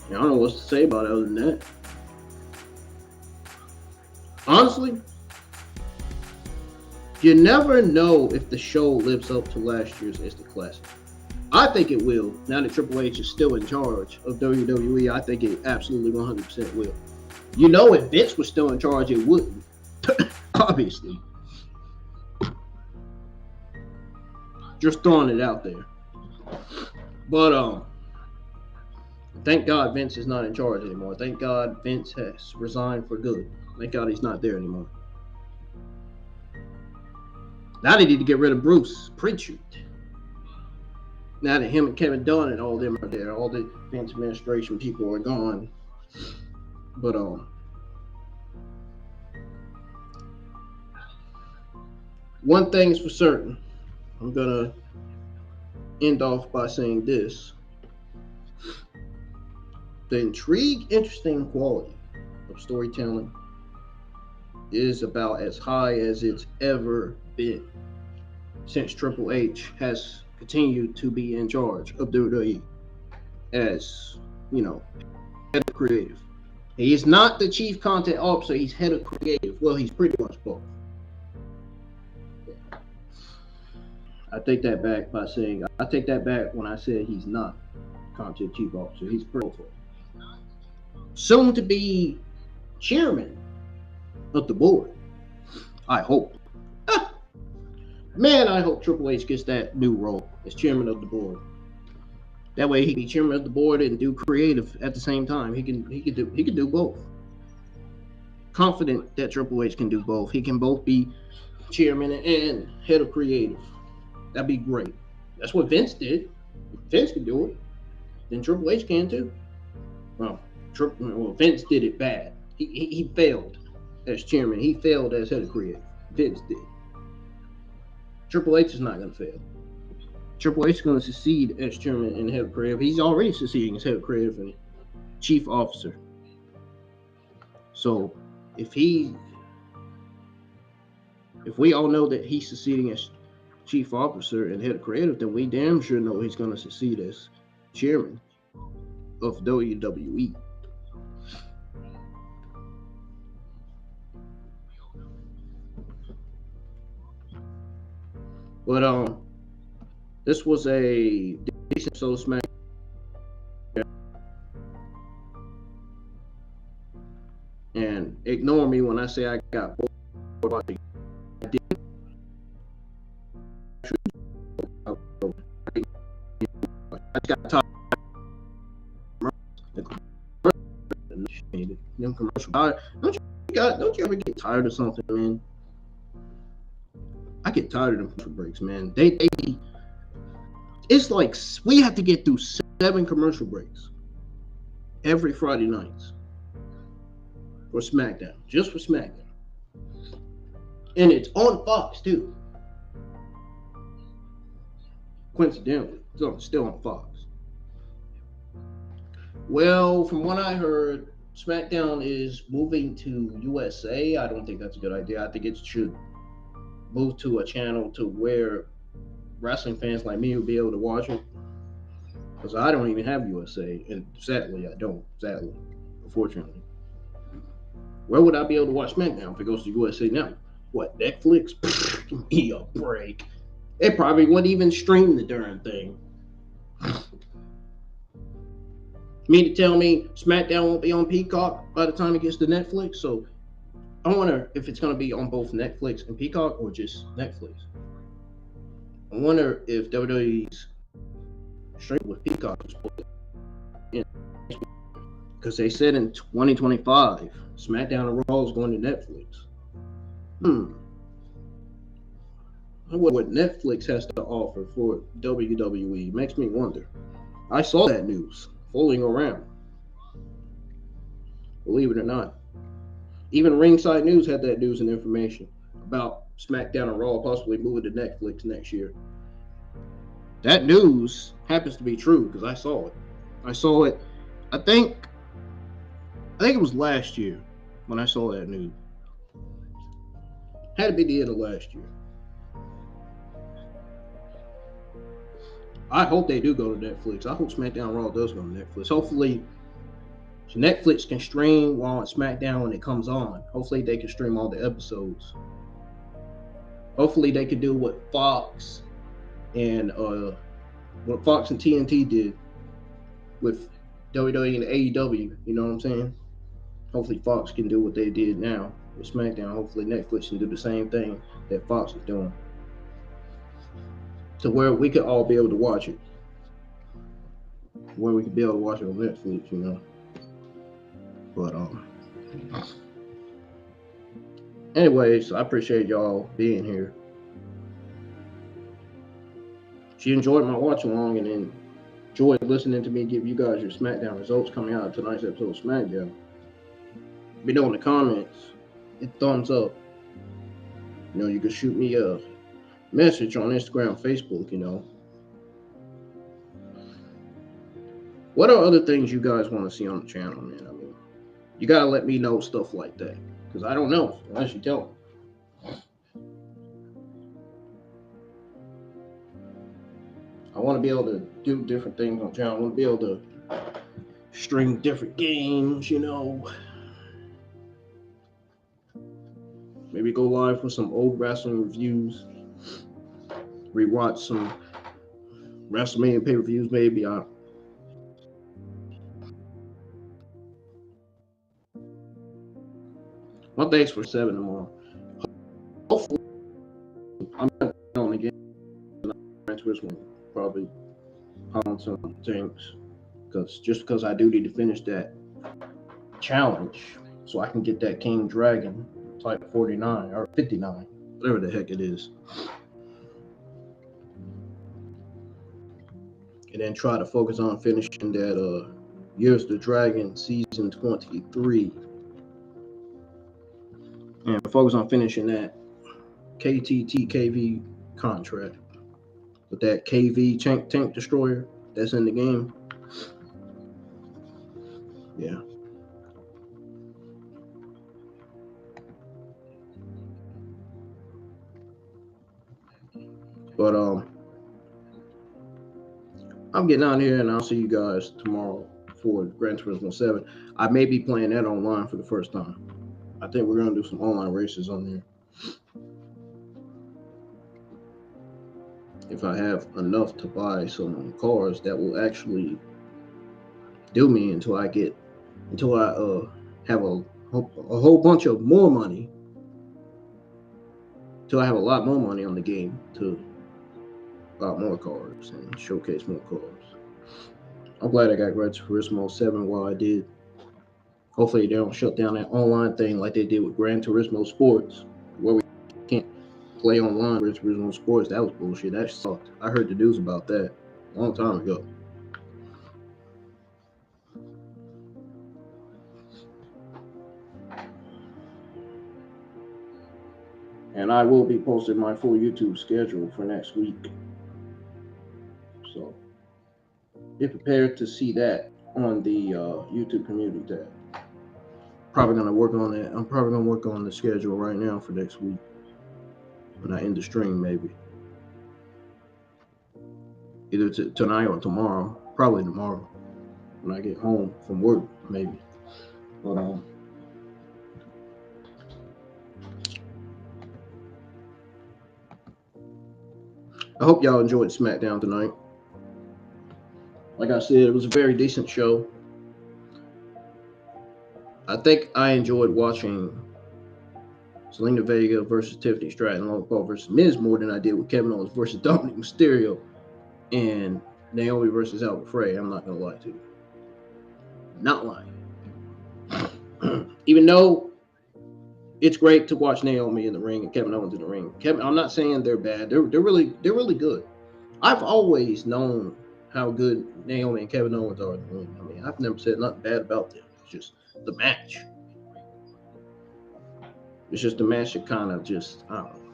I don't know what to say about it other than that. Honestly, you never know if the show lives up to last year's as the classic. I think it will. Now that Triple H is still in charge of WWE, I think it absolutely 100% will. You know, if Vince was still in charge, it wouldn't. Obviously. Just throwing it out there. But thank God Vince is not in charge anymore. Thank God Vince has resigned for good. Thank God he's not there anymore. Now they need to get rid of Bruce Pritchard. Now that him and Kevin Dunn and all them are there, all the Vince administration people are gone. But one thing is for certain. I'm gonna end off by saying this. The intrigue, interesting quality of storytelling is about as high as it's ever been since Triple H has continued to be in charge of WWE as, you know, head of creative. He's not the chief content officer, he's head of creative. Well, he's pretty much both. I take that back by saying, I take that back when I said he's not content chief officer, he's pretty much. Soon to be chairman of the board. I hope. Man, I hope Triple H gets that new role as chairman of the board. That way he can be chairman of the board and do creative at the same time. He can do both. Confident that Triple H can do both. He can both be chairman and head of creative. That'd be great. That's what Vince did. If Vince can do it, then Triple H can too. Well, Vince did it bad. He failed as chairman. He failed as head of creative. Vince did. Triple H is not going to fail. Triple H is going to succeed as chairman and head of creative. He's already succeeding as head of creative and chief officer. So if we all know that he's succeeding as chief officer and head of creative, then we damn sure know he's going to succeed as chairman of WWE. But this was a decent episode of SmackDown. And ignore me when I say I got bored watching. I didn't I just got tired. Them commercial. Don't you ever get tired of something, man? I get tired of them commercial breaks, man. It's like we have to get through 7 commercial breaks every Friday nights for SmackDown, just for SmackDown. And it's on Fox too. Coincidentally, it's still on Fox. Well, from what I heard, SmackDown is moving to USA. I don't think that's a good idea. I think it should move to a channel to where wrestling fans like me will be able to watch it. Because I don't even have USA, and sadly, I don't. Sadly, unfortunately. Where would I be able to watch SmackDown if it goes to USA now? What, Netflix? Give me a break. They probably wouldn't even stream the darn thing. Mean to tell me SmackDown won't be on Peacock by the time it gets to Netflix? So I wonder if it's going to be on both Netflix and Peacock or just Netflix. I wonder if WWE's stream with Peacock is because they said in 2025 SmackDown and Raw is going to Netflix. I wonder what Netflix has to offer for WWE. Makes me wonder. I saw that news floating around. Believe it or not. Even Ringside News had that news and information about SmackDown and Raw possibly moving to Netflix next year. That news happens to be true because I saw it. I think it was last year when I saw that news. Had to be the end of last year. I hope they do go to Netflix. I hope SmackDown Raw does go to Netflix. Hopefully, Netflix can stream while on SmackDown when it comes on. Hopefully, they can stream all the episodes. Hopefully, they can do what Fox and TNT did with WWE and AEW. You know what I'm saying? Hopefully, Fox can do what they did now with SmackDown. Hopefully, Netflix can do the same thing that Fox is doing, to where we could all be able to watch it. Where we could be able to watch it on Netflix, you know. But anyways, I appreciate y'all being here. If you enjoyed my watch along and enjoyed listening to me give you guys your SmackDown results coming out of tonight's episode of SmackDown, let me know in the comments. Hit thumbs up. You know, you can shoot me a message on Instagram, Facebook, you know. What are other things you guys want to see on the channel, man? I mean, you got to let me know stuff like that. Because I don't know unless you tell me. I want to be able to do different things on the channel. I want to be able to stream different games, you know. Maybe go live for some old wrestling reviews. Rewatch some WrestleMania pay-per-views, maybe. My thanks for 7 tomorrow. Hopefully, I'm not on again. Probably pound some things because I do need to finish that challenge so I can get that King Dragon type 49 or 59, whatever the heck it is, and then try to focus on finishing that Years the Dragon season 23. And focus on finishing that KTTKV contract with that KV tank destroyer that's in the game. Yeah. But I'm getting out of here and I'll see you guys tomorrow for Gran Turismo 7. I may be playing that online for the first time. I think we're going to do some online races on there. If I have enough to buy some cars that will actually do me until I have a a whole bunch of more money till I have a lot more money on the game to buy more cards and showcase more cards. I'm glad I got Gran Turismo 7 while I did. Hopefully they don't shut down that online thing like they did with Gran Turismo Sports, where we can't play online Gran Turismo Sports. That was bullshit. That sucked. I heard the news about that a long time ago. And I will be posting my full YouTube schedule for next week. So be prepared to see that on the YouTube community tab. Probably gonna work on that. I'm probably gonna work on the schedule right now for next week. When I end the stream, maybe. Either tonight or tomorrow. Probably tomorrow. When I get home from work, maybe. But I hope y'all enjoyed SmackDown tonight. Like I said, it was a very decent show. I think I enjoyed watching Selena Vega versus Tiffany Stratton, Logan Paul versus Miz more than I did with Kevin Owens versus Dominic Mysterio and Naomi versus Albert Frey. I'm not gonna lie to you. Not lying. Even though it's great to watch Naomi in the ring and Kevin Owens in the ring. I'm not saying they're bad. They're really good. I've always known how good Naomi and Kevin Owens are in the ring. I mean, I've never said nothing bad about them. It's just the match. It's just the match that kind of just, I don't know.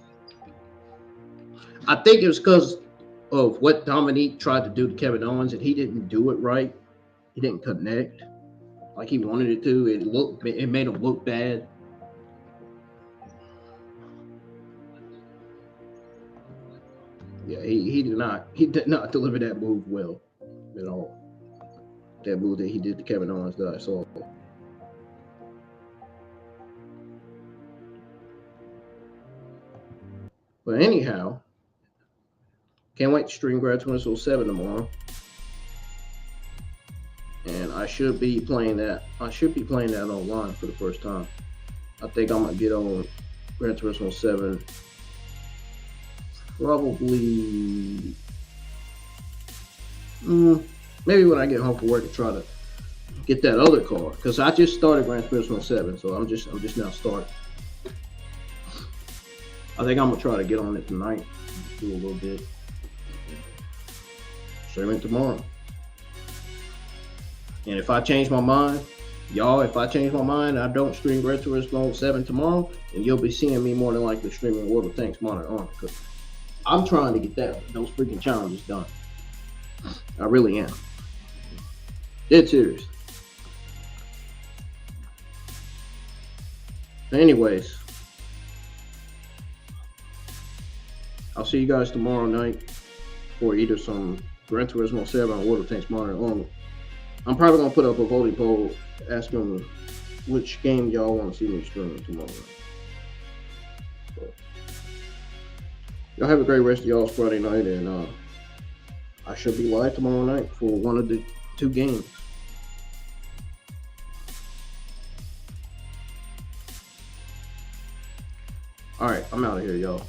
I think it was because of what Dominique tried to do to Kevin Owens, and he didn't do it right. He didn't connect like he wanted it to. It made him look bad. Yeah, he did not deliver that move well at all. That move that he did to Kevin Owens that I saw. But anyhow, can't wait to stream Gran Turismo 7 tomorrow. And I should be playing that. I should be playing that online for the first time. I think I'm gonna get on Gran Turismo 7 probably maybe when I get home from work and try to get that other car, because I just started Gran Turismo 7, so I'm just now starting. I think I'm gonna try to get on it tonight, do a little bit, stream it tomorrow. And if I change my mind, y'all, I don't stream Gran Turismo 7 tomorrow, and you'll be seeing me more than likely streaming World of Tanks Modern Armor, because I'm trying to get those freaking challenges done. I really am. Dead serious. Anyways, I'll see you guys tomorrow night for either some Gran Turismo 7 or World of Tanks Modern Armor. I'm probably going to put up a voting poll asking which game y'all want to see me stream tomorrow night. So, y'all have a great rest of y'all's Friday night, and I should be live tomorrow night for one of the 2 games. All right, I'm out of here, y'all.